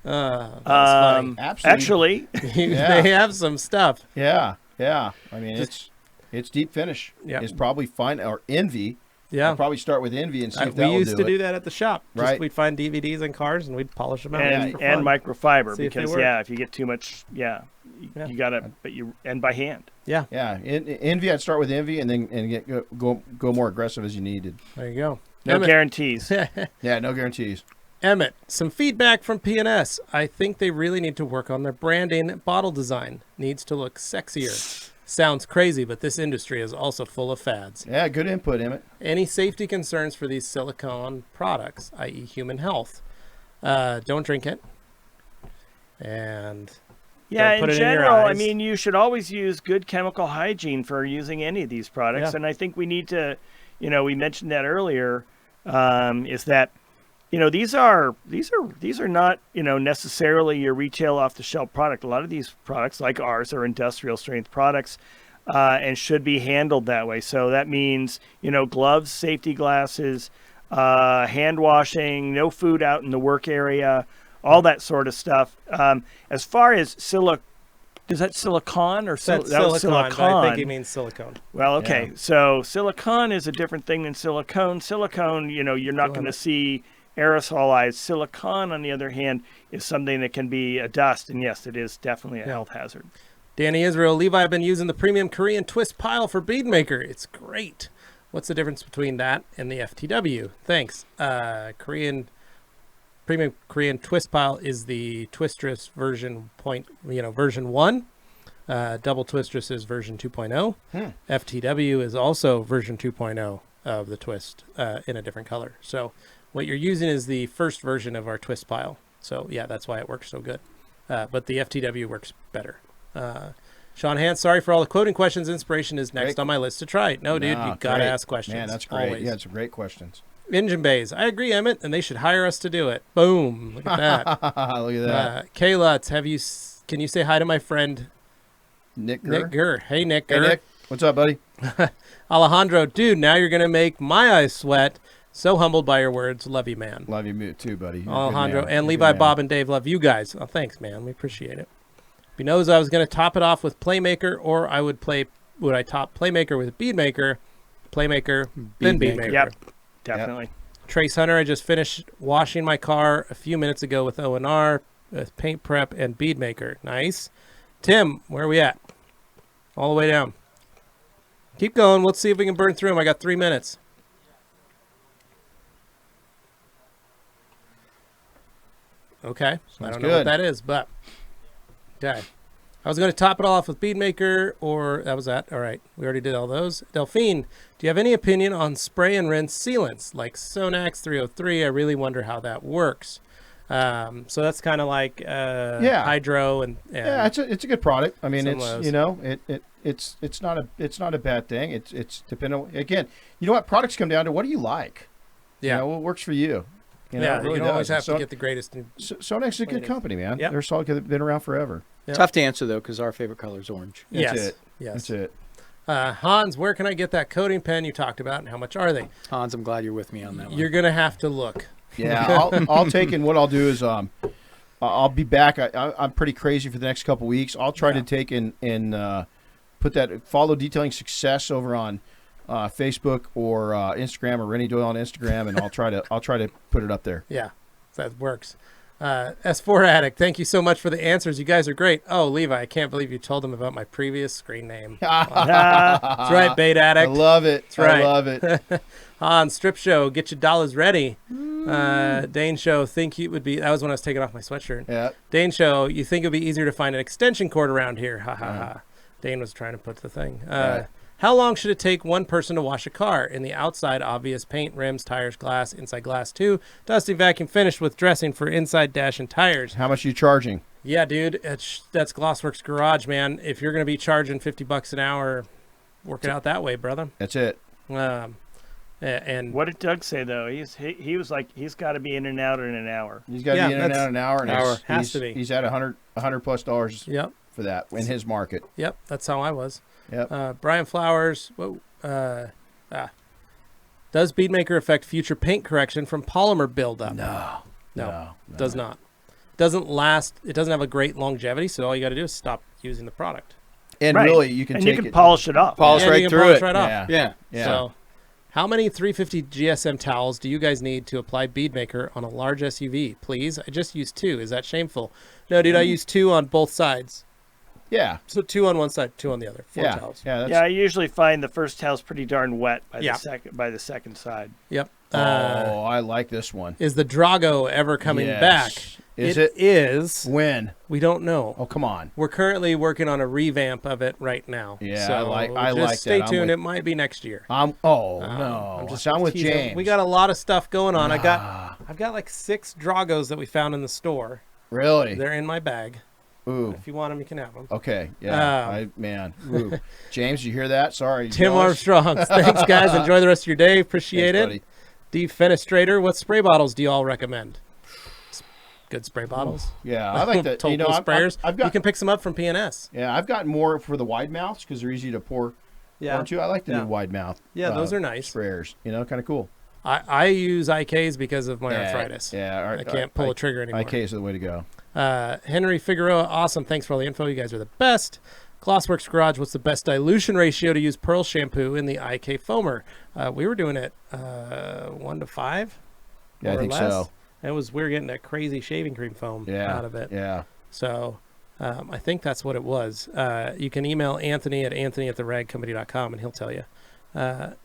funny. Absolutely. Actually, they have some stuff. Yeah. I mean, it's deep finish. Yeah. It's probably fine. Or Envy. Yeah. I'll probably start with Envy and see if We that will used to do do that at the shop. Right. We'd find DVDs in cars and we'd polish them out. And just for fun. microfiber, See if they because work. if you get too much, you gotta, and by hand. Yeah. Yeah. Envy, I'd start with Envy and then go more aggressive as you needed. There you go. No Emmett. guarantees. Yeah, no guarantees. Emmett, some feedback from PNS. I think they really need to work on their branding. Bottle design needs to look sexier. Sounds crazy, but this industry is also full of fads. Yeah, good input, Emmett. Any safety concerns for these silicone products, i.e. human health? Don't drink it. And Yeah, don't put in it in your general, I eyes. mean, you should always use good chemical hygiene for using any of these products. Yeah. And I think we need to, you know, we mentioned that earlier, is that, you know, these are not, you know, necessarily your retail off the shelf product. A lot of these products, like ours, are industrial strength products, and should be handled that way. So that means, you know, gloves, safety glasses, hand washing, no food out in the work area, all that sort of stuff. As far as is that silicon or that's that was silicone, but I think he means silicone. Well, okay. Yeah. So silicon is a different thing than silicone. Silicone, you know, you're not going to see aerosolized. Silicon, on the other hand, is something that can be a dust, and yes, it is definitely a health hazard. Danny Israel, Levi, I've been using the premium Korean twist pile for Bead Maker. It's great. What's the difference between that and the FTW? Thanks. Premium Korean twist pile is the twistress version version 1. Double twistress is version 2.0. FTW is also version 2.0 of the twist in a different color. So what you're using is the first version of our twist pile. So yeah, that's why it works so good. But the FTW works better. Sean Hans, sorry for all the quoting questions. Inspiration is next on my list to try. No, dude, you got to ask questions. Man, that's great. Always. Yeah, it's great questions. Engine bays. I agree, Emmett, and they should hire us to do it. Boom. Look at that. Look at that. Kay Lutz, can you say hi to my friend Nick Nick Gurr? Hey, Nick Hey, Gurr. Nick. What's up, buddy? Alejandro, dude, now you're going to make my eyes sweat. So humbled by your words. Love you, man. Love you too, buddy. You're a good Alejandro man. and You're a good Levi, man. Bob, and Dave love you guys. Oh, thanks, man. We appreciate it. He knows I was going to top it off with Playmaker, or would I top Playmaker with Beadmaker, Playmaker, then Beadmaker. Yep, definitely. Trace Hunter, I just finished washing my car a few minutes ago with O&R, with paint prep, and Beadmaker. Nice. Tim, where are we at? All the way down. Keep going. Let's see if we can burn through them. I got 3 minutes. Okay. I don't know what that is, but okay. I was going to top it off with Beadmaker, or that was that. All right. We already did all those. Delphine, do you have any opinion on spray and rinse sealants like Sonax 303? I really wonder how that works. So that's kind of like hydro and yeah, it's a good product. I mean, Some of it's those. you know it's not a bad thing. It's dependent again. You know what, products come down to what do you like? yeah. You know, what works for you. You know, Yeah, it really you don't always does. have to get the greatest. Sonax is a good company, man. Yep. They're solid. They've been around forever. Yep. Tough to answer though, because our favorite color is orange. That's Yes. it. Yes. That's it. Hans, where can I get that coating pen you talked about, and how much are they? Hans, I'm glad you're with me on that one. You're gonna have to look. Yeah, I'll take in. What I'll do is I'll be back. I'm pretty crazy for the next couple weeks. I'll try to take and put that follow detailing success over on Facebook or Instagram, or Renny Doyle on Instagram, and I'll try to put it up there. Yeah, that works. S4 Addict, thank you so much for the answers. You guys are great. Oh, Levi, I can't believe you told them about my previous screen name. That's right, Bait Addict. I love it. That's right. I love it. On Strip Show, get your dollars ready. Dane Show, think it would be, that was when I was taking off my sweatshirt. Yeah. Dane Show, you think it would be easier to find an extension cord around here. Ha ha ha. Dane was trying to put the thing. How long should it take one person to wash a car? In the outside, obvious paint, rims, tires, glass, inside glass too. Dusty vacuum finished with dressing for inside dash and tires. How much are you charging? Yeah, dude, that's Glossworks Garage, man. If you're going to be charging $50 an hour, work it out that way, brother. That's it. And what did Doug say though? He was like, he's got to be in and out in an hour. He's got to be in and out an hour. And has to be. He's at $100+ Yep. for that in his market. Yep, that's how I was. Yep. Brian Flowers, does Beadmaker affect future paint correction from polymer buildup? No, does not. Doesn't last. It doesn't have a great longevity, so all you got to do is stop using the product. And Right. really, you can and take you can it, polish it off. Polish Yeah, right you can through polish it. right off. Yeah. So, how many 350 GSM towels do you guys need to apply Beadmaker on a large SUV? Please, I just used 2. Is that shameful? No, dude, I use 2 on both sides. Yeah. So 2 on one side, 2 on the other. 4 Yeah. towels. Yeah. That's, Yeah, I usually find the first towel's pretty darn wet by the second side. Yep. I like this one. Is the Drago ever coming Yes. back? Is It is. When? We don't know. Oh, come on. We're currently working on a revamp of it right now. Yeah, so I like just stay that. I'm tuned. with- It might be next year. no. I'm just I'm with teasing. James. We got a lot of stuff going on. I've got like 6 Dragos that we found in the store. Really? They're in my bag. Ooh. If you want them, you can have them. Okay. Yeah. Ooh. James, you hear that? Sorry. Tim jealous? Armstrong. Thanks, guys. Enjoy the rest of your day. Appreciate Thanks, it. buddy. Defenestrator. What spray bottles do you all recommend? Good spray bottles. Yeah, I like that. Total sprayers. You can pick some up from PNS. Yeah, I've got more for the wide mouths because they're easy to pour into. I like the new wide mouth. Yeah, those are nice. Sprayers. Kind of cool. I use IKs because of my arthritis. Yeah, I can't pull a trigger anymore. IKs are the way to go. Henry Figueroa, awesome. Thanks for all the info. You guys are the best. Glossworks Garage, what's the best dilution ratio to use Pearl shampoo in the IK foamer? We were doing it 1 to 5. Yeah, I think so. We were getting that crazy shaving cream foam out of it. Yeah. So I think that's what it was. You can email Anthony at anthony@theragcompany.com and he'll tell you.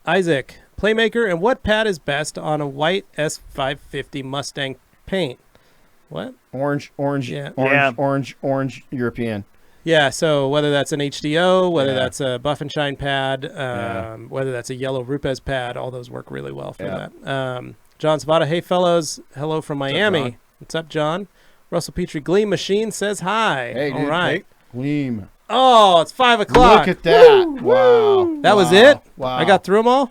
Isaac, Playmaker, and what pad is best on a white S550 Mustang paint? What? Orange European. Yeah, so whether that's an HDO, whether that's a Buff and Shine pad, whether that's a yellow Rupes pad, all those work really well for that. John Savata, hey fellows, hello from Miami. What's up, John? Russell Petrie, Gleam Machine says hi. Hey, dude. All right. Hey, Gleam. Oh, it's 5 o'clock. Look at that. Wow. That was it? Wow. I got through them all?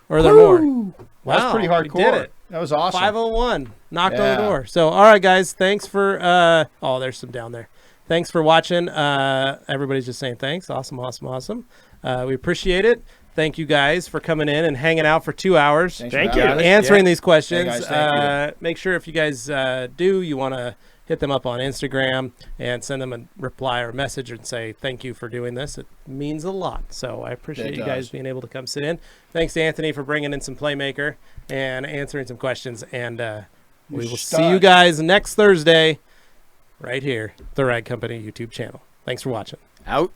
Or are there more? Wow, That's pretty hardcore. we did it. That was awesome. 5:01. Knocked on the door. So, all right, guys. Thanks for, there's some down there. Thanks for watching. Everybody's just saying thanks. Awesome. We appreciate it. Thank you guys for coming in and hanging out for 2 hours. Thank you. Answering these questions. Hey guys, thank you. Make sure if you guys you want to hit them up on Instagram and send them a reply or message and say thank you for doing this. It means a lot. So I appreciate you guys being able to come sit in. Thanks to Anthony for bringing in some Playmaker and answering some questions. And we will see you guys next Thursday right here, the Rag Company YouTube channel. Thanks for watching. Out.